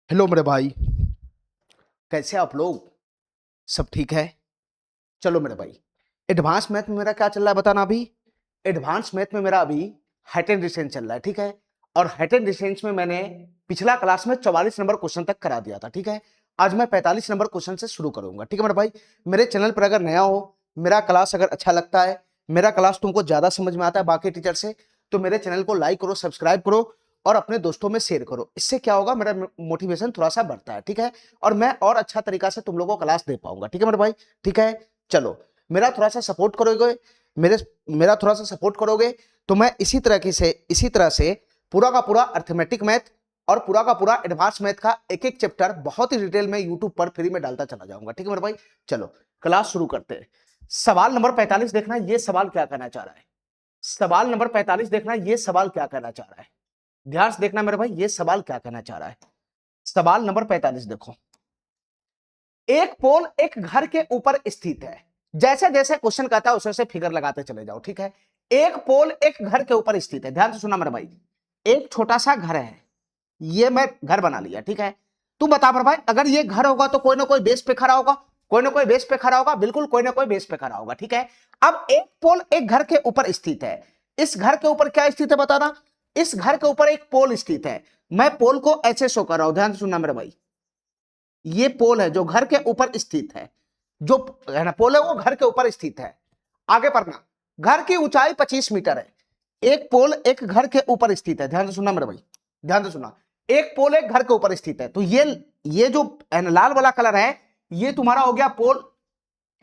Hello मेरे भाई। कैसे आप लोग? सब ठीक है? चलो मेरे भाई, एडवांस मैथ में मेरा क्या चल रहा है बताना अभी। एडवांस मैथ में मेरा अभी हाइट एंड डिस्टेंस चल रहा है, ठीक है। और हाइट एंड डिस्टेंस में मैंने पिछला क्लास में 44 नंबर क्वेश्चन तक करा दिया था, ठीक है। आज मैं 45 नंबर क्वेश्चन से शुरू करूंगा, ठीक है मेरे भाई। मेरे चैनल पर अगर नया हो, मेरा क्लास अगर अच्छा लगता है, मेरा क्लास तुमको ज्यादा समझ में आता है बाकी टीचर से, तो मेरे चैनल को लाइक करो, सब्सक्राइब करो और अपने दोस्तों में शेयर करो। इससे क्या होगा, मेरा मोटिवेशन थोड़ा सा बढ़ता है, ठीक है। और मैं और अच्छा तरीका से तुम लोगों को क्लास दे पाऊंगा, ठीक है मेरे भाई। ठीक है, चलो मेरा थोड़ा सा सपोर्ट करोगे, मेरे मेरा थोड़ा सा सपोर्ट करोगे तो मैं इसी तरह से पूरा का पूरा अर्थमेटिक मैथ और पूरा का पूरा एडवांस मैथ का एक एक चैप्टर बहुत ही डिटेल में यूट्यूब पर फ्री में डालता चला जाऊंगा, ठीक है मेरे भाई। चलो क्लास शुरू करते हैं। सवाल नंबर 45 देखना, ये सवाल क्या कहना चाह रहा है। सवाल नंबर 45 देखना, ये सवाल क्या कहना चाह रहा है। ध्यान से देखना मेरे भाई, ये सवाल क्या कहना चाह रहा है। सवाल नंबर 45 देखो। एक पोल एक घर के ऊपर स्थित है। जैसे जैसे क्वेश्चन कहता है उसे वैसे फिगर लगाते चले जाओ, ठीक है। एक पोल एक घर के ऊपर स्थित है, ध्यान से सुना मेरे भाई। एक छोटा सा घर है, ये मैं घर बना लिया, ठीक है। तू बता मेरे भाई, अगर ये घर होगा तो कोई ना कोई बेस पे खड़ा होगा, कोई ना कोई बेस पे खड़ा होगा, बिल्कुल कोई ना कोई बेस पे खड़ा होगा, ठीक है। अब एक पोल एक घर के ऊपर स्थित है। इस घर के ऊपर क्या स्थित है बताना। इस घर के ऊपर एक पोल स्थित है। मैं पोल को ऐसे शो कर रहा हूं, ध्यान से सुनना मेरे भाई। ये पोल है जो घर के ऊपर स्थित है, जो है ना पोल है वो घर के ऊपर स्थित है। आगे पढ़ना। घर की ऊंचाई 25 मीटर है। एक पोल एक घर के ऊपर स्थित है, ध्यान से सुनना मेरे भाई, ध्यान से सुनना। एक पोल एक घर के ऊपर स्थित है, तो ये जो लाल वाला कलर है, ये तुम्हारा हो गया पोल,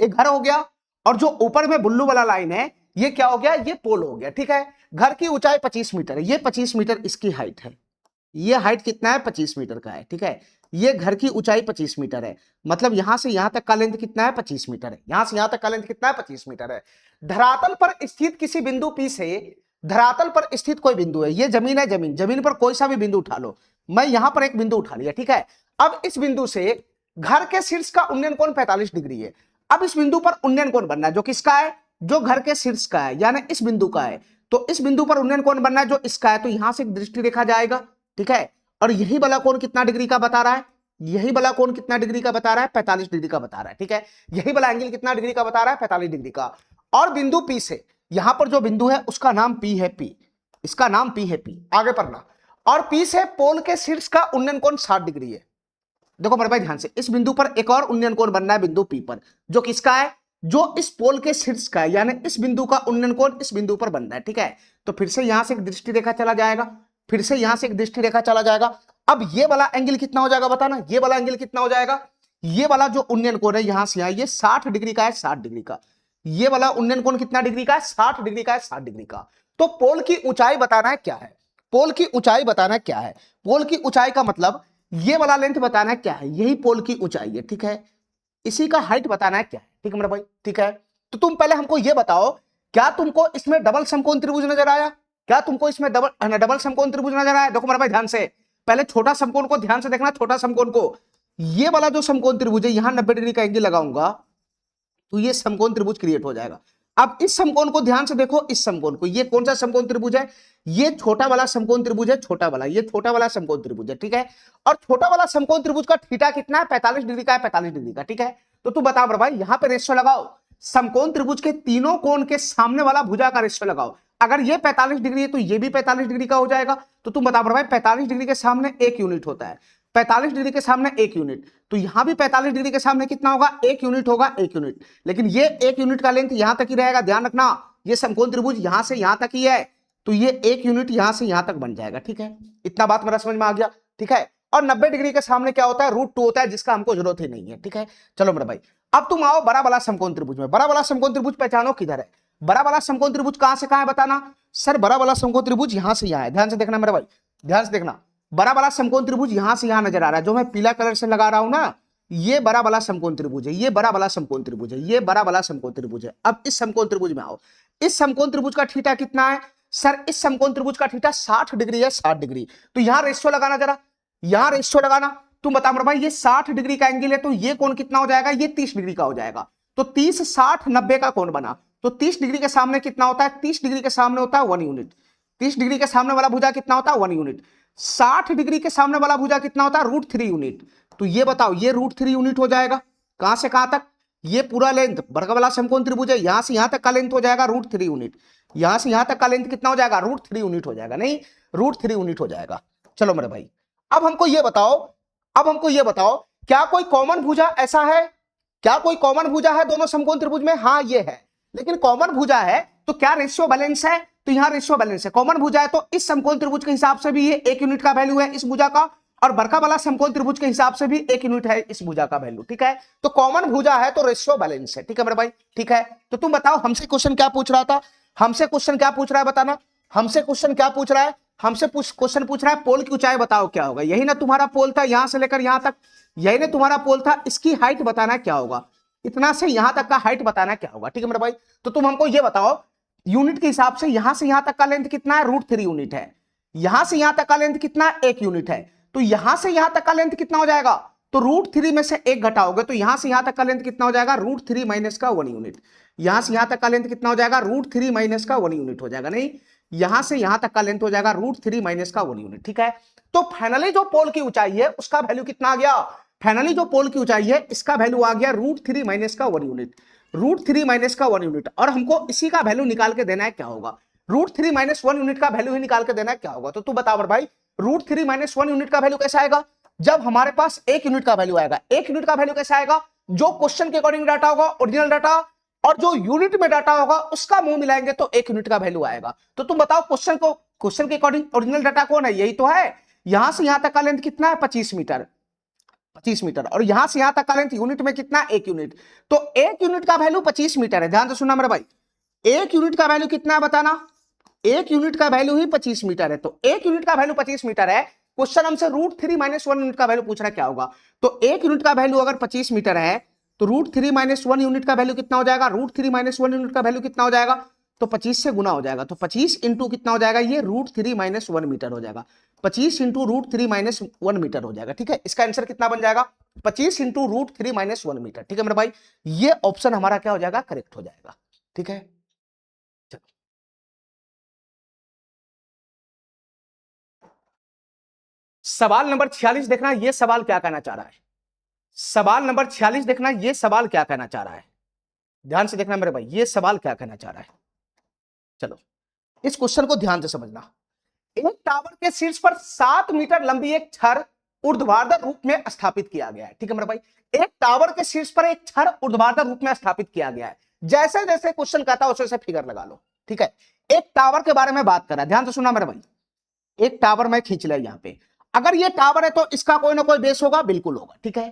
एक घर हो गया। और जो ऊपर में ब्लू वाला लाइन है, ये क्या हो गया, ये पोल हो गया, ठीक है। घर की ऊंचाई 25 मीटर है, ये 25 मीटर इसकी हाइट है। ये हाइट कितना है, 25 मीटर का है, ठीक है। ये घर की ऊंचाई 25 मीटर है, मतलब यहां से यहां तक का लेंथ कितना है, 25 मीटर है। यहां से यहां तक का लेंथ कितना है, 25 मीटर है। धरातल पर स्थित किसी बिंदु P से, धरातल पर स्थित कोई बिंदु है, ये जमीन है, जमीन पर कोई सा भी बिंदु उठा लो। मैं यहां पर एक बिंदु उठा लिया, ठीक है। अब इस बिंदु से घर के शीर्ष का उन्नयन कोण 45 डिग्री है। अब इस बिंदु पर उन्नयन कोण बनना है, जो किसका है, जो घर के शीर्ष का है, यानी इस बिंदु का है। तो इस बिंदु पर उन्नयन कोण बनना है जो इसका है, तो यहां से एक दृष्टि रेखा जाएगा, ठीक है। और यही वाला कोण कितना डिग्री का बता रहा है, यही वाला कोण कितना डिग्री का बता रहा है, 45 डिग्री का बता रहा है, ठीक है। यही वाला एंगल कितना डिग्री का बता रहा है, 45 डिग्री का। और बिंदु P से, यहां पर जो बिंदु है उसका नाम P है, P, इसका नाम P है, P। आगे पढ़ना। और P से पोल के शीर्ष का उन्नयन कोण 60 डिग्री है। देखो मेरे भाई ध्यान से, इस बिंदु पर एक और उन्नयन कोण बनना है बिंदु P पर, जो किसका है, जो इस पोल के शीर्ष का है, यानी इस बिंदु का उन्नयन कोण इस बिंदु पर बनना है, ठीक है। तो फिर से यहां से एक दृष्टि रेखा चला जाएगा, फिर से यहां से एक दृष्टि रेखा चला जाएगा। अब ये वाला एंगल कितना हो जाएगा बताना, ये वाला एंगल कितना हो जाएगा। ये वाला जो उन्नयन कोण है यहां से यहां, ये 60 डिग्री का है, 60 डिग्री का। ये वाला उन्नयन कोण कितना डिग्री का है, 60 डिग्री का है, 60 डिग्री का। तो पोल की ऊंचाई बताना है क्या है, पोल की ऊंचाई बताना क्या है। पोल की ऊंचाई का मतलब ये वाला लेंथ बताना है क्या है, यही पोल की ऊंचाई है, ठीक है। इसी का हाइट बताना है क्या है, ठीक है मेरा भाई, ठीक है। तो तुम पहले हमको ये बताओ, क्या तुमको इसमें डबल समकोण त्रिभुज नजर आया, क्या तुमको इसमें डबल समकोण त्रिभुज नजर आया। देखो मेरा भाई ध्यान से, पहले छोटा समकोण को ध्यान से देखना, छोटा समकोण को। ये वाला जो समकोण त्रिभुज है, यहां 90 डिग्री का एंगल लगाऊंगा तो ये समकोण त्रिभुज क्रिएट हो जाएगा। अब इस समकोण को ध्यान से देखो, इस समकोण को, ये कौन सा समकोण त्रिभुज है, ये छोटा वाला समकोण त्रिभुज है, छोटा वाला, ये छोटा वाला समकोण त्रिभुज है, ठीक है। और छोटा वाला समकोण त्रिभुज का थीटा कितना है, 45 डिग्री का है, 45 डिग्री का, ठीक है। तो तू बता भाई, यहां पे रेशियो लगाओ, समकोण त्रिभुज के तीनों कोण के सामने वाला भुजा का रेशियो लगाओ। अगर ये 45 डिग्री है तो ये भी 45 डिग्री का हो जाएगा। तो तुम बता भाई, 45 डिग्री के सामने एक यूनिट होता है, 45 डिग्री के सामने एक यूनिट, तो यहां भी 45 डिग्री के सामने कितना होगा, एक यूनिट होगा, एक यूनिट। लेकिन ये एक यूनिट का लेंथ यहां तक ही रहेगा, ध्यान रखना। ये समकोण त्रिभुज यहां से यहां तक ही है, तो ये एक यूनिट यहां से यहां तक बन जाएगा, ठीक है। इतना बात मेरा समझ में आ गया, ठीक है। और 90 डिग्री के सामने क्या होता है, √2 होता है, जिसका हमको जरूरत ही नहीं है, ठीक है। चलो मेरे भाई, अब तुम आओ बड़ा वाला समकोण त्रिभुज में। बड़ा वाला समकोण त्रिभुज पहचानो किधर है, बड़ा वाला समकोण त्रिभुज कहां से कहां है बताना। सर बड़ा वाला समकोण त्रिभुज यहां से यहां है, ध्यान से देखना मेरे भाई, ध्यान से देखना। बड़ा वाला समकोण त्रिभुज यहां से यहां नजर आ रहा है, जो मैं पीला कलर से लगा रहा हूं ना, ये बड़ा वाला समकोण त्रिभुज है, ये बड़ा वाला समकोण त्रिभुज है, ये बड़ा वाला समकोण त्रिभुज है। अब इस समकोण त्रिभुज में आओ, इस समकोण त्रिभुज का थीटा कितना है, सर इस समकोण त्रिभुज का थीटा 60 डिग्री है, 60 डिग्री। तो यहां रेशियो लगाना जरा, यहां रेशियो लगाना। तुम बता मेरे भाई, ये 60 डिग्री का एंगल है, तो ये कोण कितना हो जाएगा, ये 30 डिग्री का हो जाएगा। तो 30 60 90 का कोण बना, तो 30 डिग्री के सामने कितना होता है, 30 डिग्री के सामने होता है 1 यूनिट। 30 डिग्री के सामने वाला भुजा कितना होता है 1 यूनिट। 60 डिग्री के सामने वाला भुजा कितना होता है √3 यूनिट। तो ये बताओ ये √3 यूनिट हो जाएगा। कहां से कहां तक? ये पूरा लेंथ वर्ग वाला समकोण त्रिभुज है, यहां से यहां तक का लेंथ हो जाएगा √3 यूनिट। यहां से यहां तक का लेंथ कितना हो जाएगा √3 यूनिट हो जाएगा, नहीं √3 यूनिट हो जाएगा। चलो मेरे भाई अब हमको ये बताओ क्या कोई कॉमन भुजा ऐसा है, क्या कोई कॉमन भुजा है दोनों समकोण त्रिभुज में? हाँ ये है, लेकिन कॉमन भुजा है तो क्या रेशियो बैलेंस है? तो यहां रेशियो बैलेंस है। कॉमन भुजा है तो इस समकोण त्रिभुज के हिसाब से भी ये 1 यूनिट का वैल्यू है इस भुजा का, और बड़का वाला समकोण त्रिभुज के हिसाब से भी 1 यूनिट है इस भुजा का वैल्यू। ठीक है, तो कॉमन भुजा है तो रेशियो बैलेंस है। ठीक है मेरे भाई, ठीक है। तो तुम बताओ हमसे क्वेश्चन क्या पूछ रहा था, हमसे क्वेश्चन क्या पूछ रहा है बताना, हमसे क्वेश्चन क्या पूछ रहा है? हमसे क्वेश्चन पूछ रहा है पोल की ऊंचाई बताओ क्या होगा। यही ना तुम्हारा पोल था, यहां से लेकर यहां तक यही ना तुम्हारा पोल था, इसकी हाइट बताना क्या होगा, इतना से यहां तक का हाइट बताना क्या होगा। ठीक है मेरे भाई, तो तुम हमको ये बताओ यूनिट के हिसाब से यहां से यहां तक का लेंथ कितना है √3 यूनिट है, यहां से यहां तक का लेंथ कितना है 1 यूनिट है, तो यहां से यहां तक का लेंथ कितना हो जाएगा? तो √3 में से 1 घटाओगे तो यहां से यहां तक का लेंथ कितना हो जाएगा √3 माइनस का 1 यूनिट। यहां से यहां तक का लेंथ कितना हो जाएगा √3 माइनस का 1 यूनिट हो जाएगा, नहीं यहां से यहां तक का लेंथ हो जाएगा √3 माइनस का 1 यूनिट। ठीक है, तो फाइनली जो पोल की ऊंचाई है उसका वैल्यू कितना आ गया? फाइनली जो पोल की ऊंचाई है इसका वैल्यू आ गया √3 माइनस का 1 यूनिट, √3 माइनस का 1 यूनिट। और हमको इसी का वैल्यू निकाल के देना है क्या होगा, √3 माइनस 1 यूनिट का वैल्यू ही निकाल के देना है क्या होगा। तो तू बता भाई √3 माइनस 1 यूनिट का वैल्यू कैसे आएगा? जब हमारे पास 1 यूनिट का वैल्यू आएगा। 1 यूनिट का वैल्यू कैसे आएगा? जो क्वेश्चन के अकॉर्डिंग डाटा होगा ओरिजिनल डाटा, और जो यूनिट में डाटा होगा उसका मुंह मिलाएंगे तो 1 यूनिट का वैल्यू आएगा। तो तुम बताओ क्वेश्चन के अकॉर्डिंग ओरिजिनल डाटा कौन है? यही तो है। यहां से यहां तक का लेंथ कितना है 25 मीटर, 25 मीटर, और यहां से यहां तक का लेंथ यूनिट में कितना 1 यूनिट, तो 1 यूनिट का वैल्यू 25 मीटर है। ध्यान से सुनना मेरे भाई, 1 यूनिट का वैल्यू कितना है बताना? 1 यूनिट का वैल्यू ही 25 मीटर है। तो 1 यूनिट का वैल्यू 25 मीटर है, क्वेश्चन हमसे √3 माइनस 1 यूनिट का वैल्यू पूछ रहा है क्या होगा। तो 1 यूनिट का वैल्यू अगर 25 मीटर है तो √3 माइनस 1 यूनिट का वैल्यू कितना हो जाएगा? √3 माइनस 1 यूनिट का वैल्यू कितना हो जाएगा? तो 25 से गुना हो जाएगा, तो 25 इंटू कितना हो जाएगा? ये √3 माइनस 1 मीटर हो जाएगा। 25 इंटू √3 माइनस 1 मीटर हो जाएगा। ठीक है, इसका आंसर कितना बन जाएगा? 25 इंटू √3 माइनस 1 मीटर। ठीक है मेरे भाई, ये ऑप्शन हमारा क्या हो जाएगा? करेक्ट हो जाएगा। ठीक है, चलो सवाल नंबर 46 देखना, ये सवाल क्या कहना चाह रहा है। सवाल नंबर 46 देखना, ये सवाल क्या कहना चाह रहा है। ध्यान से देखना मेरे भाई, ये सवाल क्या कहना चाह रहा है। चलो इस क्वेश्चन को ध्यान से समझना। एक टावर के शीर्ष पर 7 मीटर लंबी एक छड़ ऊर्ध्वाधर रूप में स्थापित किया गया है। ठीक है मेरे भाई, एक टावर के शीर्ष पर एक छड़ ऊर्ध्वाधर रूप में स्थापित किया गया है। जैसे जैसे क्वेश्चन कहता है वैसे वैसे फिगर लगा लो। ठीक है, एक टावर के बारे में बात कर रहा है, ध्यान से सुना मेरे भाई। एक टावर में खींच लिया यहां पे, अगर ये टावर है तो इसका कोई ना कोई बेस होगा, बिल्कुल होगा। ठीक है,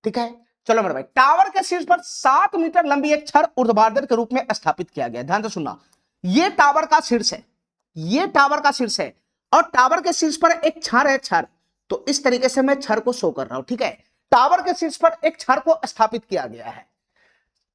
ठीक है, चलो मेरे भाई, टावर के शीर्ष पर 7 मीटर लंबी एक छड़ ऊर्ध्वाधर के रूप में स्थापित किया गया। ध्यान से सुनना, ये टावर का शीर्ष है, ये टावर का शीर्ष है, और टावर के शीर्ष पर एक छड़ है, छड़। तो इस तरीके से मैं छड़ को शो कर रहा हूं। ठीक है, टावर के शीर्ष पर एक छड़ को स्थापित किया गया है,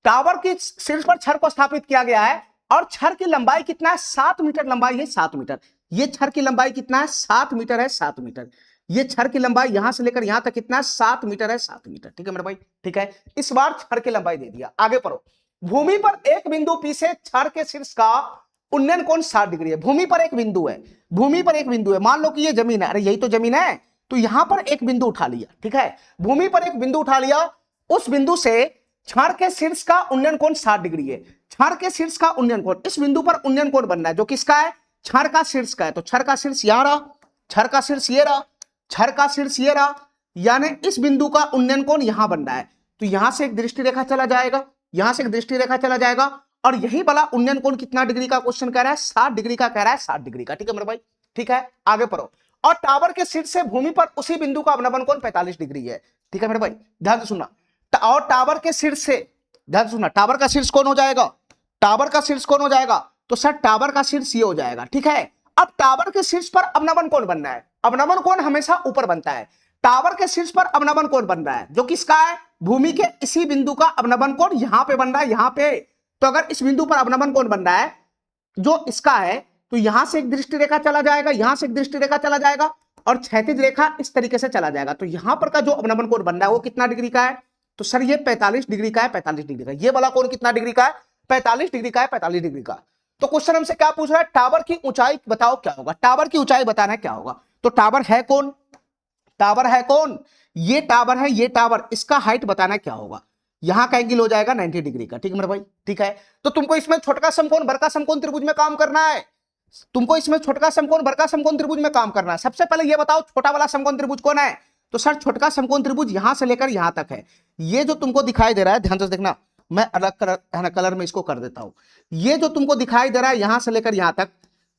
टावर के शीर्ष पर छड़ को स्थापित किया गया है, और छड़ की लंबाई कितना है? 7 मीटर लंबाई है, 7 मीटर। ये छड़ की लंबाई कितना है? 7 मीटर है, 7 मीटर। ये छड़ की लंबाई यहां से लेकर यहां तक कितना है? 7 मीटर है, 7 मीटर। ठीक है मेरे भाई, ठीक है, इस बार छड़ की लंबाई दे दिया। आगे पढ़ो। भूमि पर एक बिंदु पी से छड़ के शीर्ष का उन्नयन कोण 60 डिग्री है। भूमि पर एक बिंदु है, भूमि पर एक बिंदु है, मान लो कि ये जमीन है, अरे यही तो जमीन है, तो यहां पर एक बिंदु उठा लिया। ठीक है, भूमि पर एक बिंदु उठा लिया, उस बिंदु से छड़ के शीर्ष का उन्नयन कोण 60 डिग्री है। छड़ के शीर्ष का उन्नयन कोण, इस बिंदु पर उन्नयन कोण बनना है जो किसका है? छड़ का शीर्ष का है। तो छड़ का शीर्ष यहां रहा, छड़ का शीर्ष ये रहा, छड़ का शीर्ष ये रहा, यानी इस बिंदु का उन्नयन कोण यहां बन रहा है। तो यहां से एक दृष्टि रेखा चला जाएगा, यहां से एक दृष्टि रेखा चला जाएगा, और यही वाला उन्नयन कोण कितना डिग्री का क्वेश्चन कह रहा है? 60 डिग्री का कह रहा है, 60 डिग्री का। ठीक है मेरे भाई, ठीक है, आगे पढ़ो। और टावर के शीर्ष से भूमि पर उसी बिंदु का अवनमन कोण 45 डिग्री है। ठीक है मेरे भाई, ध्यान से सुनना। और टावर के शीर्ष से, ध्यान से सुनना, टावर का शीर्ष कौन हो जाएगा? टावर का शीर्ष कौन हो जाएगा? तो सर टावर का शीर्ष ये हो जाएगा। ठीक है, अब टावर के शीर्ष पर अवनमन कोण बनना है, अवनमन कोण हमेशा ऊपर बनता है। टावर के शीर्ष पर अवनमन कोण बन रहा है जो किसका है? भूमि के इसी बिंदु का अवनमन कोण यहां पे बन रहा है, यहां पे। तो अगर इस बिंदु पर अवनमन कोण बन रहा है जो इसका है, तो यहां से एक दृष्टि रेखा चला जाएगा, यहां से एक दृष्टि रेखा चला जाएगा, और क्षैतिज रेखा इस तरीके से चला जाएगा। तो यहां पर का जो अवनमन कोण बन रहा है वो कितना डिग्री का है? तो सर ये 45 डिग्री का है, 45 डिग्री का। ये वाला कोण कितना डिग्री का है? 45 डिग्री का है, 45 डिग्री का। तो क्वेश्चन हमसे क्या पूछ रहा है, टावर की ऊंचाई बताओ क्या होगा, टावर की ऊंचाई बताना है क्या होगा। तो टावर है कौन, टावर है कौन, ये टावर है, ये टावर, इसका हाइट बताना क्या होगा। यहां का एंगल हो जाएगा 90 डिग्री का, ठीक है मेरे भाई, ठीक है। तो तुमको इसमें छोटका समकोण बड़का समकोण त्रिभुज में काम करना है, तुमको इसमें छोटका समकोण बड़का समकोण त्रिभुज में काम करना है। सबसे पहले ये बताओ छोटा वाला समकोण त्रिभुज कौन है, तो सर छोटका समकोण त्रिभुज यहां से लेकर यहां तक है। ये जो तुमको दिखाई दे रहा है, ध्यान से देखना, मैं अलग कलर में इसको कर देता हूं। ये जो तुमको दिखाई दे रहा है यहां से लेकर यहां तक,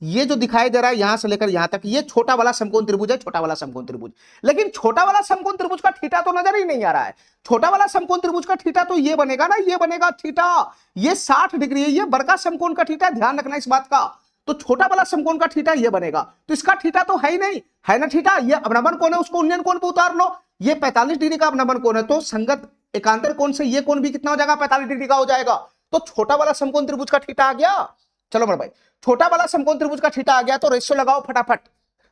ये जो दिखाई दे रहा है यहां से लेकर यहां तक, ये छोटा वाला समकोण त्रिभुज है, छोटा वाला समकोण त्रिभुज। लेकिन छोटा वाला समकोण त्रिभुज का थीटा तो नजर ही नहीं आ रहा है। छोटा वाला समकोण त्रिभुज का थीटा तो ये बनेगा ना, ये बनेगा थीटा, ये 60 डिग्री है, ये बड़का समकोण का थीटा, ध्यान रखना इस बात का। तो छोटा वाला समकोण का थीटा ये बनेगा, तो इसका थीटा तो है ही नहीं, है ना थीटा, ये अवनमन कोण है, उसको उन्नयन कोण पे उतार लो, ये 45 डिग्री का अवनमन कोण है, तो संगत एकांतर कोण से ये कोण भी कितना हो जाएगा, 45 डिग्री का हो जाएगा। तो छोटा वाला समकोण त्रिभुज का थीटा आ गया। चलो मेरे भाई, छोटा वाला समकोण त्रिभुज का थीटा आ गया, तो रेशियो लगाओ फटाफट।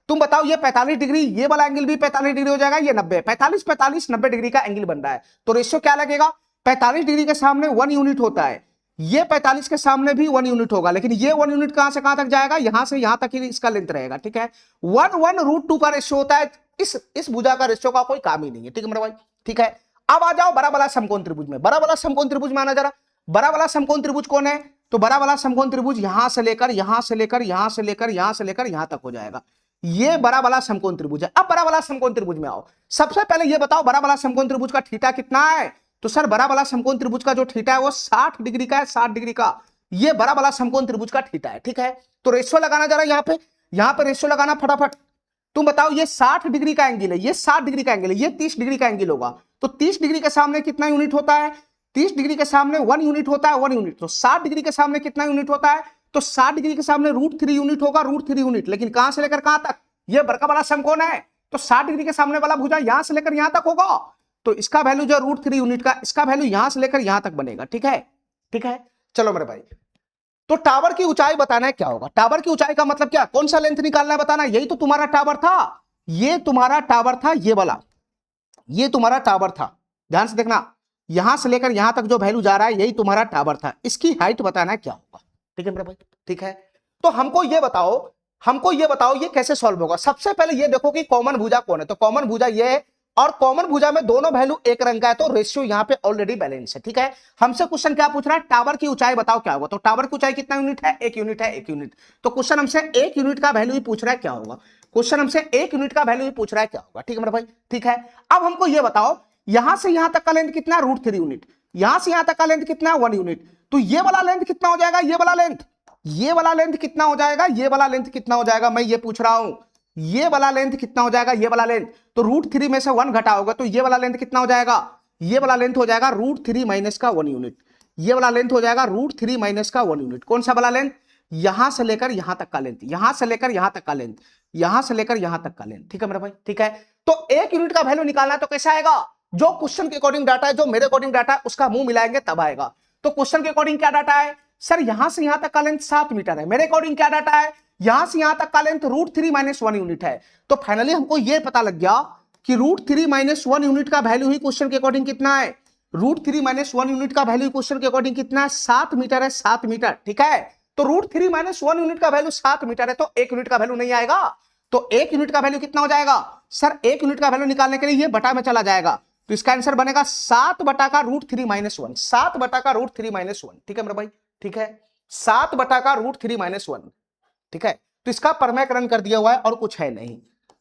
तुम बताओ, ये 45 डिग्री, ये वाला एंगल भी 45 डिग्री हो जाएगा, ये 90, 45 45 90 डिग्री का एंगल बन रहा है, तो रेशियो क्या लगेगा, 45 डिग्री के सामने 1 यूनिट होता है, ये 45 के सामने भी 1 यूनिट होगा, लेकिन ये 1 यूनिट कहां से कहां तक जाएगा, यहां से यहां तक ही इसका लेंथ रहेगा, ठीक है। 1/√2 का रेशियो होता है, इस भुजा का रेशियो का कोई काम ही नहीं है, ठीक है मेरे भाई, ठीक है। अब आ जाओ बड़ा वाला समकोण त्रिभुज में, बड़ा वाला समकोण त्रिभुज में आना जरा। बड़ा वाला समकोण त्रिभुज कौन है, तो बड़ा वाला समकोण त्रिभुज यहां से लेकर यहां से लेकर यहां से लेकर यहां से लेकर यहां तक हो जाएगा, ये बड़ा वाला समकोण त्रिभुज है। अब बड़ा वाला समकोण त्रिभुज में आओ, सबसे पहले ये बताओ बड़ा वाला समकोण त्रिभुज का थीटा कितना है, तो सर बड़ा वाला समकोण त्रिभुज का जो थीटा है वो 60 डिग्री का है, 60 डिग्री का, ये बड़ा वाला समकोण त्रिभुज का थीटा है, ठीक है। तो रेशियो लगाना जरा, यहां पे रेशियो लगाना फटाफट। तुम बताओ, ये 60 डिग्री का एंगल है, ये 60 डिग्री का एंगल है, ये 30 डिग्री का एंगल होगा, तो 30 डिग्री के सामने कितना यूनिट होता है, 30 डिग्री के सामने 1 यूनिट होता है, 1 यूनिट। तो 60 डिग्री के सामने कितना यूनिट होता है, तो 60 डिग्री के सामने √3 यूनिट होगा, √3 यूनिट, लेकिन कहां से लेकर कहां तक, ये बड़का वाला समकोण है, तो 60 डिग्री के सामने वाला भुजा यहां से लेकर यहां तक होगा, तो इसका वैल्यू जो √3 यूनिट का, इसका वैल्यू यहां से लेकर यहां तक बनेगा, ठीक है, ठीक है। चलो मेरे भाई, तो टावर की ऊंचाई बताना है क्या होगा, टावर की ऊंचाई का मतलब क्या, कौन सा लेंथ निकालना है बताना, यही तो तुम्हारा टावर था, ये तुम्हारा टावर था, ये वाला, ये तुम्हारा टावर था, ध्यान से देखना, यहां से लेकर यहां तक जो वैल्यू जा रहा है यही तुम्हारा टावर था, इसकी हाइट बताना है क्या होगा, ठीक है मेरे भाई, ठीक है। तो हमको ये बताओ ये कैसे सॉल्व होगा। सबसे पहले ये देखो कि कॉमन भुजा कौन है, तो कॉमन भुजा ये है, और कॉमन भुजा में दोनों वैल्यू एक रंग का है, तो रेशियो यहां पे ऑलरेडी बैलेंस है, ठीक है। हमसे क्वेश्चन क्या पूछ रहा है, टावर की ऊंचाई बताओ क्या होगा, तो टावर की ऊंचाई कितना यूनिट है, 1 यूनिट है, 1 यूनिट। तो क्वेश्चन हमसे 1 यूनिट का वैल्यू ही पूछ रहा है क्या होगा, क्वेश्चन हमसे 1 यूनिट का वैल्यू ही पूछ रहा है क्या होगा, ठीक है मेरे भाई, ठीक है। अब हमको ये बताओ, यहां से यहां तक का लेंथ कितना, √3 यूनिट, यहां से यहां तक का लेंथ कितना, 1 यूनिट, तो ये वाला लेंथ कितना हो जाएगा, ये वाला लेंथ कितना हो जाएगा, ये वाला लेंथ कितना हो जाएगा, मैं ये पूछ रहा हूं, ये वाला लेंथ कितना हो जाएगा, ये वाला लेंथ, तो √3 में से 1 घटाओगे तो ये वाला लेंथ कितना हो जाएगा, ये वाला लेंथ हो जाएगा √3 माइनस का 1 यूनिट, ये वाला लेंथ हो जाएगा √3 माइनस का 1 यूनिट। कौन सा वाला लेंथ, यहां से लेकर यहां तक का लेंथ, यहां से लेकर यहां तक का लेंथ, यहां से लेकर यहां तक का लेंथ, ठीक है मेरे भाई, ठीक है। तो 1 यूनिट का वैल्यू निकालना है तो कैसा आएगा, जो क्वेश्चन के अकॉर्डिंग डाटा है, जो मेरे अकॉर्डिंग डाटा है, उसका मुंह मिलाएंगे तब आएगा। तो क्वेश्चन के अकॉर्डिंग क्या डाटा है, सर यहां से यहां तक का लेंथ 7 मीटर है, मेरे अकॉर्डिंग क्या डाटा है, यहां से यहां तक का लेंथ √3 माइनस 1 यूनिट है। तो फाइनली हमको यह पता लग गया कि √3 माइनस 1 यूनिट का वैल्यू ही क्वेश्चन के अकॉर्डिंग कितना है, √3 माइनस 1 यूनिट का वैल्यू क्वेश्चन के अकॉर्डिंग कितना है, 7 मीटर है, 7 मीटर, ठीक है। तो √3 माइनस 1 यूनिट का वैल्यू 7 मीटर है, तो 1 यूनिट का वैल्यू नहीं आएगा, तो 1 यूनिट का वैल्यू कितना हो जाएगा, सर 1 यूनिट का वैल्यू निकालने के लिए ये बटा में चला जाएगा, तो इसका आंसर बनेगा 7 बटा का √3 माइनस 1, 7 बटा का √3 माइनस 1, ठीक है मेरे भाई, ठीक है, 7 बटा का √3 माइनस 1, ठीक है। तो इसका परमयकरण कर दिया हुआ है और कुछ है नहीं,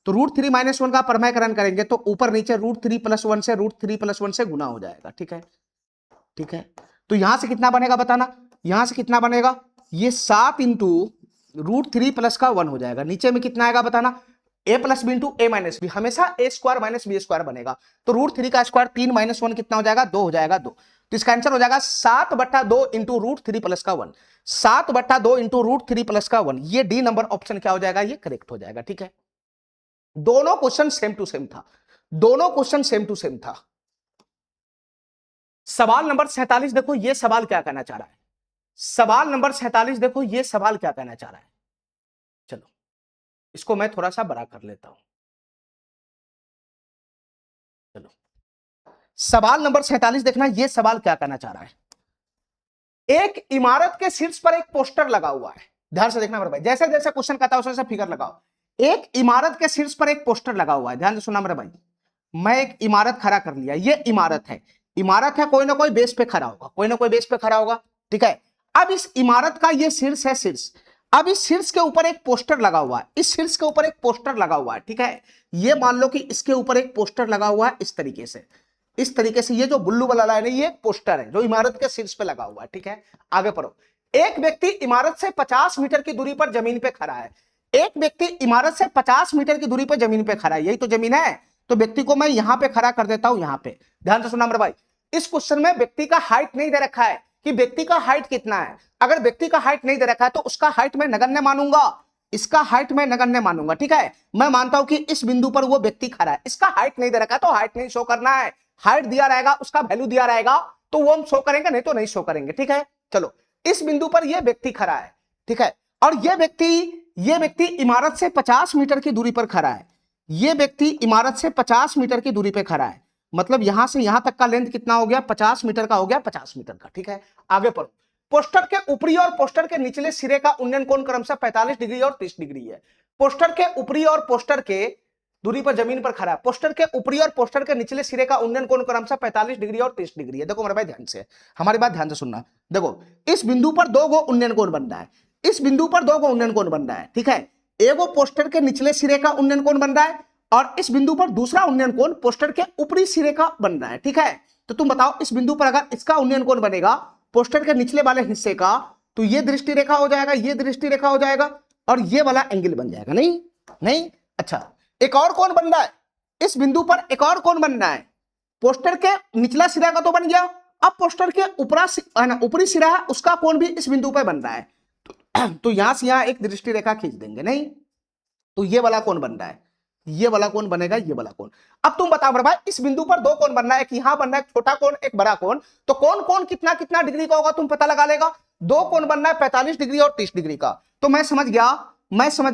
तो √3 माइनस 1 का परमयकरण करेंगे तो ऊपर नीचे √3 प्लस 1 से √3 प्लस 1 से गुना हो जाएगा, ठीक है, ठीक है। तो यहां से कितना बनेगा बताना, यहां से कितना बनेगा, ये 7 इंटू √3 प्लस का 1 हो जाएगा, नीचे में कितना आएगा बताना, a plus b into a minus b, हमेशा a square minus b square बनेगा, तो √3 का स्क्वायर 3 माइनस 1 कितना हो जाएगा, 2 हो जाएगा, 2। तो इसका आंसर हो जाएगा 7 बट्टा 2 इंटू √3 प्लस का 1, 7 बट्टा 2 इंटू √3 प्लस का 1, ये डी नंबर ऑप्शन क्या हो जाएगा, ये करेक्ट हो जाएगा, ठीक है। दोनों क्वेश्चन सेम टू सेम था, दोनों क्वेश्चन सेम टू सेम था। सवाल नंबर 47 देखो, ये सवाल क्या कहना चाह रहा है, सवाल नंबर 47 देखो, ये सवाल क्या कहना चाह रहा है, चलो इसको मैं थोड़ा सा बड़ा कर लेता हूं, चलो सवाल नंबर 47 देखना, ये सवाल क्या कहना चाह रहा है, एक इमारत के शीर्ष पर एक पोस्टर लगा हुआ है, ध्यान से देखना मेरे भाई, जैसे जैसे क्वेश्चन कहता है वैसे फिगर लगाओ। एक इमारत के शीर्ष पर एक पोस्टर लगा हुआ है, ध्यान से सुनना मेरे भाई। मैं एक इमारत खड़ा कर लिया, ये इमारत है, इमारत है, कोई ना कोई बेस पे खड़ा होगा, कोई ना कोई बेस पे खड़ा होगा, ठीक है। अब इस इमारत का ये शीर्ष है, शीर्ष। अब इस शीर्ष के ऊपर एक पोस्टर लगा हुआ है, इस शीर्ष के ऊपर एक पोस्टर लगा हुआ है, ठीक है। ये मान लो कि इसके ऊपर एक पोस्टर लगा हुआ है इस तरीके से, इस तरीके से। ये जो ब्लू वाला लाइन है ये एक पोस्टर है जो इमारत के शीर्ष पे लगा हुआ है, ठीक है। आगे पढ़ो। एक व्यक्ति इमारत से 50 मीटर की दूरी पर जमीन पे खड़ा है। एक व्यक्ति इमारत से 50 मीटर की दूरी पर जमीन पे खड़ा है, यही तो जमीन है। तो व्यक्ति को मैं यहां पे खड़ा कर देता हूं, यहां पे। ध्यान से सुना मेरे भाई, इस क्वेश्चन में व्यक्ति का हाइट नहीं दे रखा है कि व्यक्ति का हाइट कितना है। अगर व्यक्ति का हाइट नहीं दे रखा है तो उसका हाइट मैं नगण्य मानूंगा, इसका हाइट मैं नगण्य मानूंगा, ठीक है। मैं मानता हूं कि इस बिंदु पर वो व्यक्ति खड़ा है, इसका हाइट नहीं दे रखा है तो हाइट नहीं शो करना है। हाइट दिया रहेगा, उसका वैल्यू दिया रहेगा तो वो हम शो करेंगे, नहीं तो नहीं शो करेंगे, ठीक है। चलो, इस बिंदु पर ये व्यक्ति खड़ा है, ठीक है। और ये व्यक्ति इमारत से 50 मीटर की दूरी पर खड़ा है। ये व्यक्ति इमारत से 50 मीटर की दूरी पर खड़ा है, मतलब यहां से यहां तक का लेंथ कितना हो गया, 50 मीटर का हो गया, 50 मीटर का, ठीक है। आगे पढ़ो। पोस्टर के ऊपरी और पोस्टर के निचले सिरे का उन्नयन कोण क्रमशः 45 डिग्री और 30 डिग्री है। पोस्टर के ऊपरी और पोस्टर के दूरी पर जमीन पर खड़ा है। पोस्टर के ऊपरी और पोस्टर के निचले सिरे का उन्नयन कोण क्रमशः 45 डिग्री और 30 डिग्री है। देखो मेरे भाई ध्यान से, हमारी बात ध्यान से सुनना। देखो, इस बिंदु पर दो गो उन्नयन कोण बन रहा है, इस बिंदु पर दो गो उन्नयन कोण बन रहा है, ठीक है। एगो पोस्टर के निचले सिरे का उन्नयन कोण बन रहा है और इस बिंदु पर दूसरा उन्नयन कोण पोस्टर के ऊपरी सिरे का बन रहा है, ठीक है। तो तुम बताओ, इस बिंदु पर अगर इसका उन्नयन कोण बनेगा पोस्टर के निचले वाले हिस्से का, तो ये दृष्टि रेखा हो जाएगा, ये दृष्टि रेखा हो जाएगा और ये वाला एंगल बन जाएगा। नहीं नहीं, अच्छा, एक और कोण बन रहा है, इस बिंदु पर एक और कोण बन रहा है। पोस्टर के निचला सिरा का तो बन गया, अब पोस्टर के ऊपरी सिरा है उसका कोण भी इस बिंदु पर बन रहा है। तो यहां से यहां एक दृष्टि रेखा खींच देंगे, नहीं तो ये वाला कोण बन रहा है, ये वाला कोण बनेगा, ये वाला कोण। अब तुम बताओ मेरे भाई, इस बिंदु पर दो कोण बनना है, एक यहां बनना है छोटा कोण, एक बड़ा कोण, तो कौन कौन कितना कितना डिग्री का होगा तुम पता लगा लेगा। दो कोण बनना है 45 डिग्री और 30 डिग्री का, तो मैं समझ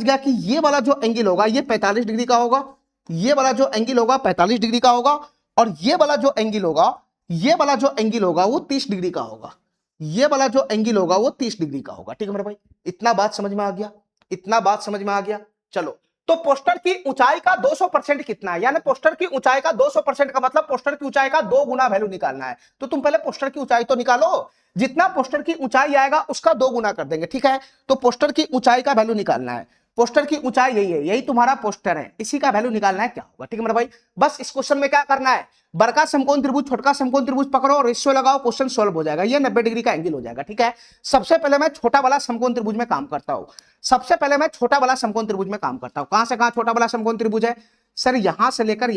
गया कि ये वाला जो एंगल होगा ये 45 डिग्री का होगा, ये वाला जो एंगल होगा 45 डिग्री का होगा और ये वाला जो एंगल होगा, ये वाला जो एंगल होगा वो 30 डिग्री का होगा, ये वाला जो एंगल होगा वो 30 डिग्री का होगा, ठीक है मेरे भाई। इतना बात समझ में आ गया, इतना बात समझ में आ गया। चलो, तो पोस्टर की ऊंचाई का 200% कितना है, यानी पोस्टर की ऊंचाई का 200% का मतलब पोस्टर की ऊंचाई का 2 गुना वैल्यू निकालना है। तो तुम पहले पोस्टर की ऊंचाई तो निकालो, जितना पोस्टर की ऊंचाई आएगा उसका 2 गुना कर देंगे, ठीक है। तो पोस्टर की ऊंचाई का वैल्यू निकालना है, पोस्टर की ऊंचाई यही है, यही तुम्हारा पोस्टर है, इसी का वैल्यू निकालना है, क्या होगा, ठीक है मेरे भाई। बस इस क्वेश्चन में क्या करना है, बड़का समकोण त्रिभुज छोटका समकोण त्रिभुज पकड़ो, रेशियो लगाओ, क्वेश्चन सॉल्व हो जाएगा। ये 90 डिग्री का एंगल हो जाएगा, ठीक है। सबसे पहले मैं छोटा वाला समकोण त्रिभुज में काम करता हूं, सबसे पहले मैं छोटा वाला समकोण त्रिभुज में काम करता हूं। कहां से कहां छोटा वाला समकोण त्रिभुज है सर, यहां से लेकर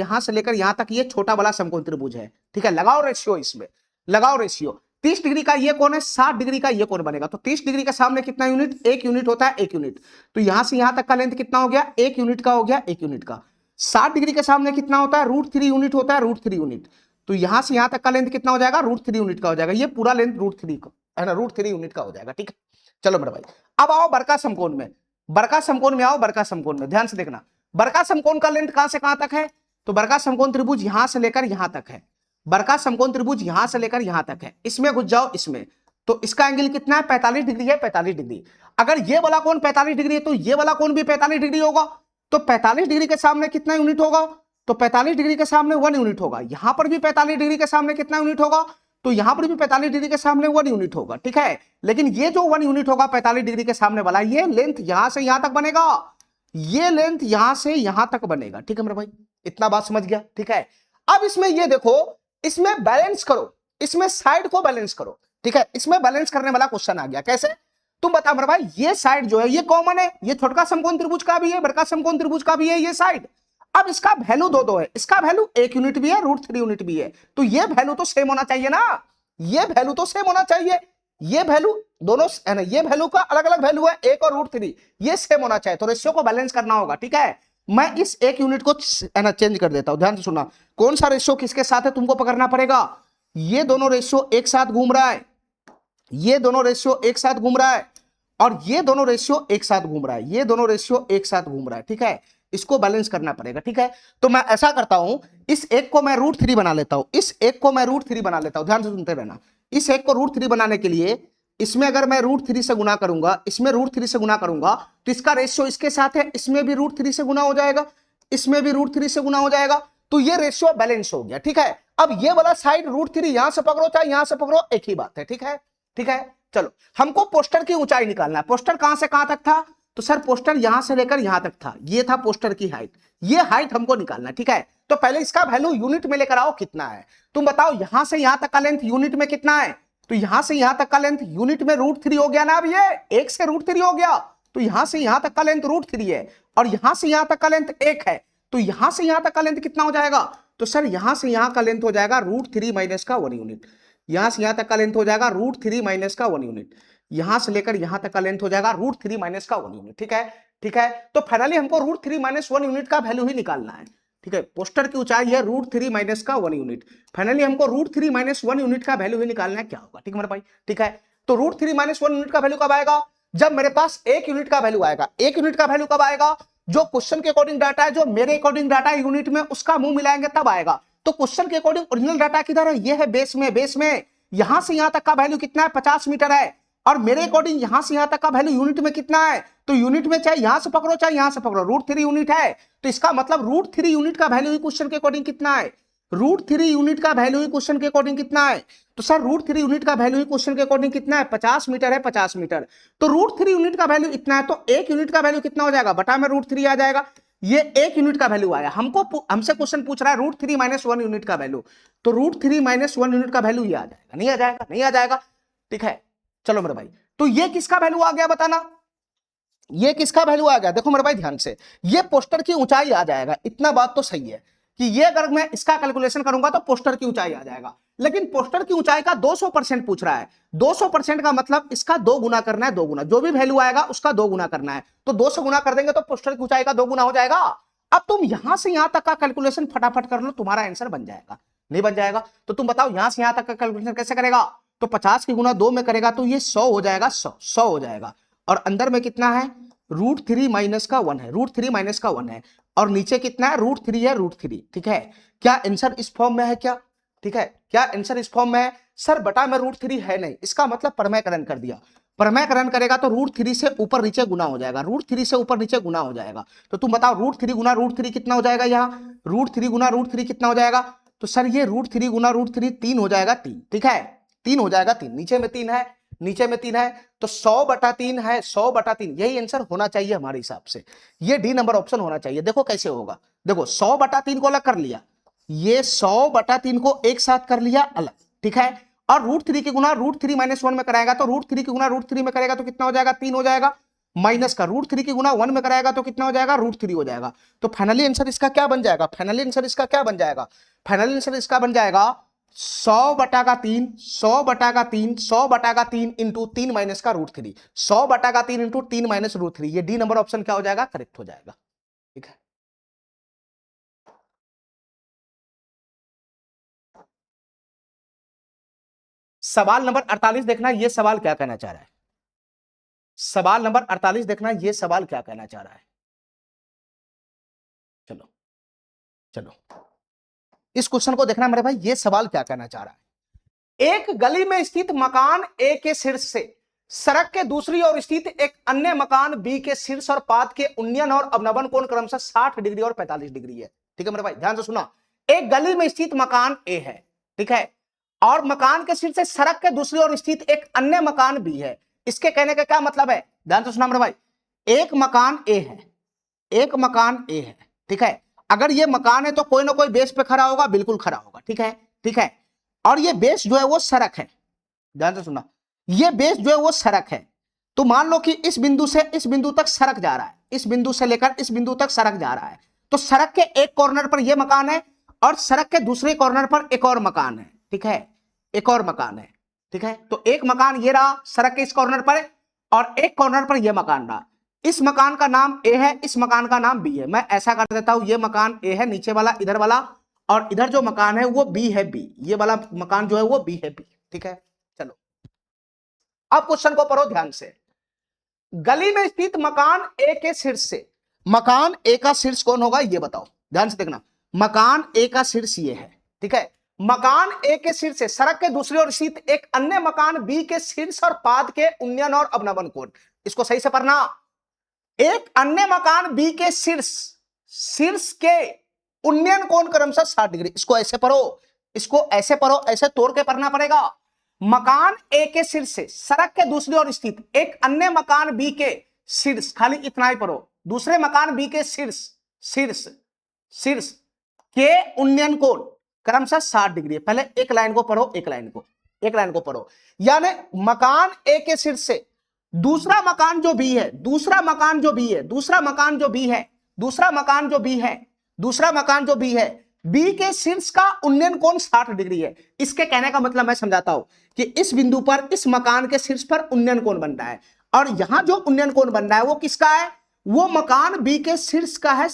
यहां तक ये छोटा वाला समकोण त्रिभुज है, ठीक है। लगाओ रेशियो, इसमें लगाओ रेशियो। 30 डिग्री का ये कोण है, 60 डिग्री का ये कोण बनेगा, तो 30 डिग्री के सामने कितना यूनिट, 1 यूनिट होता है, 1 यूनिट। तो यहां से यहां तक का लेंथ कितना हो गया, 1 यूनिट का हो गया, 1 यूनिट का। 60 डिग्री के सामने कितना होता है, √3 यूनिट होता है, √3 यूनिट। तो यहां से यहां तक का लेंथ कितना हो जाएगा, √3 यूनिट का हो जाएगा, ये पूरा लेंथ √3 का है ना, √3 यूनिट का हो जाएगा, ठीक है। चलो मेरे भाई, अब आओ बड़का समकोण में, बड़का समकोण में आओ, बड़का समकोण में ध्यान से देखना। बड़का समकोण का लेंथ कहां से कहां तक है, तो बड़का समकोण त्रिभुज यहां से लेकर यहां तक है, बड़का समकोण त्रिभुज यहां से लेकर यहां तक है। इसमें घुस जाओ, इसमें तो इसका एंगल कितना है, 45 डिग्री है, 45 डिग्री। अगर ये वाला कोण 45 डिग्री है तो ये वाला कोण भी 45 डिग्री होगा। तो 45 डिग्री के सामने कितना यूनिट होगा, तो 45 डिग्री के सामने 1 यूनिट होगा। यहां पर भी 45 डिग्री के सामने कितना यूनिट होगा, तो यहां पर भी 45 डिग्री के सामने 1 यूनिट होगा, ठीक है। लेकिन ये जो 1 यूनिट होगा 45 डिग्री के सामने वाला, ये लेंथ यहां से यहां तक बनेगा, ये लेंथ यहां से यहां तक बनेगा, ठीक है मेरे भाई। इतना बात समझ गया, ठीक है। अब इसमें ये देखो, इसमें बैलेंस करो, इसमें साइड को बैलेंस करो, ठीक है। इसमें बैलेंस करने वाला क्वेश्चन आ गया, कैसे तुम बताओ मेरे भाई। ये साइड जो है ये कॉमन है, ये छोटका समकोण त्रिभुज का भी है, बड़का समकोण त्रिभुज का भी है ये साइड। अब इसका वैल्यू दो है, इसका वैल्यू 1 यूनिट भी है, √3 यूनिट भी है, तो ये वैल्यू तो सेम होना चाहिए ना, ये वैल्यू तो सेम होना चाहिए, ये वैल्यू दोनों है ना, ये वैल्यू का अलग अलग वैल्यू है, 1 और √3, ये सेम होना चाहिए, तो रेशियो को बैलेंस करना होगा, ठीक है। मैं इस 1 यूनिट को है ना चेंज कर देता हूं, ध्यान से सुनना। कौन सा रेशियो किसके साथ है तुमको पकड़ना पड़ेगा, ये दोनों रेशियो एक साथ घूम रहा है, ये दोनों रेशियो एक साथ घूम रहा है और ये दोनों रेशियो एक साथ घूम रहा है, ये दोनों रेशियो एक साथ घूम रहा है, ठीक है। इसको बैलेंस करना पड़ेगा, ठीक है। तो मैं ऐसा करता हूं, इस एक को मैं √3 बना लेता हूं, इस एक को मैं √3 बना लेता हूं, ध्यान से सुनते रहना। इस एक को √3 बनाने के लिए इसमें अगर मैं √3 से गुना करूंगा, इसमें √3 से गुना करूंगा तो इसका रेशियो इसके साथ है, इसमें भी √3 से गुना हो जाएगा, इसमें भी √3 से गुना हो जाएगा, तो ये रेशियो बैलेंस हो गया। ठीक है, अब ये वाला साइड √3 यहां से पकड़ो चाहे यहां से पकड़ो, एक ही बात है। ठीक है, ठीक है, चलो हमको पोस्टर की ऊंचाई निकालना है। पोस्टर कहां से कहां तक था? तो सर पोस्टर यहां से लेकर यहां तक था, ये था पोस्टर की हाइट, ये हाइट हमको निकालना है। ठीक है, तो पहले इसका वैल्यू यूनिट में लेकर आओ, कितना है तुम बताओ। यहां से यहां तक का लेंथ यूनिट में कितना है? तो यहां से यहां तक का लेंथ यूनिट में √3 हो गया ना। अब ये 1 से √3 हो गया, तो यहां से यहां तक का लेंथ √3 है, और यहां से यहां तक का लेंथ 1 है, तो यहां से यहां तक का लेंथ कितना हो जाएगा? तो सर यहां से यहां का लेंथ हो जाएगा √3 माइनस का 1 यूनिट। यहां से यहां तक का लेंथ हो जाएगा √3 माइनस का 1 यूनिट। यहां से लेकर यहां तक का लेंथ हो जाएगा √3 माइनस का 1 यूनिट। ठीक है, ठीक है, तो फाइनली हमको √3 माइनस 1 यूनिट का वैल्यू ही निकालना है। ठीक है, पोस्टर की ऊंचाई है √3 माइनस का 1 यूनिट। फाइनली हमको √3 माइनस 1 यूनिट का वैल्यू ही निकालना है, क्या होगा? ठीक है मेरे भाई, ठीक है, तो √3 माइनस 1 यूनिट का वैल्यू कब आएगा? जब मेरे पास 1 यूनिट का वैल्यू आएगा। 1 यूनिट का वैल्यू कब आएगा? जो क्वेश्चन के अकॉर्डिंग डाटा है, जो मेरे अकॉर्डिंग डाटा है यूनिट में, उसका मुंह मिलाएंगे तब आएगा। तो क्वेश्चन के अकॉर्डिंग ओरिजिनल डाटा किधर है? ये है बेस में। बेस में यहां से यहां तक का वैल्यू कितना है? 50 मीटर है, और मेरे अकॉर्डिंग यहां से यहां तक का वैल्यू यूनिट में कितना है? तो यूनिट में चाहे यहां से पकड़ो चाहे यहां से पकड़ो, √3 यूनिट है, तो इसका मतलब √3 यूनिट का वैल्यू ही क्वेश्चन के अकॉर्डिंग कितना है? √3 यूनिट का वैल्यू ही क्वेश्चन के अकॉर्डिंग कितना है? तो सर √3 यूनिट का वैल्यू ही क्वेश्चन के अकॉर्डिंग कितना है? 50 मीटर है, 50 मीटर, तो √3 यूनिट का वैल्यू इतना है, तो 1 यूनिट का वैल्यू कितना हो जाएगा? बटा में √3 आ जाएगा, ये 1 यूनिट का वैल्यू आया। हमसे क्वेश्चन पूछ रहा है √3 माइनस 1 यूनिट का वैल्यू, तो √3 माइनस 1 यूनिट का वैल्यू ये आ जाएगा, नहीं आ जाएगा? नहीं आ जाएगा। ठीक है, चलो मेरे भाई, तो ये किसका वैल्यू आ गया बताना, ये किसका वैल्यू आ गया? देखो मेरे भाई ध्यान से, ये पोस्टर की ऊंचाई आ जाएगा। इतना बात तो सही है कि ये अगर मैं इसका कैलकुलेशन करूंगा तो पोस्टर की ऊंचाई आ जाएगा, लेकिन पोस्टर की ऊंचाई का 200% पूछ रहा है। 200% का मतलब इसका 2 गुना करना है, 2 गुना, जो भी वैल्यू आएगा उसका 2 गुना करना है, तो 2 से गुना कर देंगे तो पोस्टर की ऊंचाई का 2 गुना हो जाएगा। अब तुम यहां से यहां तक का कैलकुलेशन फटाफट कर लो, तुम्हारा आंसर बन जाएगा। नहीं बन जाएगा तो तुम बताओ यहां से यहां तक का कैलकुलेशन कैसे करेगा? तो 50 की गुना 2 में करेगा तो ये 100 हो जाएगा, 100 हो जाएगा, और अंदर में कितना है? √3 माइनस का 1 है, √3 माइनस का 1 है, और नीचे कितना है? √3 है, √3। ठीक है, क्या आंसर इस फॉर्म में है क्या? ठीक है, क्या आंसर इस फॉर्म में है? सर बटा में √3 है नहीं, इसका मतलब परमयकरण कर दिया। परमयकरण करेगा तो √3 से ऊपर नीचे गुना हो जाएगा, √3 से ऊपर नीचे गुना हो जाएगा, तो तुम बताओ √3 गुना √3 कितना हो जाएगा? यहाँ √3 गुना √3 कितना हो जाएगा? तो सर ये √3 गुना √3 3 हो जाएगा, 3। ठीक है, 3 हो जाएगा, 3 नीचे में 3 है, नीचे में 3 है, तो 100/3 है, 100/3 यही आंसर होना चाहिए हमारे हिसाब से। ये डी नंबर ऑप्शन होना चाहिए। देखो कैसे होगा, देखो 100/3 को अलग कर लिया, ये 100/3 को एक साथ कर लिया अलग। ठीक है, और √3 की गुना √3 माइनस 1 में कराएगा तो √3 की गुना √3 में करेगा तो कितना हो जाएगा? 3 हो जाएगा, माइनस का √3 की गुना 1 में कराएगा तो कितना हो जाएगा? √3 हो जाएगा। तो फाइनली आंसर इसका क्या बन जाएगा? फाइनली आंसर इसका क्या बन जाएगा? फाइनली आंसर इसका बन जाएगा 100/3, 100/3, 100/3 इंटू 3 माइनस का √3, 100/3 इंटू 3 माइनस √3, ये डी नंबर ऑप्शन क्या हो जाएगा? करेक्ट हो जाएगा। ठीक है, सवाल नंबर 48 देखना, ये सवाल क्या कहना चाह रहा है। सवाल नंबर 48 देखना, ये सवाल क्या कहना चाह रहा है। चलो चलो, इस क्वेश्चन को देखना मेरे भाई, ये सवाल क्या कहना चाह रहा है। एक गली में स्थित मकान ए के शीर्ष से सड़क के दूसरी ओर स्थित एक अन्य मकान बी के शीर्ष और पाद के उन्नयन और अवनमन कोण क्रमशः 60 डिग्री और 45 डिग्री है। ठीक है मेरे भाई, ध्यान से सुना। एक गली में स्थित मकान ए है, ठीक है, और मकान के शीर्ष से सड़क के दूसरी ओर स्थित एक अन्य मकान बी है। इसके कहने का क्या मतलब है? ध्यान से सुना मेरे भाई, एक मकान ए है, एक मकान ए है, ठीक है, अगर ये मकान है तो कोई ना कोई बेस पे खड़ा होगा, बिल्कुल खड़ा होगा। ठीक है, ठीक है, और ये बेस जो है वो सड़क है। ध्यान से सुनना, ये बेस जो है वो सड़क है। तो मान लो कि इस बिंदु से इस बिंदु तक सड़क जा रहा है, इस बिंदु से लेकर इस बिंदु तक सड़क जा रहा है, तो सड़क के एक कॉर्नर पर यह मकान है और सड़क के दूसरे कॉर्नर पर एक और मकान है। ठीक है, एक और मकान है। ठीक है, तो एक मकान ये रहा सड़क के इस कॉर्नर पर, और एक कॉर्नर पर यह मकान रहा। इस मकान का नाम ए है, इस मकान का नाम बी है। मैं ऐसा कर देता हूं, ये मकान ए है नीचे वाला, इधर वाला, और इधर जो मकान है वो बी है, बी, ये वाला मकान जो है वो बी है, बी। ठीक है, चलो अब क्वेश्चन को पढ़ो ध्यान से। गली में स्थित मकान ए के शीर्ष से, मकान ए का शीर्ष कौन होगा ये बताओ, ध्यान से देखना। मकान ए का शीर्ष ये है, ठीक है, मकान ए के शीर्ष से सड़क के दूसरी ओर स्थित एक अन्य मकान बी के शीर्ष और पाद के उन्नयन और अवनमन कोण, इसको सही से पढ़ना। एक अन्य मकान बी के शीर्ष के उन्नयन कोण क्रमशः 60 डिग्री, इसको ऐसे पढ़ो, इसको ऐसे पढ़ो, ऐसे तोड़ के पढ़ना पड़ेगा। मकान ए के शीर्ष से सड़क के दूसरी ओर स्थित एक अन्य मकान बी के शीर्ष, खाली इतना ही पढ़ो, दूसरे मकान बी के शीर्ष के उन्नयन कोण क्रमशः 60 डिग्री। पहले एक लाइन को पढ़ो, एक लाइन को पढ़ो। यानी मकान ए के शीर्ष से दूसरा मकान जो बी है, दूसरा मकान जो बी है, बी के शीर्ष का उन्नयन कोण 60 डिग्री है। इसके कहने का मतलब मैं समझाता हूं कि इस बिंदु पर इस मकान के शीर्ष पर उन्नयन कोण बन रहा है, और यहां जो उन्नयन कोण बन रहा है वो किसका है? वो मकान बी के शीर्ष का है,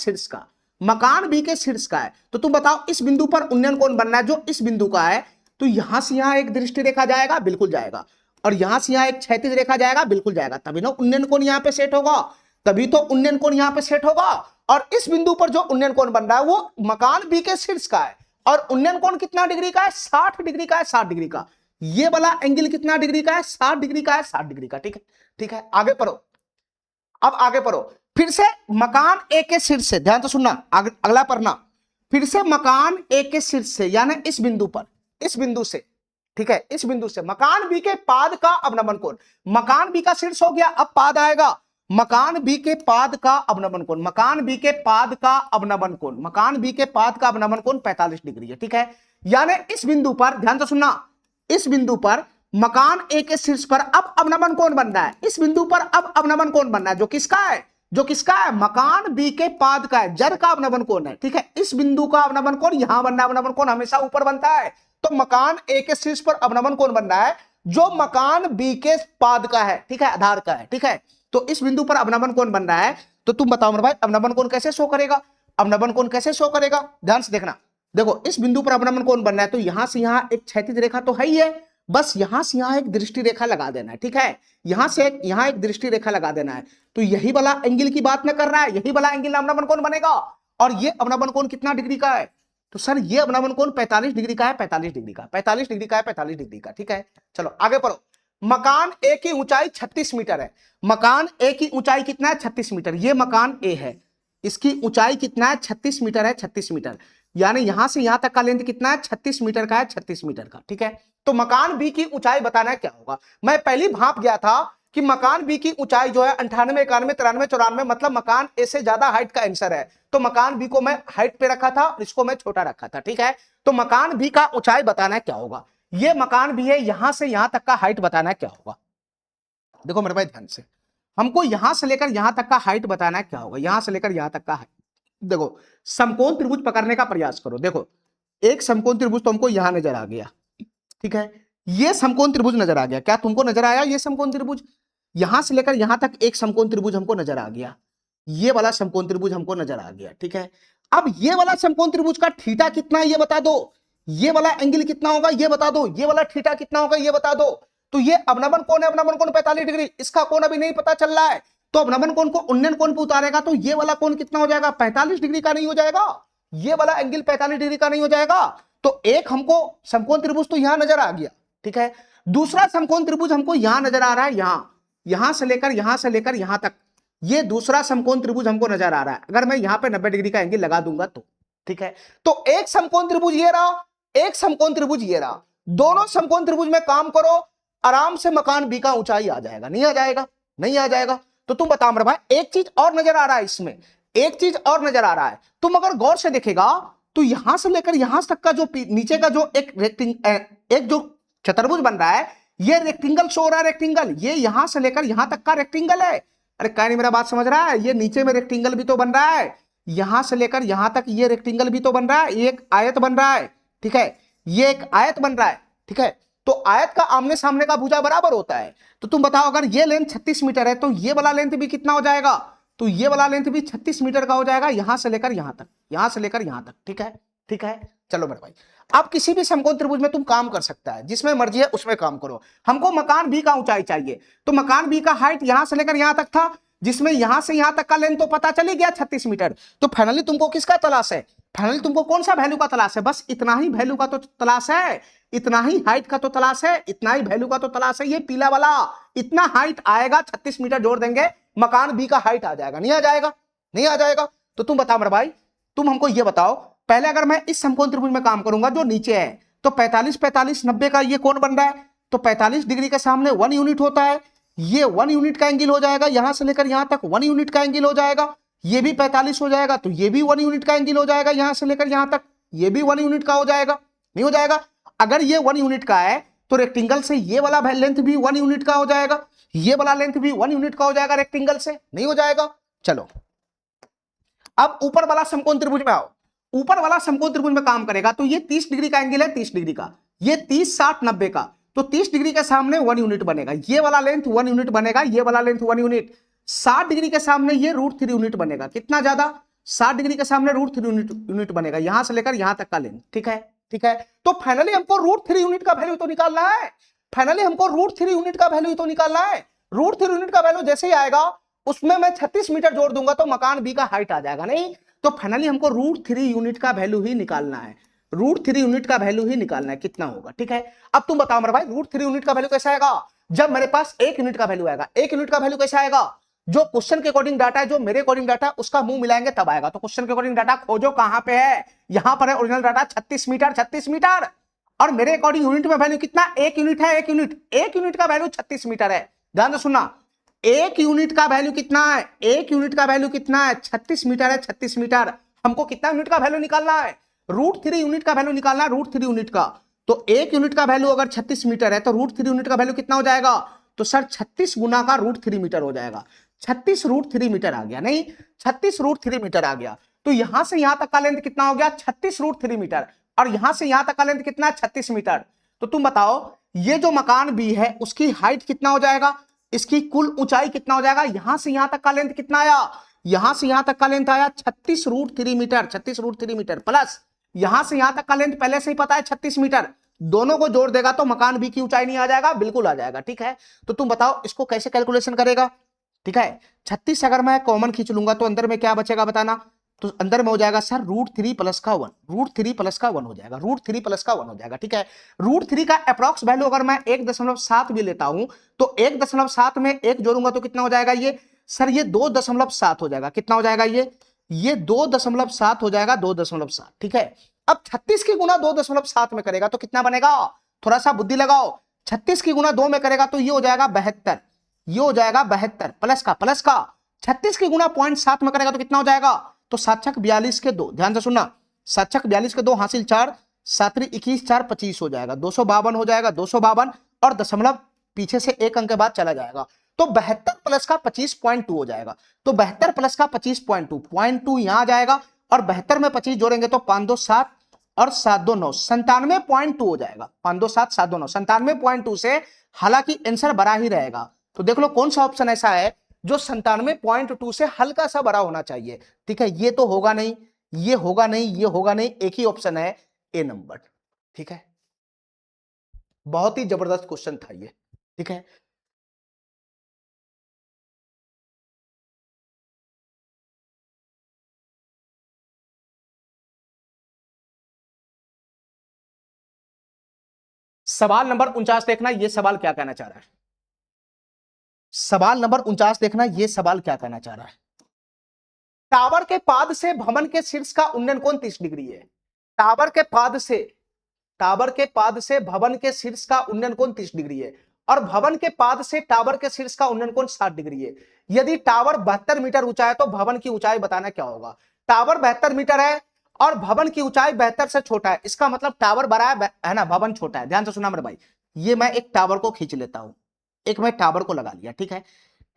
मकान बी के शीर्ष का है। तो तुम बताओ इस बिंदु पर उन्नयन कोण बनना है जो इस बिंदु का है, तो यहां से यहां एक दृष्टि रेखा जाएगा, बिल्कुल जाएगा, और यहां से यहां एक क्षैतिज रेखा जाएगा, बिल्कुल जाएगा, तभी ना उन्नयन कोण यहां पे सेट होगा, तभी तो उन्नयन कोण यहां पे सेट होगा। और इस बिंदु पर जो उन्नयन कोण बन रहा है वो मकान बी के शीर्ष का है, और उन्नयन कोण कितना डिग्री का है? 60 डिग्री का है, 60 डिग्री का। ये वाला एंगल कितना डिग्री का है? 60 डिग्री का है, 60 डिग्री का। ठीक है, आगे पढ़ो। अब आगे पढ़ो, फिर से मकान ए के शीर्ष से, ध्यान तो सुनना, अगला पढ़ना। फिर से मकान ए के शीर्ष से, यानी इस बिंदु पर, इस बिंदु से, ठीक है, इस बिंदु से मकान बी के पाद का अवनमन कोण, मकान बी का शीर्ष हो गया, अब पाद आएगा, मकान बी के पाद का अवनमन कोण, मकान बी के पाद का अवनमन कोण, मकान बी के पाद का अवनमन कोण 45 डिग्री है। ठीक है, यानी इस बिंदु पर, ध्यान तो सुनना, इस बिंदु पर मकान ए के शीर्ष पर अब अवनमन कोण बन रहा है, इस बिंदु पर अब अवनमन कोण बन रहा है, जो किसका है? मकान बी के पाद का है, जड़ का अवनमन कोण है। ठीक है, इस बिंदु का अवनमन कोण यहां बन रहा है, अवनमन कोण हमेशा ऊपर बनता है, तो मकान ए के शीर्ष पर अवनमन कोण बन रहा है जो मकान बी के पाद का है, ठीक है, आधार का है। ठीक है, तो इस बिंदु पर अवनमन कोण बन रहा है, तो तुम बताओ मेरे भाई अवनमन कोण कैसे शो करेगा? अवनमन कोण कैसे शो करेगा? ध्यान से देखना, देखो इस बिंदु पर अवनमन कोण बन रहा है, तो यहां से यहां एक क्षैतिज रेखा तो है ही है, बस यहां से यहां एक दृष्टि रेखा लगा देना है। ठीक है, यहां से यहां एक दृष्टि रेखा लगा देना है, तो यही वाला एंगल की बात में कर रहा है, यही वाला एंगल अवनमन कोण बनेगा। और ये अवनमन कोण कितना डिग्री का है? तो सर ये अवनमन कोण 45 डिग्री का है, 45 डिग्री का, 45 डिग्री का है, 45 डिग्री का। ठीक है, चलो आगे पढ़ो। मकान ए की ऊंचाई 36 मीटर है, मकान ए की ऊंचाई कितना है? 36 मीटर। ये मकान ए है, इसकी ऊंचाई कितना है? 36 मीटर है, 36 मीटर, यानी यहां से यहां तक का लेंथ कितना है? 36 मीटर का है, 36 मीटर का। ठीक है, तो मकान बी की ऊंचाई बताना है क्या होगा। मैं पहली भाप गया था कि मकान बी की ऊंचाई जो है 98, 91, 93, 94, मतलब मकान ए से ज्यादा हाइट का आंसर है, तो मकान बी को मैं हाइट पे रखा था, इसको मैं छोटा रखा था। ठीक है, तो मकान बी का ऊंचाई बताना है क्या होगा। ये मकान बी है, यहां से यहां तक का हाइट बताना है क्या होगा। देखो मेरे भाई ध्यान से, हमको यहां से लेकर यहां तक का हाइट बताना है क्या होगा, यहां से लेकर यहां तक का हाइट। देखो समकोण त्रिभुज पकड़ने का प्रयास करो, देखो एक समकोण त्रिभुज तो हमको यहां नजर आ गया, ठीक है, ये समकोण त्रिभुज नजर आ गया, क्या तुमको नजर आया ये समकोण त्रिभुज? यहां से लेकर यहां तक एक समकोण त्रिभुज हमको नजर आ गया, ये वाला समकोण त्रिभुज हमको नजर आ गया। ठीक है, अब ये वाला समकोण त्रिभुज का थीटा कितना है ये बता दो, ये वाला एंगल कितना होगा ये बता दो, ये वाला थीटा कितना होगा ये बता दो। तो ये अवनमन कोण है, अवनमन कोण 45 डिग्री, इसका कोण अभी नहीं पता चल रहा है, तो अवनमन कोण को उन्नयन कोण पे उतारेगा तो ये वाला कोण कितना हो जाएगा? 45 डिग्री का नहीं हो जाएगा, ये वाला एंगल 45 डिग्री का नहीं हो जाएगा। तो एक हमको समकोण त्रिभुज तो यहां नजर आ गया, ठीक है, दूसरा समकोण त्रिभुज हमको यहां नजर आ रहा है, यहां से लेकर यहां तक ये दूसरा समकोण त्रिभुज हमको नजर आ रहा है। अगर मैं यहां पे 90 डिग्री का एंगल लगा दूंगा तो, ठीक है, तो एक समकोण त्रिभुज ये रहा, एक समकोण त्रिभुज ये रहा, दोनों समकोण त्रिभुज में काम करो, आराम से मकान बी का ऊंचाई आ जाएगा। नहीं आ जाएगा? नहीं आ जाएगा। तो तुम बताओ मेरे भाई, एक चीज और नजर आ रहा है इसमें, एक चीज और नजर आ रहा है, तुम अगर गौर से देखेगा तो यहां से लेकर यहां तक का जो नीचे का जो एक जो चतुर्भुज बन रहा है, ये रेक्टेंगल शो हो रहा है, रेक्टेंगल, ये यहां से लेकर यहां तक का रेक्टेंगल है। अरे क्या नहीं मेरा बात समझ रहा है? ये नीचे में रेक्टेंगल भी तो बन रहा है, यहां से लेकर यहां तक ये रेक्टेंगल भी तो बन रहा है, ये एक आयत बन रहा है, ठीक है, ये एक आयत बन रहा है, ठीक है, तो आयत का आमने सामने का भुजा बराबर होता है। तो तुम बताओ अगर ये लेंथ 36 मीटर है तो ये वाला लेंथ भी कितना हो जाएगा? तो ये वाला लेंथ भी 36 मीटर का हो जाएगा, यहां से लेकर यहां तक, यहां से लेकर यहां तक। ठीक है, ठीक है, चलो मेरे भाई, अब किसी भी समकोण त्रिभुज में तुम काम कर सकता है, जिसमें मर्जी है उसमें काम करो। हमको मकान बी का ऊंचाई चाहिए, तो मकान बी का हाइट यहां से लेकर यहां तक था, जिसमें यहां से यहां तक का लेंथ तो पता चली गया 36 मीटर, तो फाइनली तुमको किसका तलाश है? फाइनली तुमको कौन सा वैल्यू का तलाश है? बस इतना ही वैल्यू का तो तलाश है, इतना ही हाइट का तो तलाश है, इतना ही वैल्यू का तो तलाश है। ये पीला वाला इतना हाइट आएगा, 36 मीटर जोड़ देंगे, मकान बी का हाइट आ जाएगा। नहीं आ जाएगा? नहीं आ जाएगा। तो तुम बताओ मेरे भाई, तुम हमको ये बताओ, पहले अगर मैं इस समकोण त्रिभुज में काम करूंगा जो नीचे है, तो 45 45 90 का ये कोण बन रहा है, तो 45 डिग्री के सामने 1 यूनिट होता है, ये 1 यूनिट का एंगल हो जाएगा, यहां से लेकर यहां तक 1 यूनिट का एंगल हो जाएगा, ये भी 45 हो जाएगा, तो ये भी 1 यूनिट का एंगल हो जाएगा, यहां से लेकर यहां तक ये भी 1 यूनिट का हो जाएगा। नहीं हो जाएगा? अगर ये 1 यूनिट का है तो रेक्टेंगल से ये वाला लेंथ भी 1 यूनिट का हो जाएगा, ये वाला लेंथ भी 1 यूनिट का हो जाएगा रेक्टेंगल से। नहीं हो जाएगा? चलो अब ऊपर वाला समकोण त्रिभुज में आओ। ऊपर वाला समकोण त्रिभुज में काम करेगा तो ये 30 डिग्री का एंगल है, 30 डिग्री का, ये 30 60 90 का, तो 30 डिग्री के सामने 1 यूनिट बनेगा, ये वाला लेंथ 1 यूनिट बनेगा, ये वाला लेंथ 1 यूनिट। 60 डिग्री के सामने ये √3 यूनिट बनेगा। कितना ज्यादा? 60 डिग्री के सामने √3 यूनिट बनेगा, यहां से लेकर यहां तक का लेंथ। ठीक है, ठीक है। तो फाइनली हमको √3 यूनिट का वैल्यू तो निकालना है, फाइनली हमको √3 यूनिट का वैल्यू तो निकालना है। √3 यूनिट का वैल्यू जैसे ही आएगा उसमें मैं 36 मीटर जोड़ दूंगा तो मकान बी का हाइट आ जाएगा। नहीं, तो फाइनली हमको √3 यूनिट का वैल्यू ही निकालना है, √3 यूनिट का वैल्यू ही निकालना है, कितना होगा। ठीक है, अब तुम बताओ मेरे भाई, √3 यूनिट का वैल्यू कैसे आएगा? जब मेरे पास 1 यूनिट का वैल्यू आएगा। 1 यूनिट का वैल्यू कैसे आएगा? जो क्वेश्चन के अकॉर्डिंग डाटा है, जो मेरे अकॉर्डिंग डाटा है, उसका मुंह मिलाएंगे तब आएगा। तो क्वेश्चन के अकॉर्डिंग डाटा खोजो, कहां पे है? यहां पर है ओरिजिनल डाटा 36 मीटर, 36 मीटर। और मेरे अकॉर्डिंग यूनिट में वैल्यू कितना? 1 यूनिट है, 1 यूनिट, 1 यूनिट का वैल्यू 36 मीटर है। ध्यान से सुनना, 1 यूनिट का वैल्यू कितना है? 1 यूनिट का वैल्यू कितना है? 36 मीटर है, 36 मीटर। हमको कितना यूनिट का वैल्यू निकालना है? √3 यूनिट का वैल्यू निकालना है, √3 यूनिट का। तो 1 यूनिट का वैल्यू अगर 36 मीटर है तो √3 यूनिट का वैल्यू कितना हो जाएगा? तो सर 36 गुना का √3 मीटर हो जाएगा। 36 √3 मीटर आ गया। नहीं, 36 √3 मीटर आ गया। तो यहां से यहां तक का लेंथ कितना हो गया? 36 √3 मीटर। और यहां से यहां तक का लेंथ कितना है? 36 मीटर। तो तुम बताओ, ये जो मकान बी है उसकी हाइट कितना हो जाएगा? इसकी कुल ऊंचाई कितना हो जाएगा? यहां से यहां तक का लेंथ कितना आया? यहां से यहां तक का लेंथ आया 36 √3 मीटर, 36 √3 मीटर प्लस यहां से यहां तक का लेंथ पहले से ही पता है 36 मीटर। दोनों को जोड़ देगा तो मकान बी की ऊंचाई नहीं आ जाएगा? बिल्कुल आ जाएगा। ठीक है, तो तुम बताओ इसको कैसे कैलकुलेशन करेगा? ठीक है, 36 अगर मैं कॉमन खींच लूंगा तो अंदर में क्या बचेगा बताना? तो अंदर में हो जाएगा सर √3 प्लस का 1, √3 प्लस का 1 हो जाएगा, √3 प्लस का 1 हो जाएगा। ठीक है, √3 का अप्रॉक्स वैल्यू अगर मैं 1.7 भी लेता हूं तो 1.7 में 1 जोड़ूंगा तो कितना हो जाएगा? ये सर ये 2.7 हो जाएगा। कितना हो जाएगा? ये 2.7 हो जाएगा, 2.7। ठीक है, अब 36 की गुना 2.7 में करेगा तो कितना बनेगा? थोड़ा सा बुद्धि लगाओ। 36 की गुना 2 में करेगा तो ये हो जाएगा 72, ये हो जाएगा 72 प्लस का 36 की गुना 0.7 में करेगा तो कितना हो जाएगा? तो 7 42 के 2, ध्यान से सुनना, 7 42 के 2 हासिल 4, 7 21 4 25 हो जाएगा, 252 हो जाएगा, 252 और दशमलव पीछे से एक अंक के बाद चला जाएगा तो 72 प्लस का 25.2 हो जाएगा। तो 72 प्लस का 25.2 यहां आ जाएगा और 72 में 25 जोड़ेंगे तो 5 2 7 और 7 2 9, 97.2 हो जाएगा। 5 2 7 7 2 9, 97.2 से हालांकि आंसर बड़ा ही रहेगा। तो देख लो कौन सा ऑप्शन ऐसा है जो 97.2 से हल्का सा बड़ा होना चाहिए। ठीक है, ये तो होगा नहीं, ये होगा नहीं, ये होगा नहीं, एक ही ऑप्शन है ए नंबर। ठीक है, बहुत ही जबरदस्त क्वेश्चन था ये। ठीक है, सवाल नंबर 49 देखना, ये सवाल क्या कहना चाह रहा है। सवाल नंबर 49 देखना, ये सवाल क्या कहना चाह रहा है। टावर के पाद से भवन के शीर्ष का उन्नयन कोण 30 डिग्री है। टावर के पाद से भवन के शीर्ष का उन्नयन कोण 30 डिग्री है और भवन के पाद से टावर के शीर्ष का उन्नयन कोण 60 डिग्री है। यदि टावर 72 मीटर ऊंचा है तो भवन की ऊंचाई बताना क्या होगा। टावर 72 मीटर है और भवन की ऊंचाई 72 से छोटा है, इसका मतलब टावर बड़ा है ना, भवन छोटा है। ध्यान से सुना मेरे भाई, ये मैं एक टावर को खींच लेता हूं, एक मैं टावर को लगा लिया। ठीक है,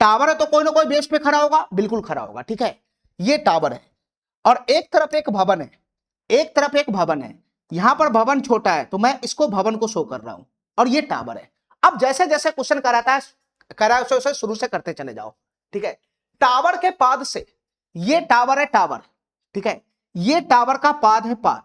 टावर है तो कोई ना कोई बेस पे खड़ा होगा, बिल्कुल खड़ा होगा। ठीक है, ये टावर है और एक तरफ एक भवन है, एक तरफ एक भवन है, यहां पर भवन छोटा है तो मैं इसको भवन को शो कर रहा हूं और ये टावर है। अब जैसे जैसे क्वेश्चन कराता है उसे शुरू से करते चले जाओ। ठीक है, टावर के पाद से, ये टावर है टावर, ठीक है, ये टावर का पाद है पाद।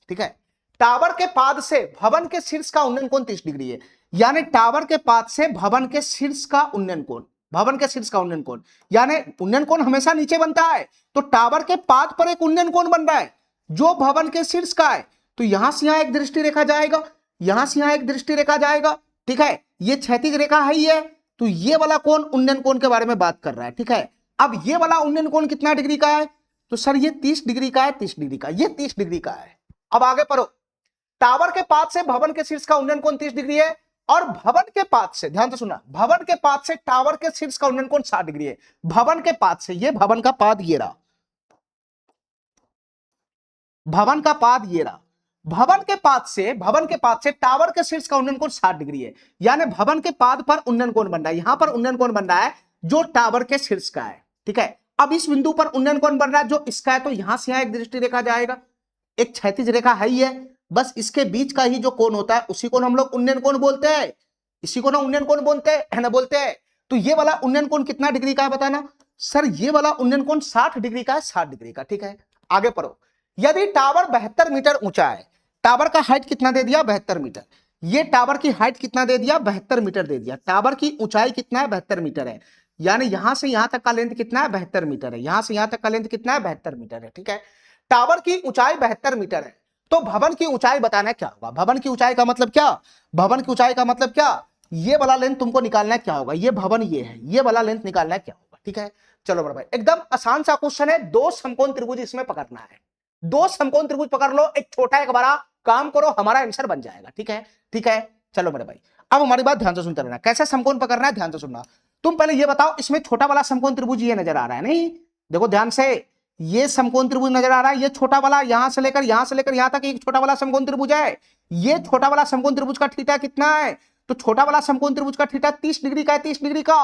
ठीक है, टावर के पाद से भवन के शीर्ष का उन्नयन कोण 30 डिग्री है, यानी टावर के पाद से भवन के शीर्ष का उन्नयन कोण, भवन के शीर्ष का उन्नयन कोण, यानी उन्नयन कोण हमेशा नीचे बनता है तो टावर के पाद पर एक उन्नयन कोण बन रहा है, जो भवन के शीर्ष का है। तो यहां से यहां एक दृष्टि रेखा जाएगा, यहां से यहां एक दृष्टि रेखा जाएगा, ठीक है। ये क्षैतिज रेखा है ही है। तो ये वाला कोण उन्नयन कोण के बारे में बात कर रहा है, ठीक है। अब ये वाला उन्नयन कोण कितना डिग्री का है? तो सर ये 30 डिग्री का है, 30 डिग्री का, ये 30 डिग्री का है। अब आगे पढ़ो। टावर के पात से भवन के शीर्ष का उन्नयन कोण 30 डिग्री है, और भवन के पात से, ध्यान से सुनना, भवन के पात से टावर के शीर्ष का उन्नयन कोण 60 डिग्री है। भवन के पात से, ये भवन का पाद ये रहा, भवन का पाद ये रहा। भवन के पाद से टावर के शीर्ष का उन्नयन कोण 60 डिग्री है। यानी भवन के पाद पर उन्नयन कोण बन रहा है, यहां पर उन्नयन कोण बन रहा है जो टावर के शीर्ष का है, ठीक है। अब इस बिंदु पर उन्नयन कोण बन रहा है जो इसका है, तो यहां से यहां एक दृष्टि रेखा जाएगा, एक क्षैतिज रेखा है ही है, बस इसके बीच का ही जो कोण होता है उसी को हम लोग उन्नयन कोण बोलते हैं, इसी को ना उन्नयन कोण बोलते हैं, है ना, बोलते हैं। तो ये वाला उन्नयन कोण कितना डिग्री का है बताना? सर ये वाला उन्नयन कोण 60 डिग्री का है, 60 डिग्री का, ठीक है। आगे पढ़ो। यदि टावर 72 मीटर ऊंचा है, टावर का हाइट कितना दे दिया? 72 मीटर। ये टावर की हाइट कितना दे दिया? 72 मीटर दे दिया। टावर की ऊंचाई कितना है? 72 मीटर है। यानी यहां से यहां तक का लेंथ कितना है? 72 मीटर है। यहां से यहां तक का लेंथ कितना है? 72 मीटर है, ठीक है। टावर की ऊंचाई 72 मीटर है, तो भवन की ऊंचाई बताना क्या होगा? भवन की ऊंचाई का मतलब क्या? भवन की ऊंचाई का मतलब क्या? ये वाला लेंथ तुमको निकालना है, क्या होगा? ये भवन ये है, ये वाला लेंथ निकालना है, क्या होगा? ठीक है, चलो बड़ा भाई, एकदम आसान सा क्वेश्चन है। दो समकोण त्रिभुज इसमें पकड़ना है, दो समकोण त्रिभुज पकड़ लो, एक छोटा एक बड़ा, काम करो, हमारा आंसर बन जाएगा, ठीक है। ठीक है, चलो मेरे भाई, अब हमारी बात ध्यान से सुनते रहना। कैसे समकोण पकड़ना है ध्यान से सुनना। तुम पहले ये बताओ, इसमें छोटा वाला समकोण त्रिभुज ये नजर आ रहा है? नहीं, देखो ध्यान से, ये समकोण त्रिभुज नजर आ रहा है, ये छोटा वाला, यहां से लेकर यहां तक एक छोटा वाला समकोण त्रिभुज है। ये छोटा वाला समकोण त्रिभुज का थीटा कितना है? तो छोटा वाला समकोण त्रिभुज का थीटा 30 डिग्री का है, 30 डिग्री का।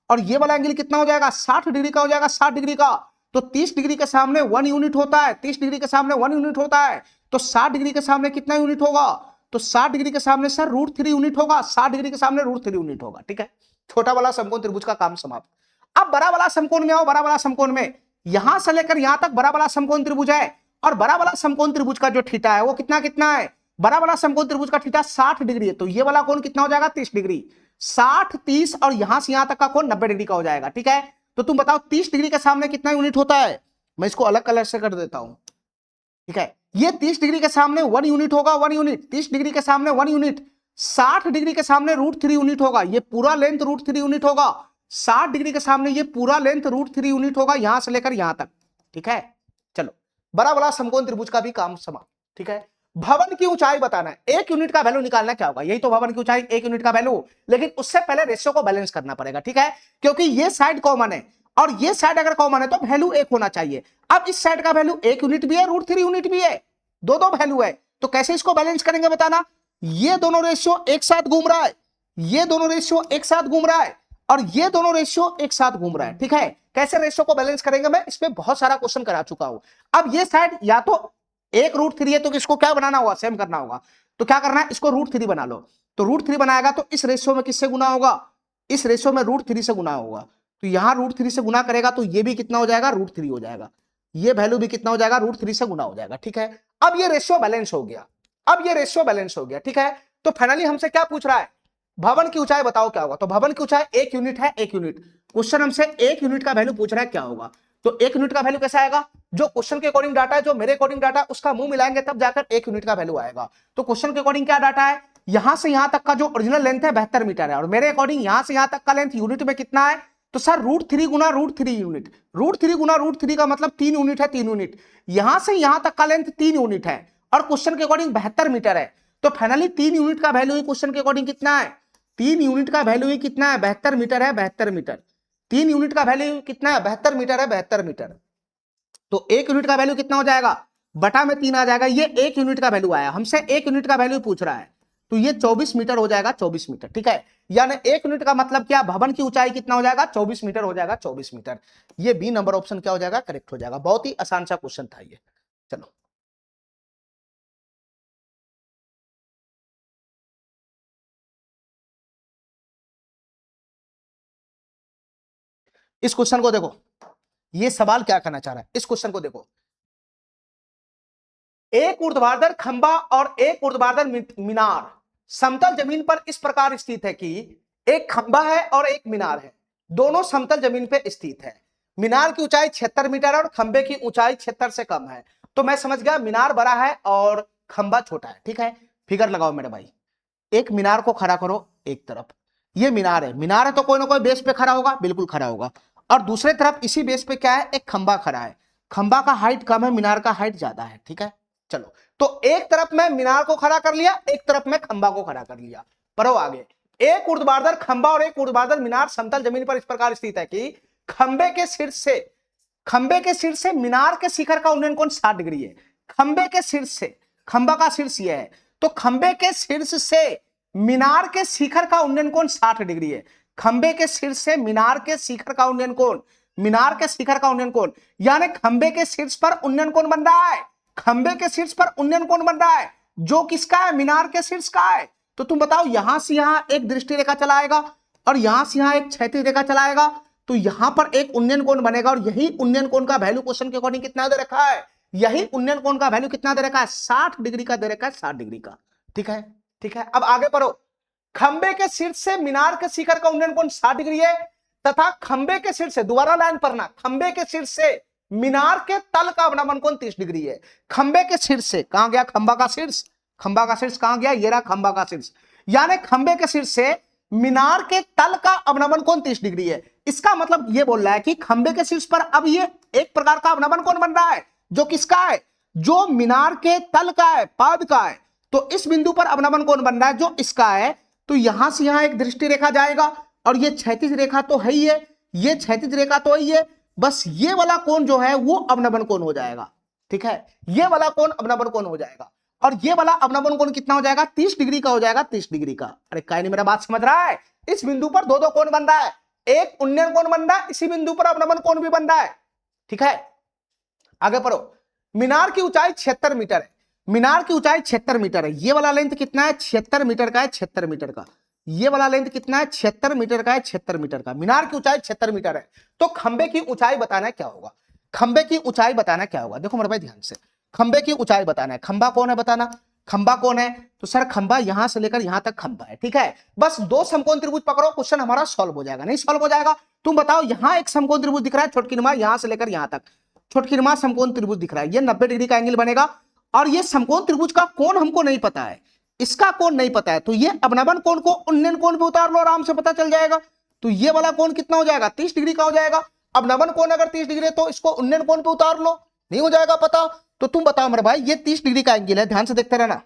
और ये वाला एंगल कितना हो जाएगा? 60 डिग्री का हो जाएगा, 60 डिग्री का। तो 30 डिग्री के सामने 1 यूनिट होता है, 30 डिग्री के सामने 1 यूनिट होता है। तो 60 डिग्री के सामने कितना यूनिट होगा? तो 60 डिग्री के सामने सर √3 यूनिट होगा, 60 डिग्री के सामने √3 यूनिट होगा, ठीक है। छोटा वाला समकोण त्रिभुज का काम समाप्त। अब बड़ा वाला समकोण में आओ, बड़ा वाला समकोण में, यहां से लेकर यहां तक बड़ा वाला समकोण त्रिभुज है, और बड़ा वाला समकोण त्रिभुज का जो थीटा है वो कितना कितना है? बड़ा वाला समकोण त्रिभुज का थीटा 60 डिग्री है, तो ये वाला कोण कितना हो जाएगा? 30 डिग्री। 60, 30 और यहां से यहां तक का कोण 90 डिग्री का हो जाएगा, ठीक है। तो तुम बताओ 30 डिग्री के सामने कितना यूनिट होता है? मैं इसको अलग कलर से कर देता हूं, ठीक है। ये 30 डिग्री के सामने 1 यूनिट होगा, 1 यूनिट, 30 डिग्री के सामने 1 यूनिट, 60 डिग्री के सामने √3 यूनिट होगा, ये पूरा लेंथ √3 यूनिट होगा। 60 डिग्री के सामने ये पूरा लेंथ √3 यूनिट होगा, यहां से लेकर यहां तक, ठीक है। चलो, बड़ा बड़ा समकोण त्रिभुज का भी काम समाप्त, ठीक है। भवन की ऊंचाई बताना है, 1 यूनिट का वैल्यू निकालना, क्या होगा? यही तो भवन की ऊंचाई, 1 यूनिट का वैल्यू। लेकिन उससे पहले रेशियो को बैलेंस करना पड़ेगा, ठीक है, क्योंकि ये साइड कॉमन है और ये साइड अगर कॉमन है तो वैल्यू 1 होना चाहिए। अब इस साइड का वैल्यू 1 यूनिट भी है, √3 यूनिट भी है, दो दो वैल्यू है, तो कैसे इसको बैलेंस करेंगे बताना। ये दोनों रेशियो एक साथ घूम रहा है, ये दोनों रेशियो एक साथ घूम रहा है, और ये दोनों रेशियो एक साथ घूम रहा है, ठीक है। कैसे रेशियो को बैलेंस करेंगे, मैं इस पे बहुत सारा क्वेश्चन करा चुका हूं। अब ये साइड या तो 1 √3 है, तो इसको क्या बनाना होगा? सेम करना होगा। तो क्या करना है? इसको √3 बना लो। तो √3 बनाएगा तो इस रेशियो में किससे गुना होगा? इस रेशियो में √3 से गुना होगा। तो यहां √3 से गुना करेगा तो ये भी कितना हो जाएगा? √3 हो जाएगा। ये वैल्यू भी कितना हो जाएगा? √3 से गुना हो जाएगा, ठीक है। अब ये रेशियो बैलेंस हो गया, अब ये रेशियो बैलेंस हो गया, ठीक है। तो फाइनली हमसे क्या पूछ रहा है? भवन की ऊंचाई बताओ, क्या होगा? तो भवन की ऊंचाई 1 यूनिट है, 1 यूनिट। क्वेश्चन हमसे 1 यूनिट का वैल्यू पूछ रहा है, क्या होगा? तो 1 यूनिट का वैल्यू कैसे आएगा? जो क्वेश्चन के अकॉर्डिंग डाटा है, जो मेरे अकॉर्डिंग डाटा, उसका मुंह मिलाएंगे तब जाकर 1 यूनिट का वैल्यू आएगा। तो क्वेश्चन के अकॉर्डिंग क्या डाटा है? यहां से यहां तक का जो ओरिजिनल लेंथ है 72 मीटर है, और मेरे अकॉर्डिंग यहां से यहां तक का लेंथ यूनिट में कितना है? तो सर √3 गुना √3 यूनिट, √3 गुना √3 का मतलब 3 यूनिट है, 3 यूनिट। यहां से यहां तक का लेंथ 3 यूनिट है, और क्वेश्चन के अकॉर्डिंग 72 मीटर है। तो फाइनली 3 यूनिट का वैल्यू ही क्वेश्चन के अकॉर्डिंग कितना है? 3 यूनिट का वैल्यू ही कितना है? 72 मीटर है, 72 मीटर। 3 यूनिट का वैल्यू कितना है? 72 मीटर है, 72 मीटर। तो 1 यूनिट का वैल्यू कितना हो जाएगा? बटा में 3 आ जाएगा। ये 1 यूनिट का वैल्यू आया, हमसे 1 यूनिट का वैल्यू पूछ रहा है, तो ये 24 मीटर हो जाएगा, 24 मीटर, ठीक है। यानी 1 यूनिट का मतलब क्या? भवन की ऊंचाई कितना हो जाएगा? 24 मीटर हो जाएगा, 24 मीटर। ये बी नंबर ऑप्शन क्या हो जाएगा? करेक्ट हो जाएगा। बहुत ही आसान सा क्वेश्चन था ये। चलो, इस क्वेश्चन को देखो, ये सवाल क्या कहना चाह रहा है, इस क्वेश्चन को देखो। एक ऊर्ध्वाधर खंबा और एक ऊर्ध्वाधर मीनार समतल जमीन पर इस प्रकार स्थित है कि एक खंबा है और एक मीनार है, दोनों समतल जमीन पे स्थित है। मीनार की ऊंचाई 76 मीटर है और खंबे की ऊंचाई 76 से कम है, तो मैं समझ गया मीनार बड़ा है और खंबा छोटा है। ठीक है, फिगर लगाओ मेरे भाई। एक मीनार को खड़ा करो एक तरफ, ये मीनार है, मीनार है तो कोई ना कोई बेस पे खड़ा होगा, बिल्कुल खड़ा होगा। और दूसरे तरफ इसी बेस पे क्या है, एक खंबा खड़ा है। खंबा का हाइट कम है, मीनार का हाइट ज्यादा है। ठीक है, चलो तो एक तरफ मैं मीनार को खड़ा कर लिया, एक तरफ मैं खंबा को खड़ा कर लिया। पढ़ो आगे। एक ऊर्ध्वाधर खंबा और एक ऊर्ध्वाधर मीनार समतल जमीन पर इस प्रकार स्थित है कि खंबे के शीर्ष से मीनार के शिखर का उन्नयन कोण 60 डिग्री है। खंबे के शीर्ष से, खंबा का शीर्ष यह है, तो खंबे के शीर्ष से मीनार के शिखर का उन्नयन कोण 60 डिग्री है। खंबे के शीर्ष से मीनार के शिखर का उन्नयन कोण, मीनार के शिखर का उन्नयन कोण, यानी खंबे के शीर्ष पर उन्नयन कोण बन रहा है। खंबे के शीर्ष पर उन्नयन कोण बन रहा है जो किसका है, मीनार के शीर्ष का है। तो तुम बताओ, यहां से यहां एक दृष्टि रेखा चलाएगा और यहां से यहां एक क्षैतिज रेखा चलाएगा, तो यहां पर एक उन्नयन कोण बनेगा और यही उन्नयन कोण का वैल्यू क्वेश्चन के अकॉर्डिंग कितना दे रखा है, यही उन्नयन कोण का वैल्यू कितना दे रखा है, 60 डिग्री का दे रखा है, 60 डिग्री का। ठीक है, ठीक है, अब आगे पढ़ो। खंबे के शीर्ष से मीनार के शिखर का उन्नयन कोण 60 डिग्री है तथा खंबे के शीर्ष से, दोबारा लाइन पढ़ना, खंबे के शीर्ष से मीनार के तल का अवनमन कोण 30 डिग्री है। खंबे के शीर्ष से, कहां गया खंबा का शीर्ष, खंबा का शीर्ष कहां गया, ये रहा खंबा का शीर्ष, यानी खंबे के शीर्ष से मीनार के तल का अवनमन कोण 30 डिग्री है। इसका मतलब ये बोल रहा है कि खंबे के शीर्ष पर अब ये एक प्रकार का अवनमन कोण बन रहा है जो किसका है, जो मीनार के तल का है, पाद का है। तो इस बिंदु पर अवनमन कोण बन रहा है जो इसका है, तो यहां से यहां एक दृष्टि रेखा जाएगा और ये क्षैतिज रेखा तो है ही है, ये क्षैतिज रेखा तो है, बस ये वाला कोण जो है वो अवनमन कोण हो जाएगा। ठीक है, ये वाला कोण अवनमन कोण हो जाएगा और ये वाला अवनमन कोण कितना हो जाएगा, 30 डिग्री का हो जाएगा, 30 डिग्री का। अरे काय नहीं मेरा बात समझ रहा है, इस बिंदु पर दो दो कोण बन रहा है, एक उन्नयन कोण बन रहा है, इसी बिंदु पर अवनमन कोण भी बन रहा है। ठीक है, आगे पढ़ो। मीनार की ऊंचाई 76 मीटर है, मीनार की ऊंचाई 76 मीटर है। ये वाला लेंथ कितना है, 76 मीटर का है, 76 मीटर का। ये वाला लेंथ कितना है, 76 मीटर का है, 76 मीटर का। मीनार की ऊंचाई 76 मीटर है, तो खंबे की ऊंचाई बताना क्या होगा, खंबे की ऊंचाई बताना क्या होगा। देखो मेरे भाई ध्यान से, खंबे की ऊंचाई बताना है, खंबा कौन है बताना, खंबा कौन है, तो सर खंबा यहां से लेकर यहां तक खंबा है। ठीक है, बस दो समकोण त्रिभुज पकड़ो, क्वेश्चन हमारा सॉल्व हो जाएगा। नहीं सॉल्व हो जाएगा, तुम बताओ, यहां एक समकोण त्रिभुज दिख रहा है छोटकी नुमा, यहां से लेकर यहां तक छोटकी नुमा समकोण त्रिभुज दिख रहा है, ये 90 डिग्री का एंगल बनेगा और ये समकोण त्रिभुज का कोण हमको नहीं पता है, इसका कोण नहीं पता है, तो ये अवनमन कोण को उन्नयन कोण पे उतार लो, आराम से पता चल जाएगा। तो ये वाला कोण कितना हो जाएगा, 30 डिग्री का हो जाएगा। अवनमन कोण अगर 30 डिग्री है तो इसको उन्नयन कोण पे उतार लो, नहीं हो जाएगा पता। तो तुम बताओ मेरे भाई, ये 30 डिग्री का एंगल है, ध्यान से देखते रहना,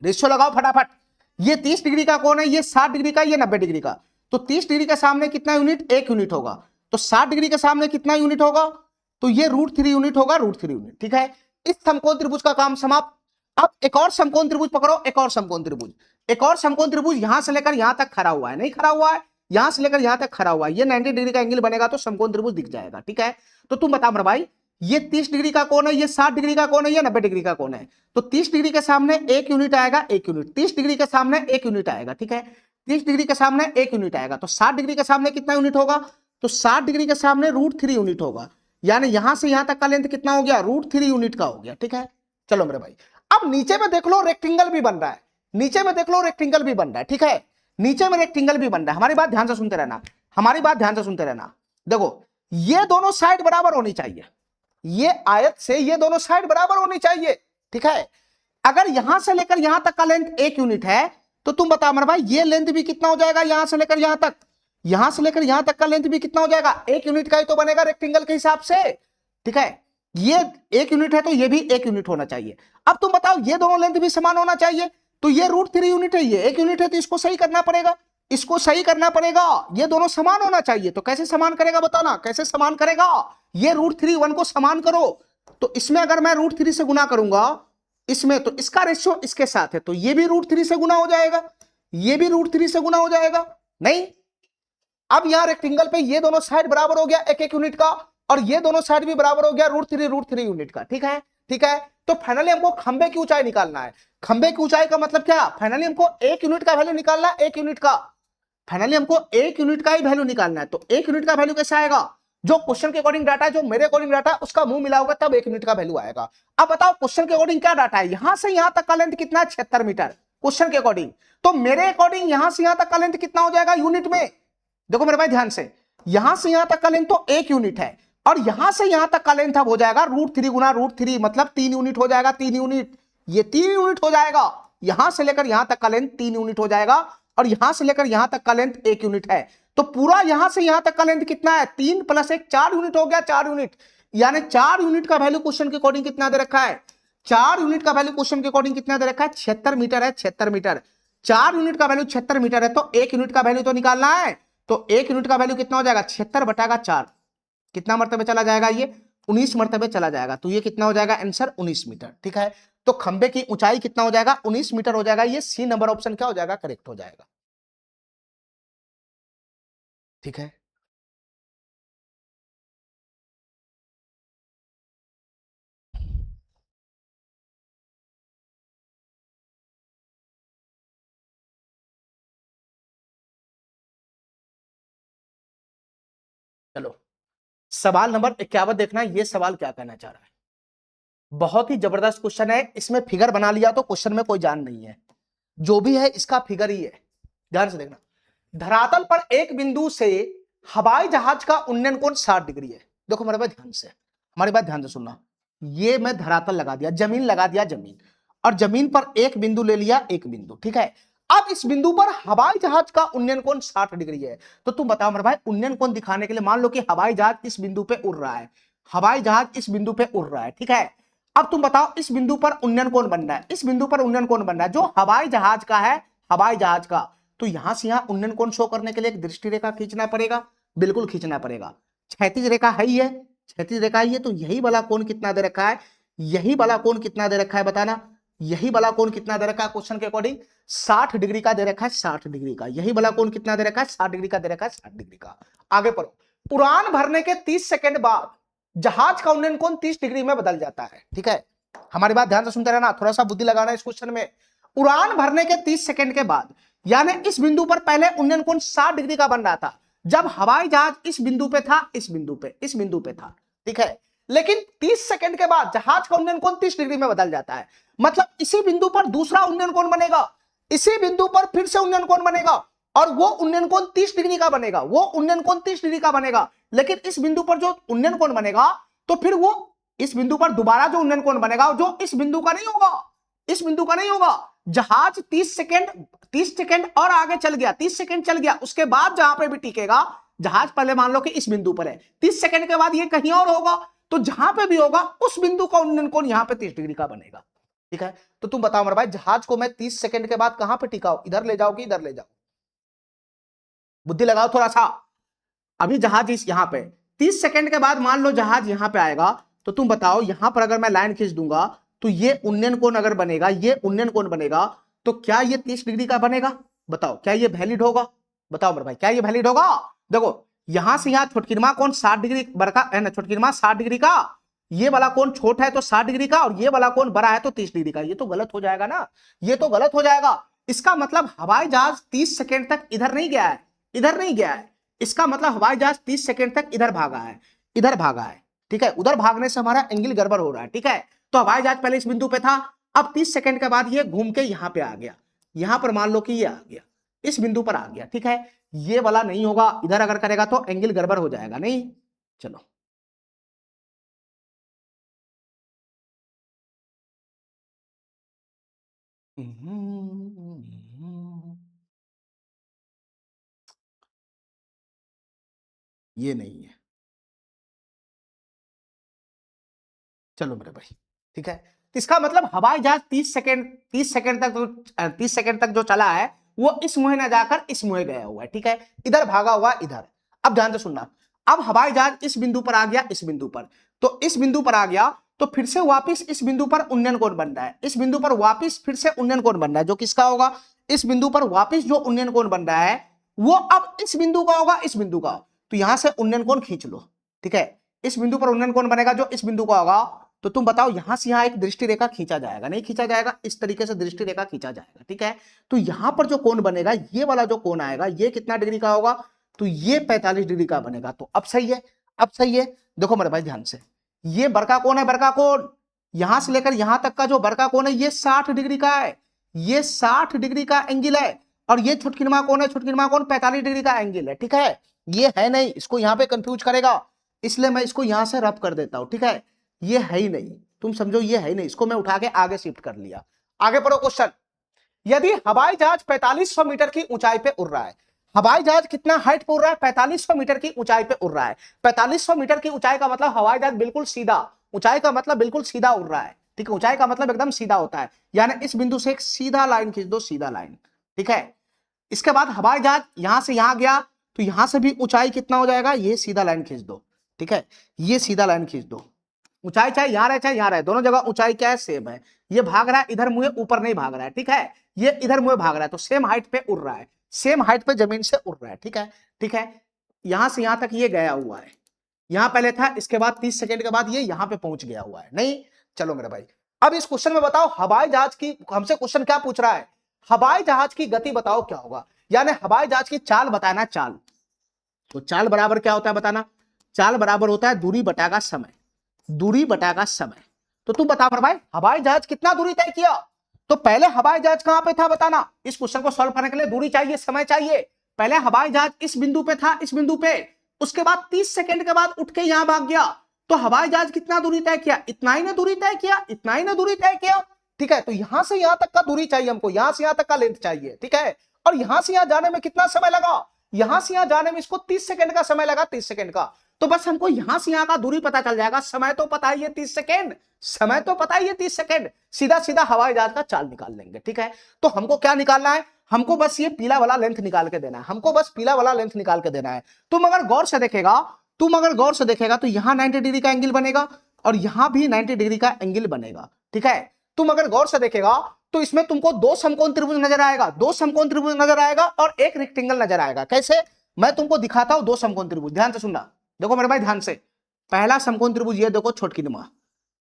रेशियो लगाओ फटाफट। ये 30 डिग्री का कोण है, ये 60 डिग्री का, ये 90 डिग्री का। तो 30 डिग्री के सामने कितना यूनिट, 1 यूनिट होगा। तो 60 डिग्री के सामने कितना यूनिट होगा, तो ये √3 यूनिट होगा, √3 यूनिट। ठीक है, इस समकोण त्रिभुज का काम समाप्त। अब एक और समकोण त्रिभुज पकड़ो, एक और समकोण त्रिभुज, एक और समकोण त्रिभुज यहां से लेकर यहां तक खड़ा हुआ है, नहीं खड़ा हुआ है, यहां से लेकर यहां तक खड़ा हुआ है, ये 90 डिग्री का एंगल बनेगा तो समकोण त्रिभुज दिख जाएगा। ठीक है, तो तुम बताओ मेरे भाई, ये 30 डिग्री का कोण है, ये 60 डिग्री का कोण है, ये 90 डिग्री का कोण है। तो 30 डिग्री के सामने 1 यूनिट आएगा, 1 यूनिट, 30 डिग्री के सामने 1 यूनिट आएगा। ठीक है, 30 डिग्री के सामने 1 यूनिट आएगा, तो 60 डिग्री के सामने कितना यूनिट होगा, तो 60 डिग्री के सामने √3 यूनिट होगा, यानी यहां से यहां तक का लेंथ कितना हो गया, √3 यूनिट का हो गया। ठीक है, चलो मेरे भाई, अब नीचे में देख लो रेक्टेंगल भी बन रहा है, नीचे में देख लो रेक्टेंगल भी बन रहा है। ठीक है, नीचे में रेक्टेंगल भी बन रहा है, हमारी बात ध्यान से सुनते रहना, हमारी बात ध्यान से सुनते रहना। देखो, ये दोनों साइड बराबर होनी चाहिए, ये आयत से ये दोनों साइड बराबर होनी चाहिए। ठीक है, अगर यहां से लेकर यहां तक का लेंथ 1 यूनिट है, तो तुम बताओ मेरे भाई, ये लेंथ भी कितना हो जाएगा, यहां से लेकर यहां तक, यहां से लेकर यहां तक का लेंथ भी कितना हो जाएगा, 1 यूनिट का ही तो बनेगा रेक्टेंगल के हिसाब से। ठीक है, ये 1 यूनिट है तो ये भी 1 यूनिट होना चाहिए। अब तुम बताओ, ये दोनों लेंथ भी समान होना चाहिए, तो ये √3 यूनिट है, ये 1 यूनिट है, तो इसको सही करना पड़ेगा, इसको सही करना पड़ेगा, ये दोनों समान होना चाहिए। तो कैसे समान करेगा बताना, कैसे समान करेगा, ये √3 1 को समान करो, तो इसमें अगर मैं √3 से गुना करूंगा इसमें, तो इसका रेशियो इसके साथ है, तो ये भी √3 से गुना हो जाएगा, ये भी √3 से गुना हो जाएगा। नहीं, अब यहां रेक्टेंगल पे ये दोनों साइड बराबर हो गया 1-1 यूनिट का, और ये दोनों साइड भी बराबर हो गया √3 यूनिट का। ठीक है, ठीक है, तो फाइनली हमको खंबे की ऊंचाई निकालना है। खंबे की ऊंचाई का मतलब क्या, फाइनली हमको 1 यूनिट का वैल्यू निकालना है, 1 यूनिट का, फाइनली हमको 1 यूनिट का ही वैल्यू निकालना है। तो 1 यूनिट का वैल्यू कैसे आएगा, जो क्वेश्चन के अकॉर्डिंग डाटा है, जो मेरे अकॉर्डिंग डाटा है, उसका मुंह मिला होगा तब 1 यूनिट का वैल्यू आएगा। अब बताओ क्वेश्चन के अकॉर्डिंग क्या डाटा है, यहां से यहां तक का लेंथ कितना है, 76 मीटर क्वेश्चन के अकॉर्डिंग, तो मेरे अकॉर्डिंग यहां से यहां तक का लेंथ कितना हो जाएगा यूनिट में। देखो मेरे भाई ध्यान से, यहां से यहां तक का लेंथ तो 1 यूनिट है, और यहां से यहां तक का लेंथ अब हो जाएगा √3 गुना √3, मतलब 3 यूनिट हो जाएगा, 3 यूनिट, ये 3 यूनिट हो जाएगा। यहां से लेकर यहां तक का लेंथ 3 यूनिट हो जाएगा और यहां से लेकर यहां तक का लेंथ 1 यूनिट है। तो पूरा यहां से यहां तक का लेंथ कितना है, 3 + 1 4 यूनिट हो गया, 4 यूनिट। यानी 4 यूनिट का वैल्यू क्वेश्चन के अकॉर्डिंग कितना दे रखा है, 4 यूनिट का वैल्यू क्वेश्चन के अकॉर्डिंग कितना दे रखा है, 76 मीटर है, 76 मीटर। 4 यूनिट का वैल्यू 76 मीटर है, तो 1 यूनिट का वैल्यू तो निकालना है। तो 1 यूनिट का वैल्यू कितना हो जाएगा, 76/4, कितना मरतबे चला जाएगा, ये 19 मरतबे चला जाएगा। तो ये कितना हो जाएगा आंसर, 19 मीटर। ठीक है, तो खंबे की ऊंचाई कितना हो जाएगा, 19 मीटर हो जाएगा। ये सी नंबर ऑप्शन क्या हो जाएगा, करेक्ट हो जाएगा। ठीक है, चलो सवाल नंबर 51 देखना, ये सवाल क्या कहना चाह रहा है। बहुत ही जबरदस्त क्वेश्चन है, इसमें फिगर बना लिया तो क्वेश्चन में कोई जान नहीं है, जो भी है इसका फिगर ही है। ध्यान से देखना, धरातल पर एक बिंदु से हवाई जहाज का उन्नयन कोण 60 डिग्री है। देखो मेरे बात ध्यान से, हमारी बात ध्यान से सुनना। ये मैं धरातल लगा दिया, जमीन लगा दिया, जमीन, और जमीन पर एक बिंदु ले लिया, एक बिंदु। ठीक है, अब इस बिंदु पर हवाई जहाज का उन्नयन कोण 60 डिग्री है। तो तुम बताओ मेरे भाई, उन्नयन कोण दिखाने के लिए मान लो कि हवाई जहाज इस बिंदु पे उड़ रहा है, हवाई जहाज इस बिंदु पे उड़ रहा है। ठीक है, अब तुम बताओ इस बिंदु पर उन्नयन कोण बनना है, इस बिंदु पर उन्नयन कोण बनना है जो हवाई जहाज का है, हवाई जहाज का। तो यहां से यहां उन्नयन कोण शो करने के लिए एक दृष्टि रेखा खींचना पड़ेगा, बिल्कुल खींचना पड़ेगा। क्षैतिज रेखा है ही है, क्षैतिज रेखा ही है। तो यही वाला कोण कितना दे रखा है, यही वाला कोण कितना दे रखा है बताना, यही वाला कोण कितना दे रखा है क्वेश्चन के अकॉर्डिंग, 60 डिग्री का दे रखा है, 60 डिग्री का। यही वाला कोण कितना दे रखा है, 60 डिग्री का दे रखा है, 60 डिग्री का। आगे पढ़ो, उड़ान भरने के 30 सेकंड बाद जहाज का उन्नयन कोण 30 डिग्री में बदल जाता है। ठीक है, हमारी बात ध्यान से सुनते रहना, थोड़ा सा बुद्धि लगाना इस क्वेश्चन में। उड़ान भरने के 30 सेकंड के बाद, यानी इस बिंदु पर पहले उन्नयन कोण 60 डिग्री का बन रहा था जब हवाई जहाज इस बिंदु पे था, इस बिंदु पे, इस बिंदु पे था। ठीक है, लेकिन 30 सेकंड के बाद जहाज का उन्नयन कोण 30 डिग्री में बदल जाता है। मतलब इसी बिंदु पर दूसरा उन्नयन कोण बनेगा, इसी बिंदु पर फिर से उन्नयन कोण बनेगा और वो उन्नयन कोण 30 डिग्री का बनेगा, वो उन्नयन कोण 30 डिग्री का बनेगा। लेकिन इस बिंदु पर जो उन्नयन कोण बनेगा, तो फिर वो इस बिंदु पर दोबारा जो उन्नयन कोण बनेगा जो इस बिंदु का नहीं होगा, इस बिंदु का नहीं होगा। जहाज 30 सेकंड और आगे चल गया, 30 सेकंड चल गया, उसके बाद जहां पे भी टिकेगा जहाज, पहले मान लो कि इस बिंदु पर है, 30 सेकंड के बाद ये कहीं और होगा, तो जहां पे भी होगा उस बिंदु का उन्नयन कोण यहां पे 30 डिग्री का बनेगा। ठीक है, तो तुम बताओ मेरे भाई, जहाज को मैं 30 सेकंड के बाद कहां पे टिकाऊं, इधर ले जाओ कि इधर ले जाओ, बुद्धि लगाओ थोड़ा सा। अभी जहाज इस यहां पे 30 सेकंड के बाद मान लो जहाज यहां पे आएगा, तो तुम बताओ यहां पर अगर मैं लाइन खींच दूंगा तो ये उन्नयन कोण अगर बनेगा, ये उन्नयन कोण बनेगा, तो क्या ये 30 डिग्री का बनेगा, बताओ क्या ये वैलिड होगा, बताओ मेरे भाई क्या ये वैलिड होगा। देखो यहां से यहां छोटकिरमा कोण 60 डिग्री बड़का है ना, छोटकिरमा 60 डिग्री का, ये वाला कोण छोटा है तो 60 डिग्री का, और ये वाला कोण बड़ा है तो 30 डिग्री का। ये तो गलत हो जाएगा ना, ये तो गलत हो जाएगा। इसका मतलब हवाई जहाज 30 सेकंड तक इधर नहीं गया है, इधर नहीं गया है। इसका मतलब हवाई जहाज 30 सेकंड तक इधर भागा है, इधर भागा है। ठीक है, उधर भागने से हमारा एंगल गड़बड़ हो रहा है। ठीक है, तो हवाई जहाज पहले इस बिंदु पे था, अब 30 सेकंड के बाद ये घूम के यहां पे आ गया, यहां पर मान लो कि ये आ गया, इस बिंदु पर आ गया। ठीक है, ये वाला नहीं होगा, इधर अगर करेगा तो एंगल गड़बड़ हो जाएगा। नहीं, चलो ये नहीं है, चलो मेरे भाई। ठीक है, इसका मतलब हवाई जहाज 30 सेकंड तक, 30 सेकंड तक जो चला है वो इस मुहे ना जाकर इस मुहे गया हुआ है। ठीक है, इधर भागा हुआ इधर। अब ध्यान से सुनना, अब हवाई जहाज इस बिंदु पर आ गया, इस बिंदु पर, तो इस बिंदु पर आ गया, तो फिर से वापस इस बिंदु पर उन्नयन कोण बन रहा है, इस बिंदु पर वापस फिर से उन्नयन कोण बन रहा है, जो किसका होगा, इस बिंदु पर वापस जो उन्नयन कोण बन रहा है वो अब इस बिंदु का होगा, इस बिंदु का। तो यहां से उन्नयन कोण खींच लो। ठीक है, इस बिंदु पर उन्नयन कोण बनेगा जो इस बिंदु का होगा। तो तुम बताओ यहां से यहां एक दृष्टि रेखा खींचा जाएगा, नहीं खींचा जाएगा, इस तरीके से दृष्टि रेखा खींचा जाएगा। ठीक है, तो यहां पर जो कोण बनेगा, ये वाला जो कोण आएगा, ये कितना डिग्री का होगा, तो ये 45 डिग्री का बनेगा। तो अब सही है, अब सही है। देखो मेरे भाई ध्यान से, ये बड़का कोण है, बड़का कोण, यहां से लेकर यहां तक का जो बड़का कोण है ये 60 डिग्री का है, ये 60 डिग्री का एंगल है, और ये छुटकिरमा कोण है, छुटकिरमा कोण 45 डिग्री का एंगल है। ठीक है, ये है नहीं, इसको यहां पे कंफ्यूज करेगा, इसलिए मैं इसको यहां से रब कर देता हूं, ठीक है। ये है ही नहीं, तुम समझो ये है ही नहीं, इसको मैं उठा के आगे शिफ्ट कर लिया। आगे पढ़ो क्वेश्चन। यदि हवाई जहाज 4500 मीटर की ऊंचाई पे उड़ रहा है, हवाई जहाज कितना हाइट पे उड़ रहा है? 4500 मीटर की ऊंचाई पे उड़ रहा है। 4500 मीटर की ऊंचाई का मतलब हवाई जहाज बिल्कुल सीधा, ऊंचाई का मतलब बिल्कुल सीधा उड़ रहा है, ठीक है। ऊंचाई का मतलब एकदम सीधा होता है, यानी इस बिंदु से एक सीधा लाइन खींच दो, सीधा लाइन, ठीक है। इसके बाद हवाई जहाज यहां से यहां गया, तो यहां से भी ऊंचाई कितना हो जाएगा? ये सीधा लाइन खींच दो, ठीक है। ये सीधा लाइन खींच दो, ऊंचाई चाहे यहां रहे चाहे यहां रहे, दोनों जगह ऊंचाई क्या है? सेम है। ये भाग रहा है इधर मुंह ऊपर नहीं भाग रहा है, ठीक है। ये इधर मुंह भाग रहा है, तो सेम हाइट पे उड़ रहा है, सेम हाइट पे जमीन से उड़ रहा है, ठीक है। ठीक है, यहां से यहां तक ये गया हुआ है, यहां पहले था, इसके बाद 30 सेकंड के बाद ये यहां पे पहुंच गया हुआ है, नहीं। चलो मेरे भाई, अब इस क्वेश्चन में बताओ हवाई जहाज की, हमसे क्वेश्चन क्या पूछ रहा है? हवाई जहाज की गति बताओ क्या होगा, यानी हवाई जहाज की चाल बताना, चाल। तो चाल बराबर क्या होता है बताना? चाल बराबर होता है दूरी बटागा समय, दूरी बटागा समय। तो तू बता भाई, हवाई जहाज कितना दूरी तय किया? तो पहले हवाई जहाज कहां पे था बताना। इस क्वेश्चन को सॉल्व करने के लिए दूरी चाहिए, समय चाहिए। पहले हवाई जहाज इस बिंदु पे था, इस बिंदु पे, उसके बाद 30 सेकंड के बाद उठ के यहां भाग गया, तो हवाई जहाज कितना दूरी तय किया? इतना ही ना दूरी तय किया, इतना ही ना दूरी तय किया, ठीक है। तो यहां से यहां तक का दूरी चाहिए हमको, यहां से यहां तक का लेंथ चाहिए, ठीक है। और यहां से यहां जाने में कितना समय लगा? यहां से यहां जाने में इसको 30 सेकंड का समय लगा, 30 सेकंड का। तो बस हमको यहां से यहां का दूरी पता चल जाएगा, समय तो पता ही है 30 सेकंड, समय तो पता ही है 30 सेकंड, सीधा सीधा हवाई जहाज का चाल निकाल लेंगे, ठीक है। तो हमको क्या निकालना है? हमको बस ये पीला वाला लेंथ निकाल के देना है, हमको बस पीला वाला लेंथ निकाल के देना है। तुम अगर गौर से देखेगा, तुम अगर गौर से देखेगा तो यहां 90 डिग्री का एंगल बनेगा और यहां भी 90 डिग्री का एंगल बनेगा, ठीक है। तुम अगर गौर से देखेगा तो इसमें तुमको दो समकोण त्रिभुज नजर आएगा, दो समकोण त्रिभुज नजर आएगा और एक रेक्टेंगल नजर आएगा। कैसे? मैं तुमको दिखाता हूं दो समकोण त्रिभुज, ध्यान से सुनना। देखो मेरे भाई ध्यान से, पहला समकोण त्रिभुज ये देखो छोटकी नुमा,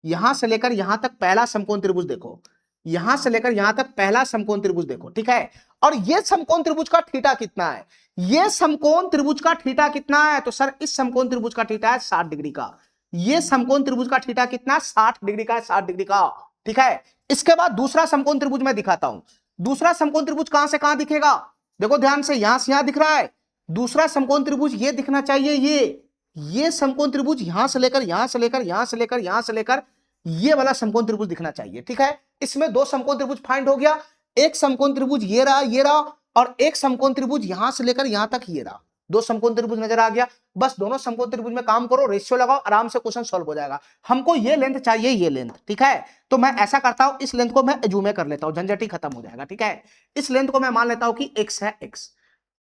यहां से लेकर यहां तक पहला समकोण त्रिभुज देखो, यहां से लेकर यहां तक पहला समकोण त्रिभुज देखो, ठीक है। और ये समकोण त्रिभुज का थीटा कितना है? ये समकोण त्रिभुज का थीटा कितना है? तो सर इस समकोण त्रिभुज का थीटा है 60 डिग्री का। ये समकोण त्रिभुज का थीटा कितना? 60 डिग्री का है, 60 डिग्री का, ठीक है। इसके बाद दूसरा समकोण त्रिभुज मैं दिखाता हूं। दूसरा समकोण त्रिभुज कहां से कहां दिखेगा? देखो ध्यान से, यहां से यहां दिख रहा है। दूसरा समकोण त्रिभुज ये दिखना चाहिए, ये समकोण त्रिभुज यहां से लेकर यहां से लेकर यहां से लेकर यहां से लेकर ये वाला समकोण त्रिभुज दिखना चाहिए, ठीक है। इसमें दो समकोण त्रिभुज फाइंड हो गया, एक समकोण त्रिभुज ये रहा, ये रहा, और एक समकोण त्रिभुज यहां से लेकर यहां तक ये रहा। दो समकोण त्रिभुज नजर आ गया। बस दोनों समकोण त्रिभुज में काम करो, रेशियो लगाओ, आराम से क्वेश्चन सॉल्व हो जाएगा। हमको ये लेंथ चाहिए, ये लेंथ, ठीक है। तो मैं ऐसा करता हूं, इस लेंथ को मैं एज्यूम कर लेता हूं, झंझट ही खत्म हो जाएगा, ठीक है। इस लेंथ को मैं मान लेता हूं कि x है, x।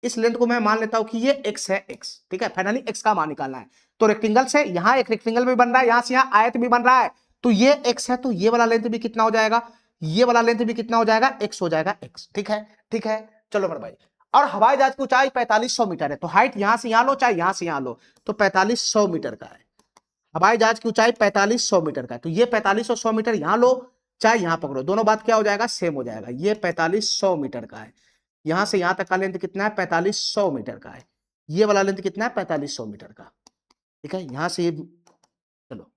इस लेंथ को मैं मान लेता हूं कि ये x है, x, ठीक है। फाइनली x का मान निकालना है। तो रेक्टेंगल से यहां एक रेक्टेंगल भी बन रहा है, यहां से यहां आयत भी बन रहा है, तो ये x है, तो ये वाला लेंथ भी कितना हो जाएगा? ये वाला लेंथ भी कितना हो जाएगा? x हो जाएगा, x, ठीक है। ठीक है, चलो मेरे भाई। और हवाई जहाज की ऊंचाई 4500 मीटर है, तो हाइट यहां से यहां लो चाहे यहां से यहां लो, तो 4500 मीटर का है। हवाई जहाज की ऊंचाई 4500 मीटर का है, तो ये 4500 मीटर यहां लो चाहे यहां पकड़ो, दोनों बात क्या हो जाएगा? सेम हो जाएगा। ये 4500 मीटर का है, यहां से यहां तक का लेंथ कितना है? 4500 मीटर का है। ये वाला लेंथ कितना है? 4500 मीटर का, ठीक है। यहां से ये, चलो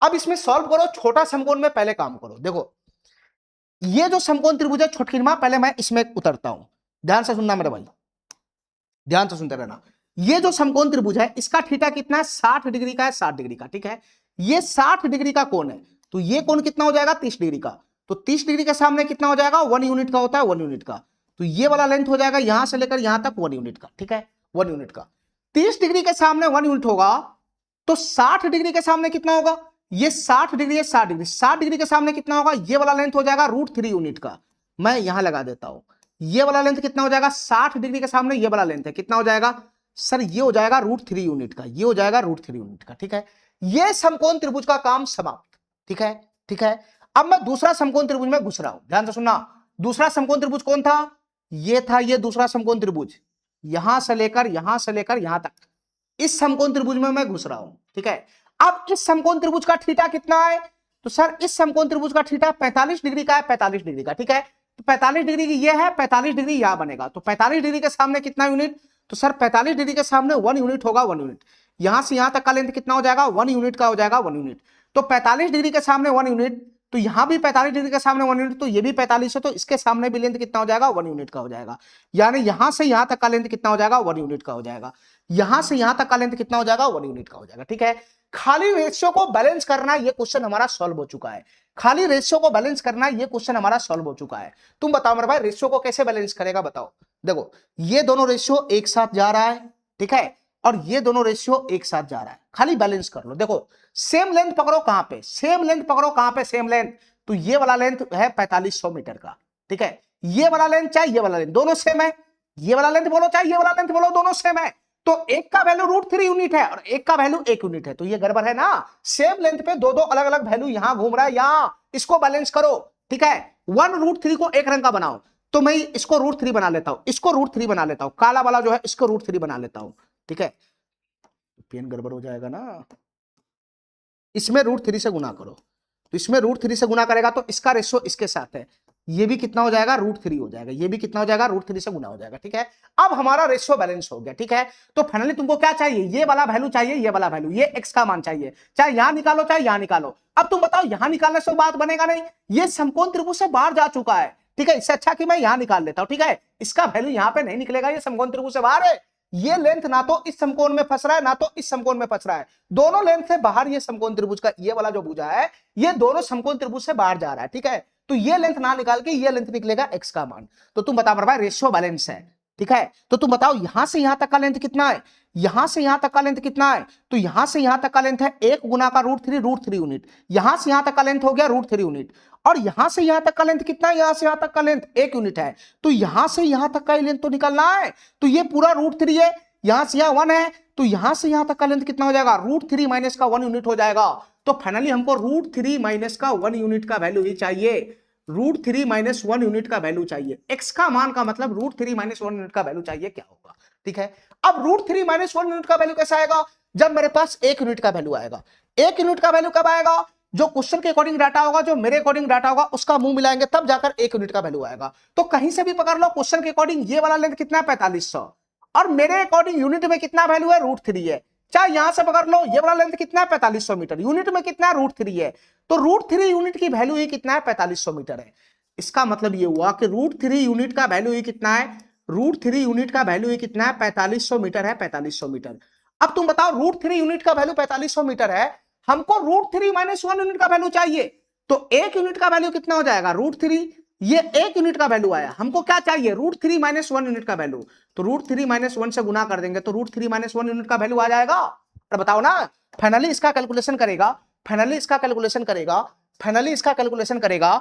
अब इसमें सॉल्व करो, छोटा समकोण में पहले काम करो। देखो ये जो समकोण त्रिभुज है छोटकी नुमा, पहले मैं इसमें उतरता हूं, ध्यान से सुनना मेरे भाई, ध्यान से सुनते रहना। ये जो समकोण त्रिभुज है इसका थीटा कितना है? 60 डिग्री का है, 60 डिग्री का, ठीक है। ये 60 डिग्री का कोण है, तो ये कोण कितना हो जाएगा? 30 डिग्री का। तो 30 डिग्री के सामने कितना हो जाएगा? 1 यूनिट का होता है, 1 यूनिट का। तो ये वाला लेंथ हो जाएगा यहां से लेकर यहां तक 1 यूनिट का, ठीक है, 1 यूनिट का। 30 डिग्री के सामने 1 यूनिट होगा, तो 60 डिग्री के सामने कितना होगा? ये 60 डिग्री है, 60 डिग्री, 60 डिग्री के सामने कितना होगा? ये वाला लेंथ हो जाएगा √3 यूनिट का। मैं यहां लगा देता हूं, ये वाला लेंथ कितना हो जाएगा? 60 डिग्री के सामने ये वाला लेंथ है, कितना हो जाएगा सर? ये हो जाएगा √3 यूनिट का, ये हो जाएगा √3 यूनिट का, ठीक है। ये समकोण त्रिभुज का काम समाप्त, ठीक है। ठीक है, अब मैं दूसरा समकोण त्रिभुज में घुस रहा हूं, ध्यान से सुनना। दूसरा समकोण त्रिभुज कौन था? ये था, ये दूसरा समकोण त्रिभुज, यहां से लेकर यहां तक, इस समकोण त्रिभुज में मैं घुस रहा हूं, ठीक है। अब इस समकोण त्रिभुज का थीटा कितना है? तो सर इस समकोण त्रिभुज का थीटा 45 डिग्री का है, 45 डिग्री का, ठीक है। तो 45 डिग्री की ये है, 45 डिग्री यहां बनेगा, तो 45 डिग्री के सामने कितना यूनिट? तो सर 45 डिग्री के सामने 1 यूनिट होगा, 1 यूनिट। यहां से यहां तक का लेंथ कितना हो जाएगा? 1 यूनिट का हो जाएगा, 1 यूनिट। तो 45 डिग्री के सामने 1 यूनिट, तो यहां भी 45 डिग्री के सामने 1 यूनिट, तो ये भी 45 है, तो इसके सामने भी लेंथ कितना हो जाएगा, 1 यूनिट का हो जाएगा। यानी यहां से यहां तक का लेंथ कितना हो जाएगा, 1 यूनिट का हो जाएगा। यहां से यहां तक का लेंथ कितना हो जाएगा, 1 यूनिट का हो जाएगा। ठीक है, खाली रेशियो को बैलेंस करना, ये क्वेश्चन हमारा सॉल्व हो चुका है। खाली रेशियो को बैलेंस करना, ये क्वेश्चन हमारा सॉल्व हो चुका है। तुम बताओ मेरे भाई, रेशियो को कैसे बैलेंस करेगा, बताओ। देखो, ये दोनों रेशियो एक साथ जा रहा है, ठीक है, और ये दोनों रेशियो एक साथ जा रहा है, खाली बैलेंस कर लो। देखो, सेम लेंथ पकड़ो कहां पे, सेम लेंथ पकड़ो कहां पे, सेम लेंथ, तो ये वाला लेंथ है 4500 मीटर का, ठीक है। ये वाला लेंथ चाहे ये वाला लेंथ, दोनों सेम है। ये वाला लेंथ बोलो चाहे ये वाला लेंथ बोलो, दोनों सेम है। तो एक का वैल्यू √3 यूनिट है और एक का वैल्यू 1 यूनिट है, तो ये गड़बड़ है ना। सेम लेंथ पे दो दो अलग अलग वैल्यू यहां घूम रहा है, यहां इसको बैलेंस करो, ठीक है। 1 √3 को एक रंग का बनाओ, तो मैं इसको √3 बना लेता हूं, इसको √3 बना लेता हूं, काला वाला जो है इसको √3 बना लेता हूं, ठीक है। पेन गड़बड़ हो जाएगा ना, इसमें √3 से गुना करो, तो इसमें √3 से गुना करेगा तो इसका रेशियो इसके साथ है, ये भी कितना हो जाएगा, √3 हो जाएगा, ये भी कितना हो जाएगा, √3 से गुना हो जाएगा, ठीक है। अब हमारा रेशियो बैलेंस हो गया, ठीक है। तो फाइनली तुमको क्या चाहिए, ये वाला वैल्यू चाहिए, ये वाला वैल्यू, ये x का मान चाहिए, चाहे यहां निकालो चाहे यहां निकालो। अब तुम बताओ, यहां निकालने से बात बनेगा नहीं, ये समकोण त्रिभुज से बाहर जा चुका है, ठीक है। इससे अच्छा कि मैं यहां निकाल लेता हूं, ठीक है। इसका वैल्यू यहां पे नहीं निकलेगा, ये समकोण त्रिभुज से बाहर है। ये लेंथ ना तो इस समकोण में फंस रहा है ना तो इस समकोण में फंस रहा है, दोनों लेंथ से बाहर ये समकोण त्रिभुज का ये वाला जो भुजा है, ये दोनों समकोण त्रिभुज से बाहर जा रहा है, ठीक है। तो ये लेंथ ना निकाल के ये लेंथ निकलेगा x का मान। तो तुम बताओ भाई, रेशियो बैलेंस है, ठीक है। तो तुम बताओ यहां से यहां तक का लेंथ कितना है, यहां से यहां तक का लेंथ कितना है, तो यहां से यहां तक का लेंथ है 1 गुना का √3 यूनिट, यहां से यहां तक का लेंथ हो गया √3 यूनिट, और यहां से यहां तक का लेंथ कितना है, यहां से यहां तक का लेंथ 1 यूनिट है, तो यहां से यहां तक का लेंथ तो निकालना है, तो ये पूरा √3 है, यहां से यहां 1 है, तो यहां से यहां तक का लेंथ कितना हो जाएगा, √3 माइनस का 1 यूनिट हो जाएगा। तो फाइनली हमको √3 माइनस का 1 यूनिट का वैल्यू ही चाहिए, √3 माइनस 1 यूनिट का वैल्यू चाहिए, x का मान का मतलब √3 माइनस 1 यूनिट का वैल्यू चाहिए, क्या होगा, ठीक है। अब √3 माइनस 1 यूनिट का वैल्यू कैसा आएगा, जब मेरे पास 1 यूनिट का वैल्यू आएगा। 1 यूनिट का वैल्यू कब आएगा, जो क्वेश्चन के अकॉर्डिंग डाटा होगा, जो मेरे अकॉर्डिंग डाटा होगा उसका मुंह मिलाएंगे तब जाकर 1 यूनिट का वैल्यू आएगा। तो कहीं से भी पकड़ लो, क्वेश्चन के अकॉर्डिंग ये वाला लेंथ कितना है, 4500, और मेरे अकॉर्डिंग यूनिट में कितना वैल्यू है, √3 है। चाहे यहां से पकड़ लो, ये वाला लेंथ कितना है, 4500 मीटर, यूनिट में कितना है, √3 है, तो √3 यूनिट की वैल्यू ही कितना है, 4500 मीटर है। इसका मतलब ये हुआ कि √3 यूनिट का वैल्यू ही कितना है, √3 यूनिट का वैल्यू ही कितना है, 4500 मीटर है, 4500 मीटर। अब तुम बताओ, √3 यूनिट का वैल्यू 4500 मीटर है, हमको √3 माइनस 1 यूनिट का वैल्यू चाहिए, तो 1 यूनिट का वैल्यू कितना हो जाएगा, √3, ये 1 यूनिट का वैल्यू आया, हमको क्या चाहिए, √3 माइनस 1 यूनिट का वैल्यू, तो √3 माइनस 1 से गुना कर देंगे तो √3 माइनस 1 यूनिट का वैल्यू आ जाएगा। तो बताओ ना, फाइनली इसका कैलकुलेशन करेगा, फाइनली इसका कैलकुलेशन करेगा, फाइनली इसका कैलकुलेशन करेगा,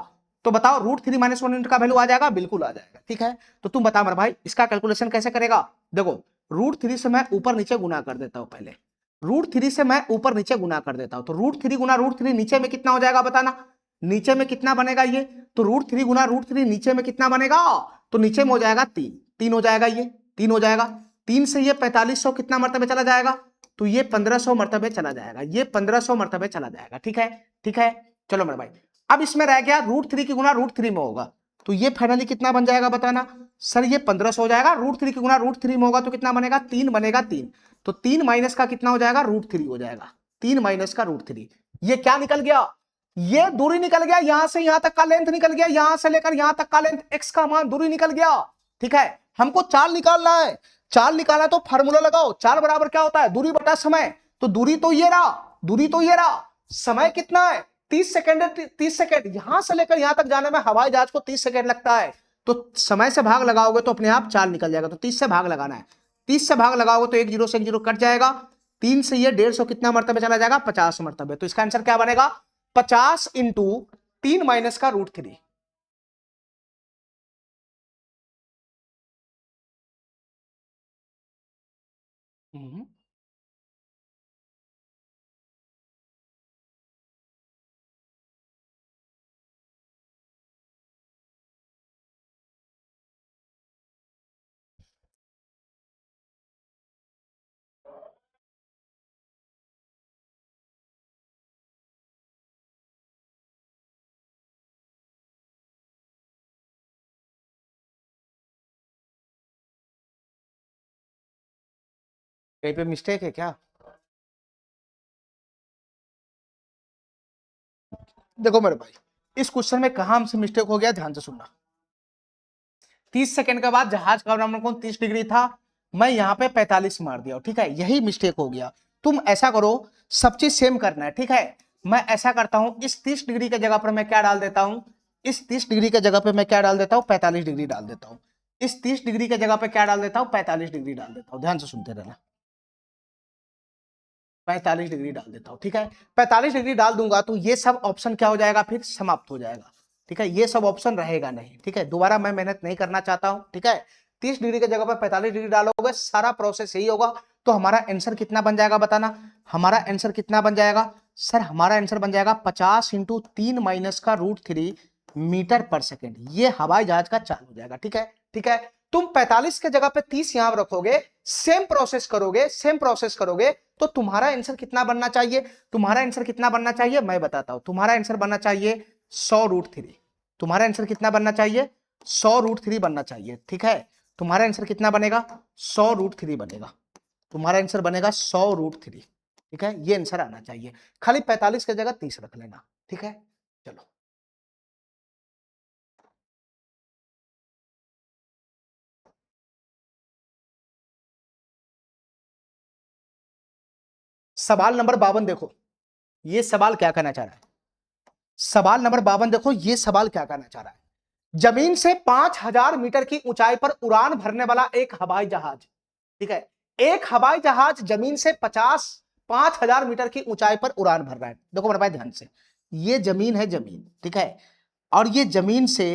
तो बताओ √3 माइनस 1 यूनिट का वैल्यू आ जाएगा, बिल्कुल आ जाएगा, ठीक है। तो तुम बताओ मेरे भाई, इसका कैलकुलेशन कैसे करेगा। देखो, √3 से मैं ऊपर नीचे गुना कर देता हूं, पहले √3 से मैं ऊपर नीचे गुना कर देता हूं, तो √3 गुना √3 नीचे में कितना हो जाएगा, बताना, नीचे में कितना बनेगा ये, तो √3 गुना √3 नीचे में कितना बनेगा, तो नीचे में हो जाएगा 3, 3 हो जाएगा, ये 3 हो जाएगा, 3 से ये 4500 कितना मरतबे चला जाएगा, तो ये 1500 मरतबे चला जाएगा, ये 1500 मरतबे चला जाएगा, ठीक है, ठीक है। चलो मेरे भाई, अब इसमें रह गया √3 की गुना √3 में होगा, तो ये फाइनली कितना बन जाएगा, बताना सर, ये 1500 हो जाएगा, √3 की गुना √3 में होगा तो कितना बनेगा, 3 बनेगा, 3, तो 3 माइनस का कितना हो जाएगा, √3 हो जाएगा, 3 माइनस का √3, ये क्या निकल गया, ये दूरी निकल गया, यहां से यहां तक का लेंथ निकल गया, यहां से लेकर यहां तक का लेंथ, x का मान दूरी निकल गया, ठीक है। हमको चाल निकालना है, चाल निकालना है तो फार्मूला लगाओ, चाल बराबर क्या होता है, दूरी बटा समय, तो दूरी तो ये रहा, दूरी तो ये रहा, समय कितना है, 30 सेकेंड, 30 सेकेंड, यहां से लेकर यहां तक जाने में हवाई जहाज को 30 सेकेंड लगता है, तो समय से भाग लगाओगे तो अपने आप चाल निकल जाएगा, तो 30 से भाग लगाना है, 30 से भाग लगाओगे तो एक जीरो से एक जीरो कट जाएगा, 3 से ये 150 कितना मरतबे चला जाएगा, 50 मरतबे, तो इसका आंसर क्या बनेगा, 50 इंटू 3 माइनस का √3। कहीं पे मिस्टेक है क्या, देखो मेरे भाई, इस क्वेश्चन में कहां हमसे मिस्टेक हो गया, ध्यान से सुनना। 30 सेकंड के बाद जहाज का अवनमन कोण 30 डिग्री था, मैं यहाँ पे 45 मार दिया, ठीक है, यही मिस्टेक हो गया। तुम ऐसा करो, सब चीज सेम करना है, ठीक है। मैं ऐसा करता हूं, इस 30 डिग्री के जगह पर मैं क्या डाल देता हूं, इस 30 डिग्री के जगह पे मैं क्या डाल देता हूं, 45 डिग्री डाल देता हूं। इस 30 डिग्री के जगह पे क्या डाल देता हूं, 45 डिग्री डाल देता हूं। ध्यान से सुनते रहना, 45 डिग्री डाल देता हूं, ठीक है। 45 डिग्री डाल दूंगा तो ये सब ऑप्शन क्या हो जाएगा, फिर समाप्त हो जाएगा, ठीक है। ये सब ऑप्शन रहेगा नहीं, ठीक है। दोबारा मैं मेहनत नहीं करना चाहता हूं, ठीक है। 30 डिग्री की जगह पर 45 डिग्री डालोगे, सारा प्रोसेस यही होगा। तो हमारा आंसर कितना बन जाएगा बताना, हमारा आंसर कितना बन जाएगा सर, हमारा आंसर बन जाएगा 50 इंटू 3 माइनस का √3 मीटर पर सेकेंड। ये हवाई जहाज का चाल हो जाएगा, ठीक है, ठीक है। तुम 45 के जगह पे 30 यहां रखोगे, सेम प्रोसेस करोगे, सेम प्रोसेस करोगे, तो तुम्हारा आंसर कितना बनना चाहिए, तुम्हारा आंसर कितना बनना चाहिए मैं बताता हूं। तुम्हारा आंसर बनना चाहिए 100√3। तुम्हारा आंसर कितना बनना चाहिए, 100√3 बनना चाहिए, ठीक है। तुम्हारा आंसर कितना बनेगा, 100√3 बनेगा। तुम्हारा आंसर बनेगा 100√3, ठीक है। ये आंसर आना चाहिए, खाली 45 की जगह 30 रख लेना, ठीक है। चलो सवाल नंबर 52 देखो, ये सवाल क्या कहना चाह रहा है। सवाल नंबर 52 देखो, ये सवाल क्या कहना चाह रहा है। जमीन से 5000 मीटर की ऊंचाई पर उड़ान भरने वाला एक हवाई जहाज, ठीक है। एक हवाई जहाज जमीन से 5000 मीटर की ऊंचाई पर उड़ान भर रहा है। देखो मेरे भाई ध्यान से, ये जमीन है, जमीन, ठीक है। और ये जमीन से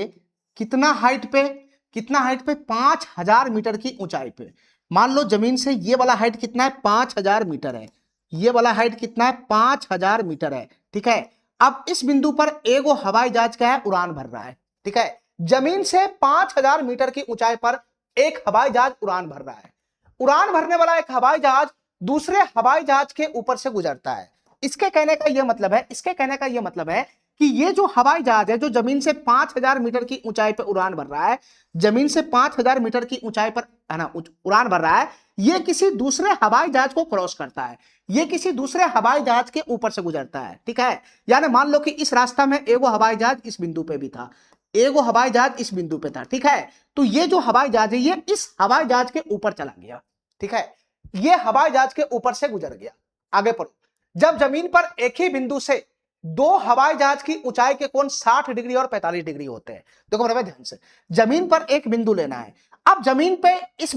कितना हाइट पे, कितना हाइट पे, 5000 मीटर की ऊंचाई पे। मान लो जमीन से ये वाला हाइट कितना है, 5000 मीटर है। ये वाला हाइट कितना है, 5000 मीटर है, ठीक है। अब इस बिंदु पर एगो हवाई जहाज क्या है, उड़ान भर रहा है, ठीक है। जमीन से 5000 मीटर की ऊंचाई पर एक हवाई जहाज उड़ान भर रहा है। उड़ान भरने वाला एक हवाई जहाज दूसरे हवाई जहाज के ऊपर से गुजरता है। इसके कहने का यह मतलब है, इसके कहने का यह मतलब है कि ये जो हवाई जहाज है, जो जमीन से 5000 मीटर की ऊंचाई पर उड़ान भर रहा है, जमीन से 5000 मीटर की ऊंचाई पर है ना उड़ान भर रहा है, ये किसी दूसरे हवाई जहाज को क्रॉस करता है, ये किसी दूसरे हवाई जहाज के ऊपर से गुजरता है, ठीक है। यानी मान लो कि इस रास्ता में एगो हवाई जहाज इस बिंदु पे भी था, एगो हवाई जहाज इस बिंदु पे था, ठीक है। तो ये जो हवाई जहाज है, ये इस हवाई जहाज के ऊपर चला गया, ठीक है। ये हवाई जहाज के ऊपर से गुजर गया। आगे पढ़ो, जब जमीन पर एक ही बिंदु से दो हवाई जहाज की ऊंचाई के कोण 60 डिग्री और 45 डिग्री होते हैं। देखो मेरे भाई ध्यान से, जमीन पर एक बिंदु लेना है। अब जमीन पे इस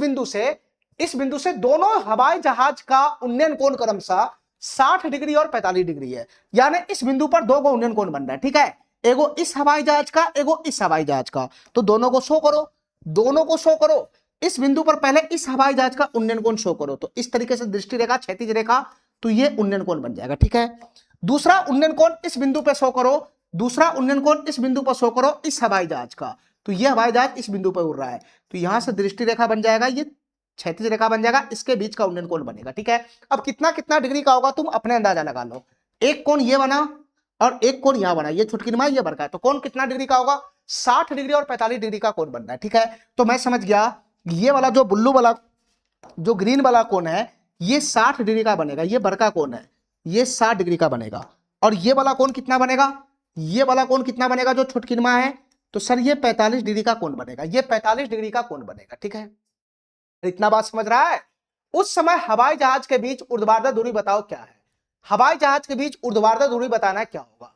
बिंदु से दोनों हवाई जहाज का उन्नयन कोण क्रमशः 60 डिग्री और 45 डिग्री है। यानी इस बिंदु पर दो गो उन्नयन कोण बन रहा है, ठीक है। एगो इस हवाई जहाज का, एगो इस हवाई जहाज का। तो दोनों को शो करो, दोनों को शो करो। इस बिंदु पर पहले इस हवाई जहाज का उन्नयन कोण शो करो, तो इस तरीके से दृष्टि रेखा, क्षैतिज रेखा, तो ये उन्नयन कोण बन जाएगा, ठीक है। दूसरा उन्नयन कोण इस बिंदु पे शो करो, दूसरा उन्नयन कोण इस बिंदु पर शो करो इस हवाई जहाज का। तो ये हवाई जहाज इस बिंदु पर उड़ रहा है, तो यहां से दृष्टि रेखा बन जाएगा, ये क्षैतिज रेखा बन जाएगा, इसके बीच का उन्नयन कोण बनेगा, ठीक है। अब कितना कितना डिग्री का होगा तुम अपने अंदाजा लगा लो। एक कोण ये बना और एक कोण यहां बना, ये छुटकिनमा ये बड़का है, तो कोण कितना डिग्री का होगा, 60 डिग्री और 45 डिग्री का कोण बनना है, ठीक है। तो मैं समझ गया, ये वाला जो ब्लू वाला, जो ग्रीन वाला कोण है, ये 60 डिग्री का बनेगा, ये बड़का कोण है, ये 60 डिग्री का बनेगा। और ये वाला कोण कितना बनेगा, ये वाला कोण कितना बनेगा जो छुटकिनमा है, तो सर ये 45 डिग्री का कोण बनेगा, ये 45 डिग्री का कोण बनेगा, ठीक है। इतना बात समझ रहा है। उस समय हवाई जहाज के बीच ऊर्ध्वाधर दूरी बताओ क्या है, हवाई जहाज के बीच ऊर्ध्वाधर दूरी बताना है क्या होगा।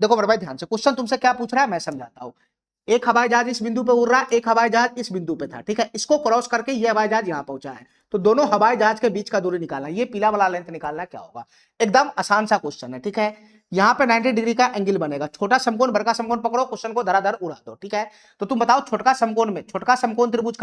देखो मेरे भाई ध्यान से, क्वेश्चन तुमसे क्या पूछ रहा है मैं समझाता हूं। एक हवाई जहाज इस बिंदु पे उड़ रहा है, एक हवाई जहाज इस बिंदु पे था, ठीक है। इसको क्रॉस करके ये हवाई जहाज यहां पहुंचा है, तो दोनों हवाई जहाज के बीच का दूरी निकालना, ये पीला वाला लेंथ निकालना क्या होगा। एकदम आसान सा क्वेश्चन है, ठीक है। यहाँ पे 90 डिग्री का एंगल बनेगा। छोटा समकोण बड़का समकोण पकड़ो, क्वेश्चन को धराधर उड़ा दो, ठीक है। तो तुम बताओ छोटका समकोण में, छोटका समकोण त्रिभुज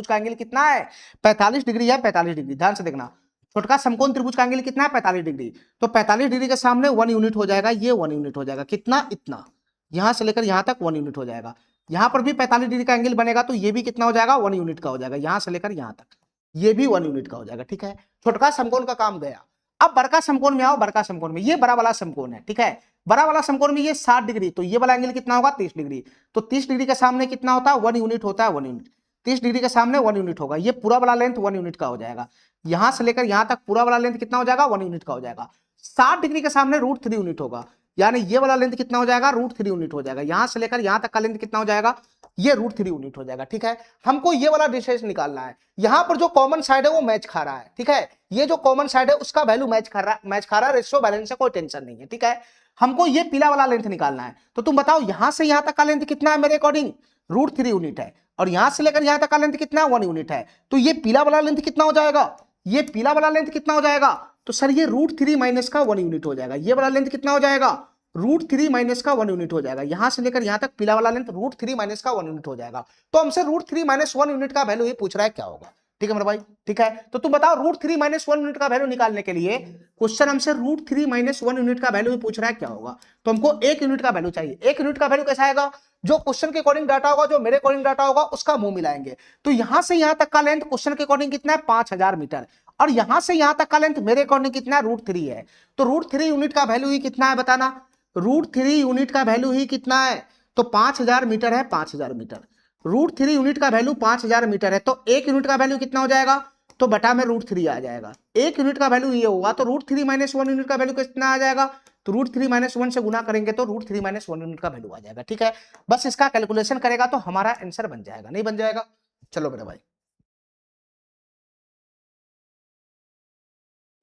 का एंगल कितना है, 45 डिग्री है, 45 डिग्री। ध्यान से देखना, छोटका समकोण त्रिभुज का एंगल कितना है, 45 डिग्री। तो 45 डिग्री के सामने 1 यूनिट हो जाएगा, ये 1 यूनिट हो जाएगा, कितना, इतना। यहां से लेकर यहां तक 1 यूनिट हो जाएगा। यहां पर भी 45 डिग्री का एंगल बनेगा, तो ये भी कितना हो जाएगा, 1 यूनिट का हो जाएगा। यहां से लेकर यहां तक ये भी 1 यूनिट का हो जाएगा, ठीक है। छोटका समकोण का काम गया। अब बड़का समकोण में आओ, बड़का समकोण में, ये बड़ा वाला समकोण है, ठीक है। बड़ा वाला समकोण में ये 60 डिग्री, तो ये वाला एंगल कितना होगा, 30 डिग्री। तो 30 डिग्री के सामने कितना होता है, 1 यूनिट होता है, 1 यूनिट। 30 डिग्री के सामने 1 यूनिट होगा, ये पूरा वाला लेंथ 1 यूनिट का हो जाएगा। यहां से लेकर यहां तक पूरा वाला लेंथ कितना हो जाएगा, 1 यूनिट का हो जाएगा। 60 डिग्री के सामने √3 यूनिट होगा, यानी ये वाला लेंथ कितना हो जाएगा, √3 यूनिट हो जाएगा। यहां से लेकर यहां तक का लेंथ कितना हो जाएगा, ये √3 यूनिट हो जाएगा। ठीक है, हमको ये वाला डिस्टेंस निकालना है। यहां पर जो कॉमन साइड है वो मैच खा रहा है। ठीक है, ये जो कॉमन साइड है उसका वैल्यू मैच खा रहा है, रेशियो बैलेंस है, कोई टेंशन नहीं है। ठीक है, हमको ये पीला वाला लेंथ निकालना है। तो तुम बताओ यहां से यहां तक का लेंथ कितना है, मेरे अकॉर्डिंग √3 यूनिट है, और यहां से लेकर यहां तक का लेंथ कितना है, 1 यूनिट है। तो ये पीला वाला लेंथ कितना हो जाएगा, ये पीला वाला लेंथ कितना हो जाएगा, तो सर ये √3 माइनस का 1 यूनिट हो जाएगा। ये वाला लेंथ कितना हो जाएगा, √3 माइनस का 1 यूनिट हो जाएगा। यहां से लेकर यहां तक पीला वाला लेंथ √3 माइनस का 1 यूनिट हो जाएगा। तो हमसे √3 माइनस 1 यूनिट का वैल्यू ये पूछ रहा है, क्या होगा। ठीक है मेरे भाई, ठीक है, तो तुम बताओ √3 माइनस 1 यूनिट का वैल्यू निकालने के लिए क्वेश्चन हमसे √3 माइनस 1 यूनिट का वैल्यू पूछ रहा है, क्या होगा। तो हमको 1 यूनिट का वैल्यू चाहिए। 1 यूनिट का वैल्यू कैसा आएगा, जो क्वेश्चन के अकॉर्डिंग डाटा होगा, जो मेरे अकॉर्डिंग डाटा होगा, उसका मुंह मिलाएंगे। तो यहां से यहां तक का लेंथ क्वेश्चन के अकॉर्डिंग कितना है, 5000 मीटर, और यहां से यहां तक का लेंथ मेरे अकॉर्डिंग कितना है, √3 है। तो √3 यूनिट का वैल्यू ही कितना है बताना, √3 यूनिट का वैल्यू ही कितना है, तो 5000 मीटर है, 5000 मीटर। √3 यूनिट का वैल्यू 5000 मीटर है, तो 1 यूनिट का वैल्यू कितना हो जाएगा, तो बटा में √3 आ जाएगा। 1 यूनिट का वैल्यू ये होगा, तो √3 माइनस 1 यूनिट का वैल्यू कितना आ जाएगा, तो √3 माइनस 1 से गुना करेंगे तो √3 माइनस 1 यूनिट का वैल्यू आ जाएगा। ठीक है, बस इसका कैलकुलेशन करेगा तो हमारा आंसर बन जाएगा, नहीं बन जाएगा। चलो मेरा भाई,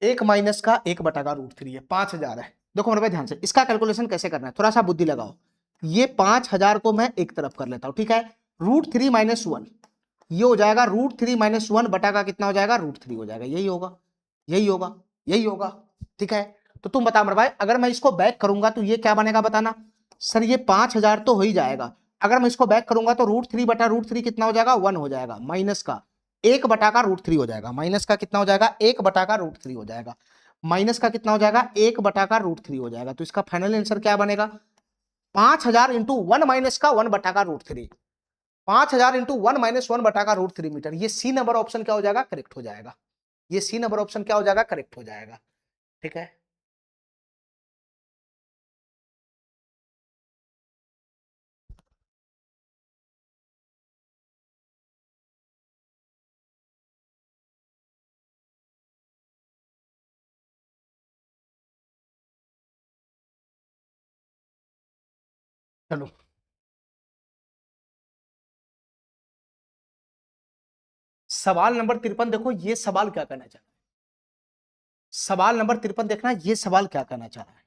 1 माइनस का 1 बटा का √3 है, 5000 है। देखो मेरे भाई ध्यान से, इसका कैलकुलेशन कैसे करना है, थोड़ा सा बुद्धि लगाओ। ये 5000 को मैं एक तरफ कर लेता हूं। ठीक है, √3 माइनस 1 ये हो जाएगा √3 माइनस 1 बटा का कितना हो जाएगा, √3 हो जाएगा। यही होगा, यही होगा, यही होगा। ठीक है, तो तुम बता मेरे भाई, अगर मैं इसको बैक करूंगा तो ये क्या बनेगा बताना। सर ये 5000 तो हो ही जाएगा, अगर मैं इसको बैक करूंगा तो √3 बटा √3 कितना हो जाएगा, 1 हो जाएगा, माइनस का 1 बटा का √3 हो जाएगा, माइनस का कितना हो जाएगा, 1 बटा का √3 हो जाएगा, माइनस का कितना हो जाएगा, 1 बटा का √3 हो जाएगा। तो इसका फाइनल आंसर क्या बनेगा, 5000 इंटू 1 माइनस का 1 बटा का √3, 5000 इंटू 1 माइनस 1 बटा का √3 मीटर। ये सी नंबर ऑप्शन क्या हो जाएगा, करेक्ट हो जाएगा। ये सी नंबर ऑप्शन क्या हो जाएगा, करेक्ट हो जाएगा। ठीक है, चलो सवाल नंबर 53 देखो, ये सवाल क्या कहना चाह रहा है, सवाल नंबर 53 देखना, ये सवाल क्या कहना चाह रहा है।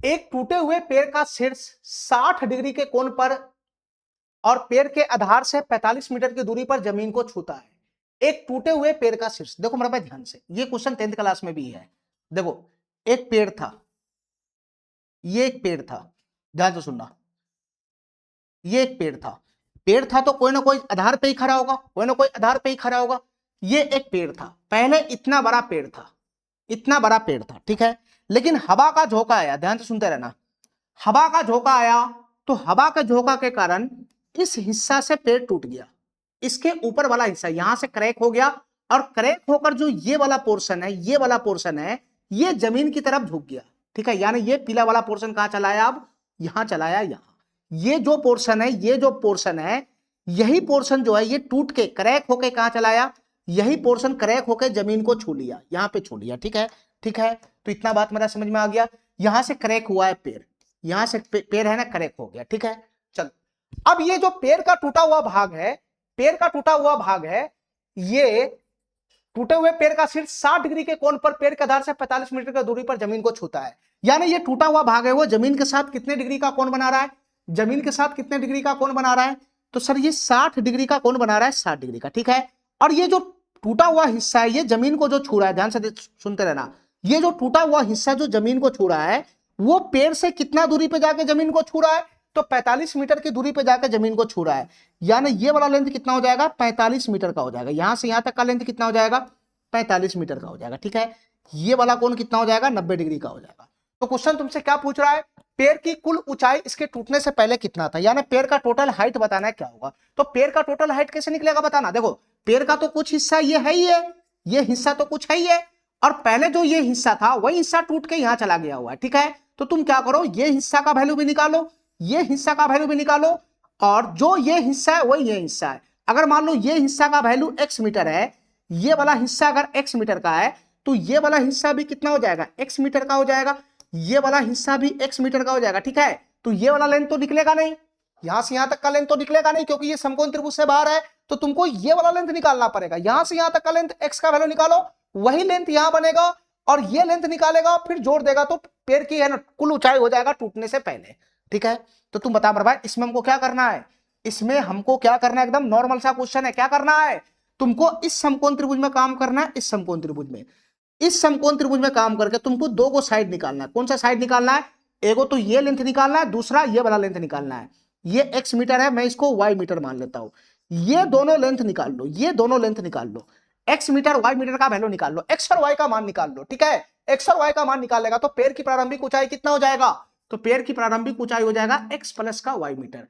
एक टूटे हुए पेड़ का शीर्ष 60 डिग्री के कोण पर और पेड़ के आधार से 45 मीटर की दूरी पर जमीन को छूता है। एक टूटे हुए पेड़ का शीर्ष, देखो मेरे भाई ध्यान से, ये क्वेश्चन 10th क्लास में भी है। देखो एक पेड़ था, ये एक पेड़ था, ध्यान से सुनना, ये एक पेड़ था, पेड़ था तो कोई ना कोई आधार पे ही खड़ा होगा, कोई ना कोई आधार पे ही खड़ा होगा। ये एक पेड़ था, पहले इतना बड़ा पेड़ था, इतना बड़ा पेड़ था। ठीक है, लेकिन हवा का झोंका आया, ध्यान से सुनते रहना, हवा का झोंका आया, तो हवा के झोंका के कारण इस हिस्सा से पेड़ टूट गया, इसके ऊपर वाला हिस्सा यहां से क्रैक हो गया, और क्रैक होकर जो ये वाला पोर्शन है, ये वाला पोर्शन है, ये जमीन की तरफ झुक गया। ठीक है, यानी ये पीला वाला पोर्शन कहां चलाया, अब यहां चलाया, यहां ये जो पोर्शन है, ये जो पोर्शन है, यही पोर्शन जो है ये टूट के क्रैक होके कहां चलाया, यही पोर्शन क्रैक होके जमीन को छू लिया, यहां पे छू लिया। ठीक है, ठीक है, तो इतना बात मेरा समझ में आ गया। यहां से क्रैक हुआ है पेड़, यहां से पेड़ है ना, क्रैक हो गया। ठीक है, चल अब ये जो पेड़ का टूटा हुआ भाग है, पेड़ का टूटा हुआ भाग है, ये टूटे हुए पेड़ का शीर्ष 60 डिग्री के कोण पर पेड़ के आधार से 45 मीटर की दूरी पर जमीन को छूता है। यानी ये टूटा हुआ भाग है वो जमीन के साथ कितने डिग्री का कोण बना रहा है, जमीन के साथ कितने डिग्री का कोण बना रहा है, तो सर ये 60 डिग्री का कोण बना रहा है, 60 डिग्री का। ठीक है, और ये जो टूटा हुआ हिस्सा है, ये जमीन को जो छू रहा है, ध्यान से सुनते रहना, ये जो टूटा हुआ हिस्सा जो जमीन को छू रहा है, वो पेड़ से कितना दूरी पे जाके जमीन को छू रहा है, तो 45 मीटर की दूरी पे जाकर जमीन को छू रहा है। यानी ये वाला लेंथ कितना हो जाएगा, 45 मीटर का हो जाएगा। यहां से यहां तक का लेंथ कितना हो जाएगा, 45 मीटर का हो जाएगा। ठीक है, ये वाला कोण कितना हो जाएगा, 90 डिग्री का हो जाएगा। तो क्वेश्चन तुमसे क्या पूछ रहा है, पेड़ की कुल ऊंचाई इसके टूटने से पहले कितना था, यानी पेड़ का टोटल हाइट बताना है, क्या होगा। तो पेड़ का टोटल हाइट कैसे निकलेगा बताना। देखो पेड़ का तो कुछ हिस्सा ये है ही है, ये हिस्सा तो कुछ है ही है, और पहले जो ये हिस्सा था वही हिस्सा टूट के यहां चला गया हुआ है। ठीक है, तो तुम क्या करो, ये हिस्सा का वैल्यू भी निकालो, ये हिस्सा का वैल्यू भी निकालो, और जो ये हिस्सा है वही ये हिस्सा है। अगर मान लो ये हिस्सा का वैल्यू x मीटर है, ये वाला हिस्सा अगर x मीटर का है, तो ये वाला हिस्सा भी कितना हो जाएगा, x मीटर का हो जाएगा, ये वाला हिस्सा भी x मीटर का हो जाएगा, ठीक है। तो ये वाला लेंथ तो निकलेगा नहीं, यहां से यहां तक का लेंथ तो निकलेगा नहीं, क्योंकि ये समकोण त्रिभुज से बाहर है। तो तुमको ये वाला लेंथ निकालना पड़ेगा, यहां से यहां तक का लेंथ x का वैल्यू निकालो, वही लेंथ यहां बनेगा और ये लेंथ निकालेगा, फिर जोड़ देगा तो पेड़ की है ना कुल ऊंचाई हो जाएगा टूटने से पहले, ठीक है। तो तुम बता मेरे भाई इसमें हमको क्या करना है, इसमें हमको क्या करना है, एकदम नॉर्मल सा क्वेश्चन है, क्या करना है तुमको, इस समकोण त्रिभुज में काम करना है, इस समकोण त्रिभुज में, इस समकोण त्रिभुज में काम करके तुमको दो को साइड निकालना है। कौन सा साइड निकालना है, एगो तो ये लेंथ निकालना है, दूसरा ये वाला लेंथ निकालना है। ये x मीटर है, मैं इसको y मीटर मान लेता हूं, ये दोनों लेंथ निकाल लो, ये दोनों लेंथ निकाल लो, x मीटर y मीटर का वैल्यू निकाल लो, x और y का मान निकाल लो, ठीक है। x और y का मान निकालेगा तो पेड़ की प्रारंभिक ऊंचाई कितना हो जाएगा, तो पेड़ की प्रारंभिक ऊंचाई हो जाएगा x प्लस का y मीटर,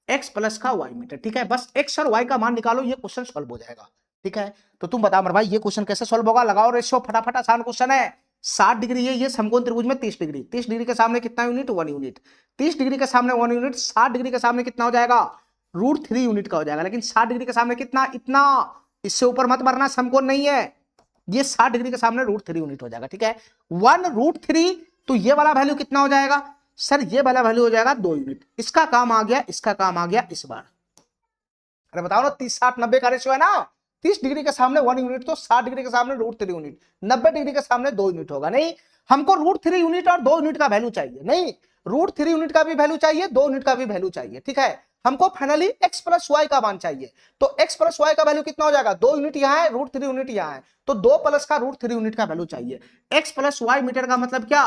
x प्लस का y मीटर, ठीक है। बस x और y का मान निकालो, ये क्वेश्चन सॉल्व हो जाएगा, ठीक है। तो तुम बताओ मेरे भाई ये क्वेश्चन कैसे सॉल्व होगा, लगाओ रेशियो फटाफट, आसान क्वेश्चन है। 60 डिग्री है ये समकोण त्रिभुज में 30 डिग्री, 30 डिग्री के सामने कितना यूनिट, 1 यूनिट, 30 डिग्री के सामने 1 यूनिट, 60 डिग्री के सामने कितना हो जाएगा, √3 यूनिट का हो जाएगा। लेकिन 60 डिग्री के सामने कितना, इतना, इससे ऊपर मत भरना, समकोण नहीं है ये, 60 डिग्री के सामने √3 यूनिट हो जाएगा, ठीक है। 1√3, तो ये वाला वैल्यू कितना हो जाएगा सर, ये वाला वैल्यू हो जाएगा 2 यूनिट। इसका काम आ गया, इसका काम आ गया इस बार। अरे बताओ ना, 30 60 90 का रेशियो है ना, 30 डिग्री के सामने 1 यूनिट, तो 60 डिग्री के सामने √3 यूनिट, 90 डिग्री के सामने 2 यूनिट होगा। नहीं, हमको √3 यूनिट और 2 यूनिट का वैल्यू चाहिए, नहीं √3 यूनिट का भी वैल्यू चाहिए, 2 यूनिट का भी वैल्यू चाहिए, ठीक है। हमको फाइनली x प्लस वाई का मान चाहिए, तो x प्लस वाई का वैल्यू कितना हो जाएगा, 2 यूनिट यहाँ है, √3 यूनिट यहाँ है, तो 2 प्लस का √3 यूनिट का वैल्यू चाहिए। x प्लस वाई मीटर का मतलब क्या,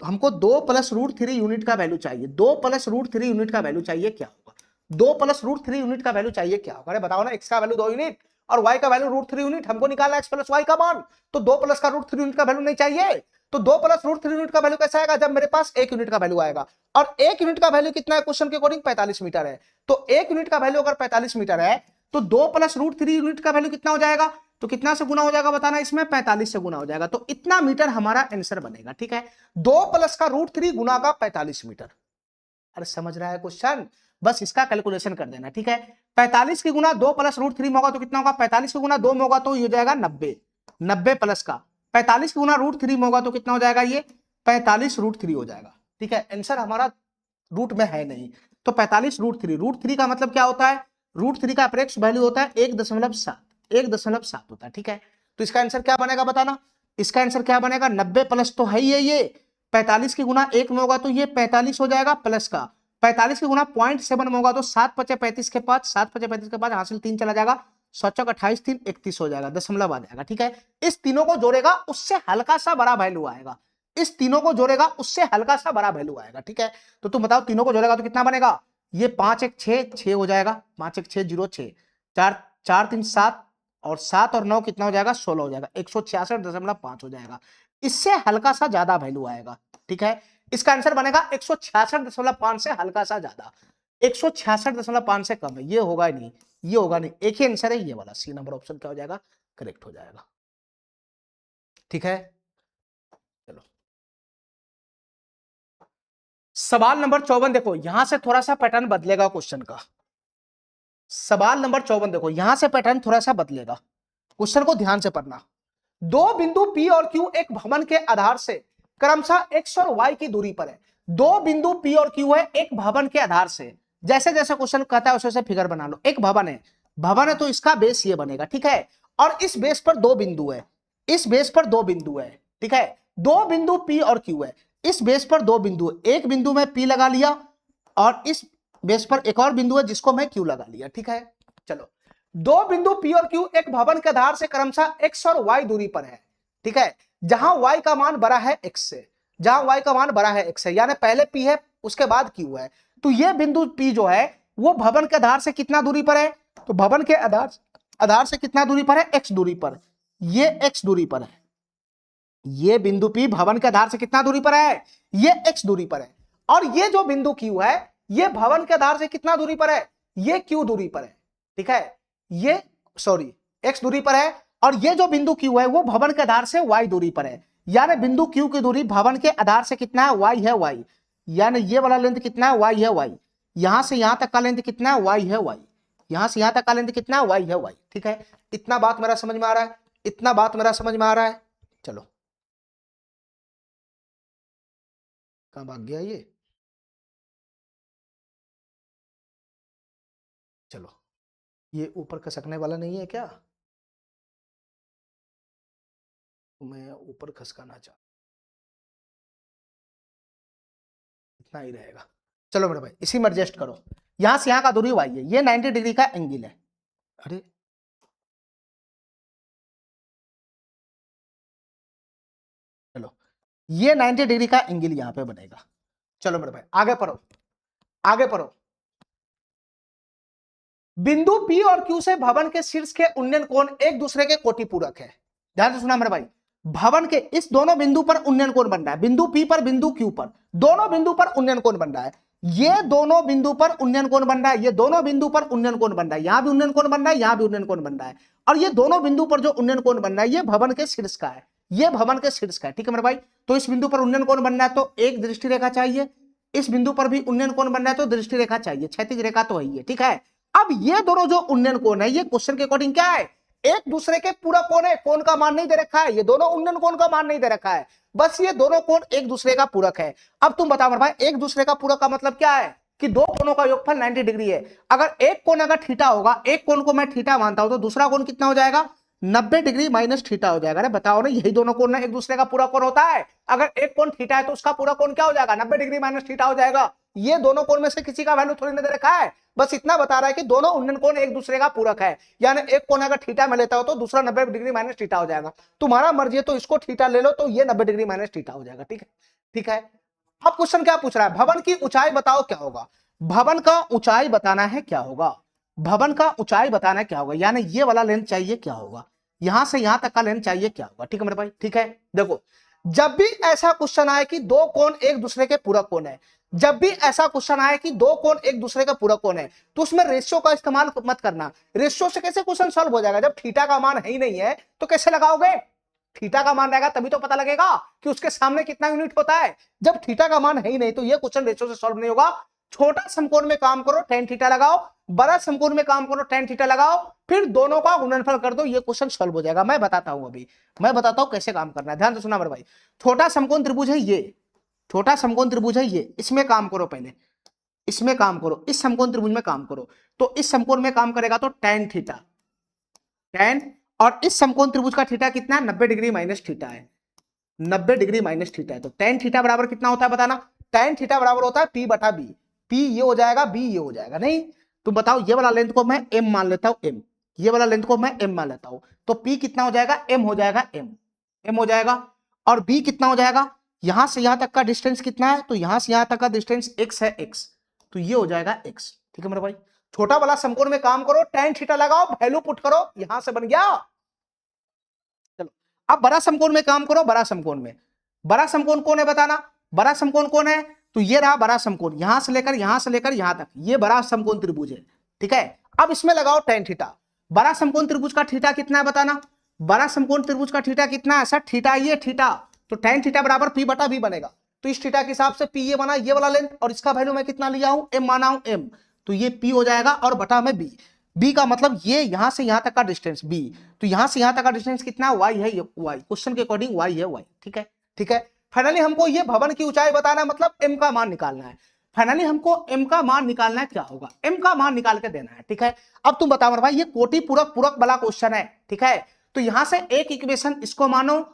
हमको 2 प्लस √3 यूनिट का वैल्यू चाहिए, 2 प्लस √3 यूनिट का वैल्यू चाहिए, क्या होगा, 2 प्लस √3 यूनिट का वैल्यू चाहिए, क्या होगा, अरे बताओ ना, x का वैल्यू 2 यूनिट और y का वैल्यू √3 यूनिट, हमको निकालना x प्लस y का मान, तो 2 प्लस का √3 यूनिट का वैल्यू नहीं चाहिए, तो 2 प्लस √3 यूनिट का वैल्यू कैसा आएगा, जब मेरे पास 1 यूनिट का वैल्यू आएगा, और 1 यूनिट का वैल्यू कितना है क्वेश्चन के अकॉर्डिंग 45 मीटर है, तो 1 यूनिट का वैल्यू अगर 45 मीटर है तो 2 प्लस √3 यूनिट का वैल्यू कितना हो जाएगा, तो कितना से गुना हो जाएगा बताना, इसमें 45 से गुना हो जाएगा, तो इतना मीटर हमारा आंसर बनेगा, ठीक है। 2 प्लस का √3 गुना का 45 मीटर, अरे समझ रहा है क्वेश्चन, बस इसका कैलकुलेशन कर देना, ठीक है। 45 की गुना 2 प्लस √3 में होगा तो कितना होगा, 45 की गुना 2 में होगा तो ये हो जाएगा 90, 90 प्लस का 45 की गुना √3 में होगा तो कितना हो जाएगा, ये 45 √3 हो जाएगा, ठीक है। आंसर हमारा रूट में है नहीं, तो 45 √3 का मतलब क्या होता है, √3 का अपेक्स वैल्यू होता है 1.7, 1.7 होता है, ठीक है। तो इसका आंसर क्या बनेगा बताना, इसका आंसर क्या बनेगा, 90 प्लस तो है ही, ये 45 की गुना 1 में होगा तो ये 45 हो जाएगा, प्लस का 45 की गुना 0.7 में होगा तो 7 × 35 के 5, 7 × 35 के 5 हासिल 3 चला जाएगा, 7 × 28 3 31 हो जाएगा, दशमलव आ जाएगा, ठीक है। इस तीनों को जोड़ेगा उससे हल्का सा बड़ा वैल्यू आएगा, इस तीनों को जोड़ेगा उससे हल्का सा बड़ा वैल्यू आएगा, ठीक है। तो तुम बताओ तीनों को जोड़ेगा तो कितना बनेगा, ये 5 1 6 6 हो जाएगा, 5 1 6 0 6, 4 4 3 7 और 7 और 9 कितना हो जाएगा, 16 हो जाएगा, 166.5 हो जाएगा, इससे हल्का सा ज्यादा वैल्यू आएगा, ठीक है। इसका आंसर बनेगा 166.5 से हल्का सा ज्यादा, 166.5 से कम है, ये होगा नहीं, ये होगा नहीं, एक ही आंसर है ये वाला, सी नंबर ऑप्शन क्या हो जाएगा, करेक्ट हो जाएगा, ठीक है। चलो सवाल नंबर 54 देखो, यहां से थोड़ा सा पैटर्न बदलेगा क्वेश्चन का, सवाल नंबर 54 देखो, यहां से पैटर्न थोड़ा सा बदलेगा, क्वेश्चन को ध्यान से पढ़ना। दो बिंदु P और Q एक भवन के आधार से क्रमशः x और y की दूरी पर है, दो बिंदु P और Q है एक भवन के आधार से, जैसे जैसे क्वेश्चन कहता है वैसे फिगर बना लो, एक भवन है, भवन है तो इसका बेस ये बनेगा, ठीक है, और इस बेस पर दो बिंदु है, इस बेस पर दो बिंदु है, ठीक है, दो बिंदु P और Q है, इस बेस पर दो बिंदु, एक बिंदु में P लगा लिया और इस बेस पर एक और बिंदु है जिसको मैं Q लगा लिया, ठीक है। चलो दो बिंदु P और Q एक भवन के आधार से क्रमशः x और y दूरी पर है, ठीक है, जहां y का मान बड़ा है x से, जहां y का मान बड़ा है x से, यानी पहले P है उसके बाद Q है, तो ये बिंदु P जो है वो भवन के आधार से कितना दूरी पर है, तो भवन के आधार से कितना दूरी पर है, x दूरी पर, ये x दूरी पर है, ये बिंदु P भवन के आधार से कितना दूरी पर है, ये x दूरी पर है, और ये जो बिंदु Q है ये भवन के आधार से कितना दूरी पर है, ये Q दूरी पर है, ठीक है, ये सॉरी x दूरी पर है, और ये जो बिंदु Q है वो भवन के आधार से y दूरी पर है, यानी बिंदु Q की दूरी भवन के आधार से कितना है, y है y, यानी ये वाला लेंथ कितना है, y है y, यहां से यहां तक का लेंथ कितना है, y है y, यहां से यहां तक का लेंथ कितना है, y है y, ठीक है। इतना बात मेरा समझ में आ रहा है, इतना बात मेरा समझ में आ रहा है, चलो कहाँ भाग गया ये, चलो ये ऊपर खसकने वाला नहीं है क्या, तो मैं ऊपर खसकाना चाहता, इतना ही रहेगा। चलो मेरे भाई इसी में एडजस्ट करो, यहां से यहां का दूरी y है, ये 90 डिग्री का एंगल है। अरे चलो ये 90 डिग्री का एंगल यहां पे बनेगा। चलो मेरे भाई आगे पढ़ो, आगे पढ़ो। बिंदु P और Q से भवन के शीर्ष के उन्नयन कोण एक दूसरे के कोटि पूरक है। ध्यान से सुना मेरे भाई, भवन के इस दोनों बिंदु पर उन्नयन कोण बन रहा है, बिंदु P पर बिंदु Q पर, दोनों बिंदु पर उन्नयन कोण बन रहा है। ये दोनों बिंदु पर उन्नयन कोण बन रहा है, ये दोनों बिंदु पर उन्नयन कोण बन रहा है, यहां भी उन्नयन कोण बन रहा है, यहां भी उन्नयन कोण बन रहा है। और ये दोनों बिंदु पर जो उन्नयन कोण बन रहा है ये भवन के शीर्ष का है, ये भवन के शीर्ष का है। ठीक है मेरे भाई, तो इस बिंदु पर उन्नयन कोण बन रहा है तो एक दृष्टि रेखा चाहिए, इस बिंदु पर भी उन्नयन कोण बन रहा है तो दृष्टि रेखा चाहिए, क्षैतिज रेखा तो है ही है। ठीक है, अब ये दोनों जो उन्नयन कोण है ये क्वेश्चन के अकॉर्डिंग क्या है, एक दूसरे के पूरक कोण है, कोण का मान नहीं दे रखा है, ये दोनों उन्नयन कोण का मान नहीं दे रखा है, बस ये दोनों कोण एक दूसरे का पूरक है। अब तुम बताओ मेरे भाई एक दूसरे का पूरक का मतलब क्या है कि दो कोणों का योगफल 90 डिग्री है। अगर एक कोण अगर थीटा होगा, एक कोण को मैं थीटा मानता हूं तो दूसरा कोण कितना हो जाएगा, 90 डिग्री माइनस थीटा हो जाएगा। अरे बताओ ना, यही दोनों कोण एक दूसरे का पूरा कोण होता है। अगर एक कोण थीटा है तो उसका पूरा कोण क्या हो जाएगा, 90 डिग्री माइनस थीटा हो जाएगा। ये दोनों कोण में से किसी का वैल्यू थोड़ी ना दे रखा है, बस इतना बता रहा है कि दोनों उन्नयन कोण एक दूसरे का पूरक है, यानी एक कोण अगर थीटा में लेता हो तो दूसरा 90 डिग्री माइनस थीटा हो जाएगा। तुम्हारा मर्जी है तो इसको थीटा ले लो तो ये 90 डिग्री माइनस थीटा हो जाएगा। ठीक है, ठीक है। अब क्वेश्चन क्या पूछ रहा है, भवन की ऊंचाई बताओ क्या होगा, भवन का ऊंचाई बताना है क्या होगा, भवन का ऊंचाई बताना है क्या होगा, यानी ये वाला लेंथ चाहिए क्या होगा, यहां से यहां तक का लेंथ चाहिए क्या होगा। ठीक है मेरे भाई, ठीक है। देखो जब भी ऐसा क्वेश्चन आए कि दो कोण एक दूसरे के पूरक कोण है, जब भी ऐसा क्वेश्चन आए कि दो कोण एक दूसरे का पूरक कोण है तो उसमें रेशियो का इस्तेमाल मत करना। रेशियो से कैसे क्वेश्चन सॉल्व हो जाएगा, जब थीटा का मान है ही नहीं है तो कैसे लगाओगे, थीटा का मान रहेगा तभी तो पता लगेगा कि उसके सामने कितना यूनिट होता है। जब थीटा का मान है ही नहीं तो ये क्वेश्चन रेशियो से सॉल्व नहीं होगा। छोटा समकोण में काम करो tan थीटा लगाओ, बड़ा समकोण में काम करो tan थीटा लगाओ, फिर दोनों का गुणनफल कर दो, ये क्वेश्चन सॉल्व हो जाएगा। मैं बताता हूं, अभी मैं बताता हूं कैसे काम करना है, ध्यान से सुना मेरे भाई। छोटा समकोण त्रिभुज है ये, छोटा समकोण त्रिभुज है ये, इसमें काम करो पहले, इसमें काम करो, इस समकोण त्रिभुज में काम करो। तो इस समकोण में काम करेगा तो tan थीटा, tan, और इस समकोण त्रिभुज का थीटा कितना है, 90 डिग्री माइनस थीटा है, 90 डिग्री माइनस थीटा है। तो tan थीटा बराबर कितना होता है बताना, tan थीटा बराबर होता है P बटा B, P ये हो जाएगा, B ये हो जाएगा। नहीं तुम बताओ, ये वाला लेंथ को मैं M मान लेता हूं, M, ये वाला लेंथ को मैं M मान लेता हूं, तो P कितना हो जाएगा, M हो जाएगा, M हो जाएगा। और B कितना हो जाएगा, यहां से यहां तक का डिस्टेंस कितना है, तो यहां से यहां तक का डिस्टेंस x है, x, तो ये हो जाएगा x। ठीक है मेरे भाई, छोटा वाला समकोण में काम करो, tan थीटा लगाओ, वैल्यू पुट करो, यहां से बन गया। चलो अब बड़ा समकोण में काम करो, बड़ा समकोण में, बड़ा समकोण कौन है बताना, बड़ा समकोण कौन है, तो ये रहा बड़ा समकोण, यहां से लेकर यहां तक ये बड़ा समकोण त्रिभुज है। ठीक है, अब इसमें लगाओ tan थीटा, बड़ा समकोण त्रिभुज का थीटा कितना है बताना, बड़ा समकोण त्रिभुज का थीटा कितना है सर, थीटा ये थीटा, तो tan थीटा बराबर P बटा B बनेगा। तो इस थीटा के हिसाब से P ये बना, ये वाला लेंथ, और इसका वैल्यू मैं कितना लिया हूं, M माना हूं, M, तो ये P हो जाएगा और बटा में B, B का मतलब ये यहां से यहां तक का डिस्टेंस B, तो यहां से यहां तक का डिस्टेंस कितना y है, ये y, क्वेश्चन के अकॉर्डिंग y है y। ठीक है, ठीक है। फाइनली हमको ये भवन की ऊंचाई बताना है, मतलब m का मान निकालना है। फाइनली हमको m का मान निकालना है, क्या होगा, m का मान निकाल के देना है। ठीक है, अब तुम बताओ मेरे भाई, ये कोटि पूरक पूरक वाला क्वेश्चन है। ठीक है, तो यहां से एक इक्वेशन इसको मानो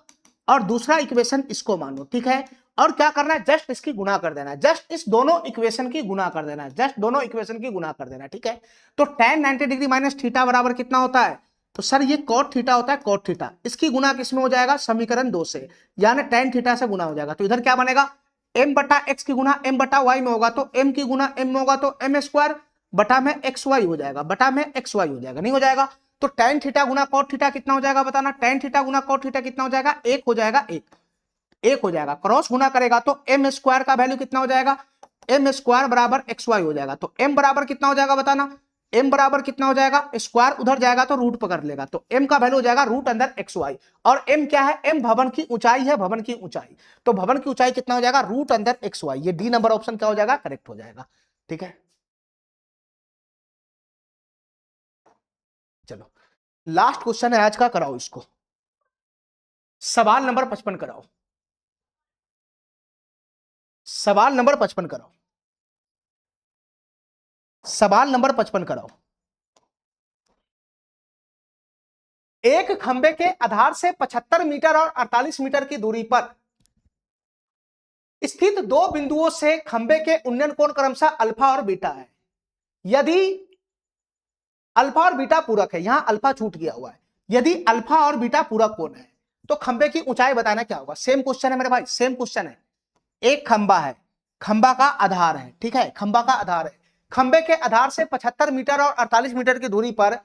और दूसरा इक्वेशन इसको मानो। ठीक है, और क्या करना है, जस्ट इसकी गुणा कर देना है, जस्ट इस दोनों इक्वेशन की गुणा कर देना है, जस्ट दोनों इक्वेशन की गुणा कर देना है। ठीक है, तो tan 90 डिग्री माइनस थीटा बराबर कितना होता है, तो सर ये cot थीटा होता है, cot थीटा, इसकी गुणा किसमें हो जाएगा, समीकरण 2 से, यानी tan थीटा से गुणा हो जाएगा। तो इधर क्या बनेगा, m बटा x की गुणा m बटा y में होगा, तो m की गुणा m में होगा तो m स्क्वायर बटा में xy हो जाएगा, बटा में xy हो जाएगा, नहीं हो जाएगा। तो tan थीटा गुना cot थीटा कितना हो जाएगा बताना, tan थीटा गुना cot थीटा कितना हो जाएगा, एक हो जाएगा, एक हो जाएगा, क्रॉस गुना करेगा तो m स्क्वायर का वैल्यू कितना हो जाएगा, m स्क्वायर बराबर xy हो जाएगा। तो m बराबर कितना हो जाएगा बताना, m बराबर कितना हो जाएगा, स्क्वायर उधर जाएगा तो रूट पकड़ लेगा, तो m का वैल्यू हो जाएगा रूट अंदर xy, और m क्या है, m भवन की ऊंचाई है, भवन की ऊंचाई, तो भवन की ऊंचाई कितना हो जाएगा, रूट अंदर xy, ये डी नंबर ऑप्शन क्या हो जाएगा, करेक्ट हो जाएगा। ठीक है, चलो लास्ट क्वेश्चन है आज का, कराओ इसको। सवाल नंबर 55 कराओ, सवाल नंबर 55 कराओ, सवाल नंबर 55 कराओ। एक खंबे के आधार से 75 मीटर और 48 मीटर की दूरी पर स्थित दो बिंदुओं से खंबे के उन्नयन कोण क्रमशः अल्फा और बीटा है। यदि अल्फा और बीटा पूरक है, यहां अल्फा छूट गया हुआ है, यदि अल्फा और बीटा पूरक कोण है तो खंबे की ऊंचाई बताना क्या होगा। सेम क्वेश्चन है मेरे भाई, सेम क्वेश्चन है। एक खंबा है, खंबा का आधार है, ठीक है, खंबा का आधार है, खंबे के आधार से 75 मीटर और 48 मीटर की दूरी पर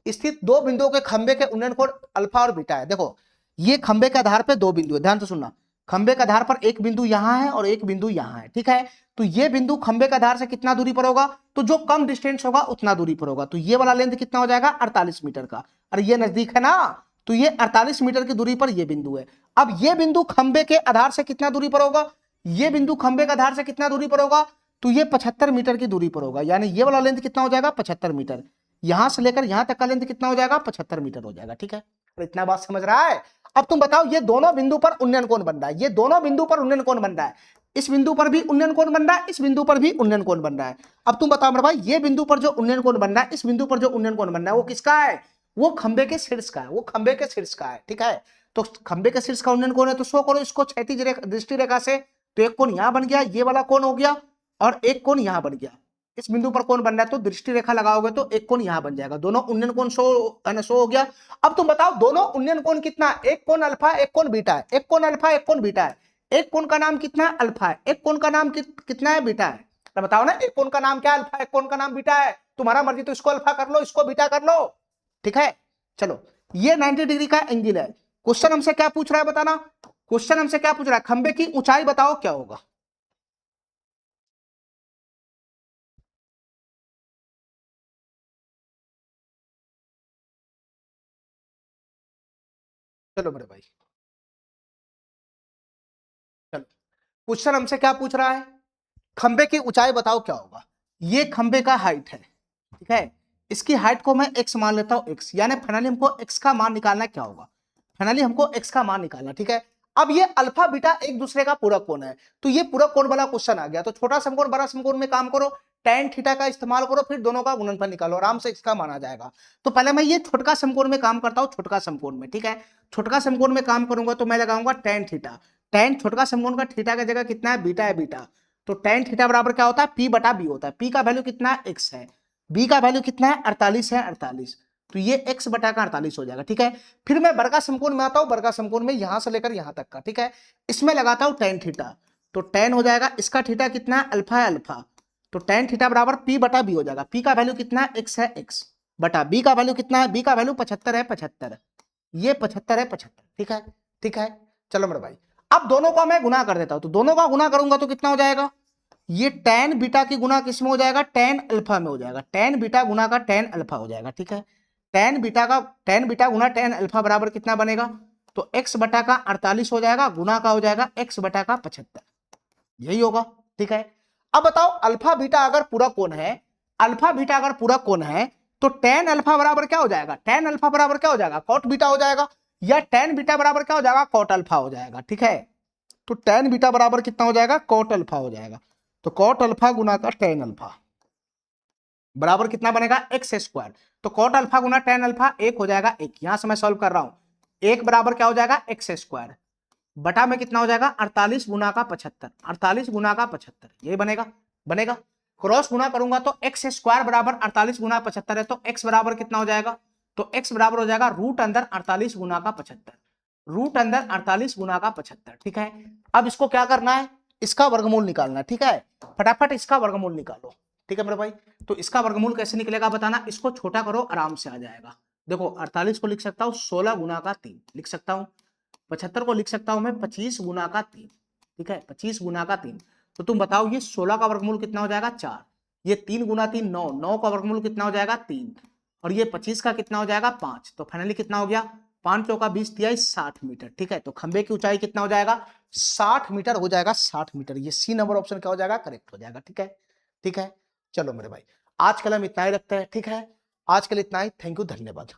स्थित दो बिंदुओं के खंबे के उन्नयन कोण अल्फा और बीटा है। देखो ये खंबे के आधार पर दो बिंदु है, ध्यान से सुनना, खंबे के आधार पर एक बिंदु यहां है और एक बिंदु यहां है, ठीक है। तो ये बिंदु खंबे के आधार से कितना दूरी पर होगा, तो जो कम डिस्टेंस होगा उतना दूरी पर होगा। तो ये वाला लेंथ कितना हो जाएगा 48 मीटर का, और ये नजदीक है ना, तो ये 48 मीटर की दूरी पर ये बिंदु है। अब ये बिंदु खंबे के आधार से कितना दूरी पर होगा, ये बिंदु खंबे के आधार से कितना दूरी पर होगा, तो ये 75 मीटर की दूरी पर होगा। यानी ये वाला लेंथ कितना हो जाएगा 75 मीटर, यहां से लेकर यहां तक का लेंथ कितना हो जाएगा 75 मीटर हो जाएगा, ठीक है। तो इतना बात समझ रहा है। अब तुम बताओ ये दोनों बिंदु पर उन्नयन कोण बन रहा है, ये दोनों बिंदु पर उन्नयन कोण बन रहा है, इस बिंदु पर भी उन्नयन कोण बन रहा है, इस बिंदु पर भी उन्नयन कोण बन रहा है। अब तुम बताओ मेरे भाई ये बिंदु पर जो उन्नयन कोण बन रहा है, इस बिंदु पर जो उन्नयन कोण बन रहा है वो किसका है, वो खंबे के शीर्ष का है, वो खंबे के शीर्ष का है, ठीक है। तो खंबे के शीर्ष का उन्नयन कोण है तो शो करो इसको क्षैतिज दृष्टि रेखा से। तो एक कोण यहां बन गया, ये वाला कोण हो गया, और एक कोण यहां बन गया। इस बिंदु पर कोण बन रहा है तो दृष्टि रेखा लगाओगे तो एक कोण यहां बन जाएगा, दोनों उन्नयन कोण शो हो गया। अब तुम बताओ दोनों उन्नयन कोण कितना है, एक कोण अल्फा एक कोण बीटा है, एक कोण अल्फा एक कोण बीटा है, एक कोण का नाम कितना है अल्फा है, एक कोण का नाम कितना है बीटा है। तो बताओ ना, एक कोण का नाम क्या है अल्फा, एक कोण का नाम बीटा है, तुम्हारा मर्जी, तो इसको अल्फा कर लो इसको बीटा कर लो, ठीक है। चलो ये 90 डिग्री का एंगल है। क्वेश्चन हमसे क्या पूछ रहा है बताना, क्वेश्चन हमसे क्या पूछ रहा है, खंबे की ऊंचाई बताओ क्या होगा। चलो मेरे भाई, चलो क्वेश्चन हमसे क्या पूछ रहा है, खंबे की ऊंचाई बताओ क्या होगा। ये खंबे का हाइट है, ठीक है, इसकी हाइट को मैं x मान लेता हूं, x, यानी फाइनली हमको x का मान निकालना क्या होगा, फाइनली हमको x का मान निकालना, ठीक है। अब ये अल्फा बीटा एक दूसरे का पूरक कोण है, तो ये पूरक कोण वाला क्वेश्चन आ गया। तो छोटा समकोण बड़ा समकोण में काम करो, tan थीटा का इस्तेमाल करो, फिर दोनों का गुणनफल निकालो, आराम से x का मान आ जाएगा। तो पहले मैं ये छोटका समकोण में काम करता हूं, छोटका समकोण में, ठीक है, छोटका समकोण में काम करूंगा तो मैं लगाऊंगा tan थीटा। tan छोटका समकोण का थीटा की जगह कितना है, बीटा है, बीटा। तो tan थीटा बराबर क्या होता है, p बटा b होता है। p का वैल्यू कितना है x है, b का वैल्यू कितना है 48 है, 48, तो ये x बटा का 48 हो जाएगा, ठीक है। फिर मैं वर्गा समकोण में आता हूं, वर्गा समकोण में यहां से लेकर यहां तक का, ठीक है, इसमें लगाता हूं tan थीटा। तो tan हो जाएगा, इसका थीटा कितना है अल्फा है, अल्फा, तो tan थीटा बराबर p बटा b हो जाएगा। p का वैल्यू कितना है x है, x बटा b का वैल्यू कितना है, b का वैल्यू 75 है, 75, ये 75 है, 75, ठीक है, ठीक है। चलो मेरे भाई अब दोनों का मैं गुना कर देता हूं, तो दोनों का गुना करूंगा तो कितना हो जाएगा, ये tan बीटा की गुना किस में हो जाएगा, tan अल्फा में हो जाएगा, tan बीटा गुना का tan अल्फा हो जाएगा, ठीक है। tan बीटा गुना tan अल्फा बराबर कितना बनेगा, तो x बटा का 48 हो जाएगा, गुना का हो जाएगा x बटा का 75, यही होगा, ठीक है। अब बताओ अल्फा बीटा अगर पूरक कोण है, अल्फा बीटा अगर पूरक कोण है तो tan अल्फा बराबर क्या हो जाएगा, tan अल्फा बराबर क्या हो जाएगा, cot बीटा हो जाएगा, या tan बीटा बराबर क्या हो जाएगा, cot अल्फा हो जाएगा, ठीक है। तो tan बीटा बराबर कितना हो जाएगा, cot अल्फा हो जाएगा। तो cot अल्फा गुना का tan अल्फा बराबर कितना बनेगा, एक्स स्क्वायर। तो cot अल्फा गुना tan अल्फा एक हो जाएगा, एक, यहां से मैं सॉल्व कर रहा हूं, एक बराबर क्या हो जाएगा एक्स स्क्वायर, बटा में कितना हो जाएगा 48 गुना का 75, 48 गुना का 75, ये बनेगा, बनेगा। क्रॉस गुना करूंगा तो एक्स स्क्वायर बराबर 48 गुना 75 है, तो एक्स बराबर कितना हो जाएगा, तो एक्स बराबर हो जाएगा रूट अंदर 48 गुना का 75, रूट अंदर 48 गुना का 75, ठीक है। अब इसको क्या करना है, इसका वर्गमूल निकालना है, ठीक है, फटाफट इसका वर्गमूल निकालो, ठीक है मेरे भाई। तो इसका वर्गमूल कैसे निकलेगा बताना, इसको छोटा करो आराम से आ जाएगा। देखो 48 को लिख सकता हूं 16 गुना का 3 लिख सकता हूं, 75 को लिख सकता हूं मैं 25 गुना का 3, ठीक है, 25 गुना का 3। तो तुम बताओ ये 16 का वर्गमूल कितना हो जाएगा 4, ये 3 गुना 3 9, 9 का वर्गमूल कितना हो जाएगा 3, और ये 25 का कितना हो जाएगा 5, तो फाइनली कितना हो गया 5 चौका 20 दिया 60 मीटर, ठीक है। तो खंबे की ऊंचाई कितना हो जाएगा 60 मीटर हो जाएगा, 60 मीटर, ये सी नंबर ऑप्शन क्या हो जाएगा, करेक्ट हो जाएगा, ठीक है, ठीक है। चलो मेरे भाई आज कल हम इतना ही रखते हैं, ठीक है, आज के लिए इतना ही, थैंक यू, धन्यवाद।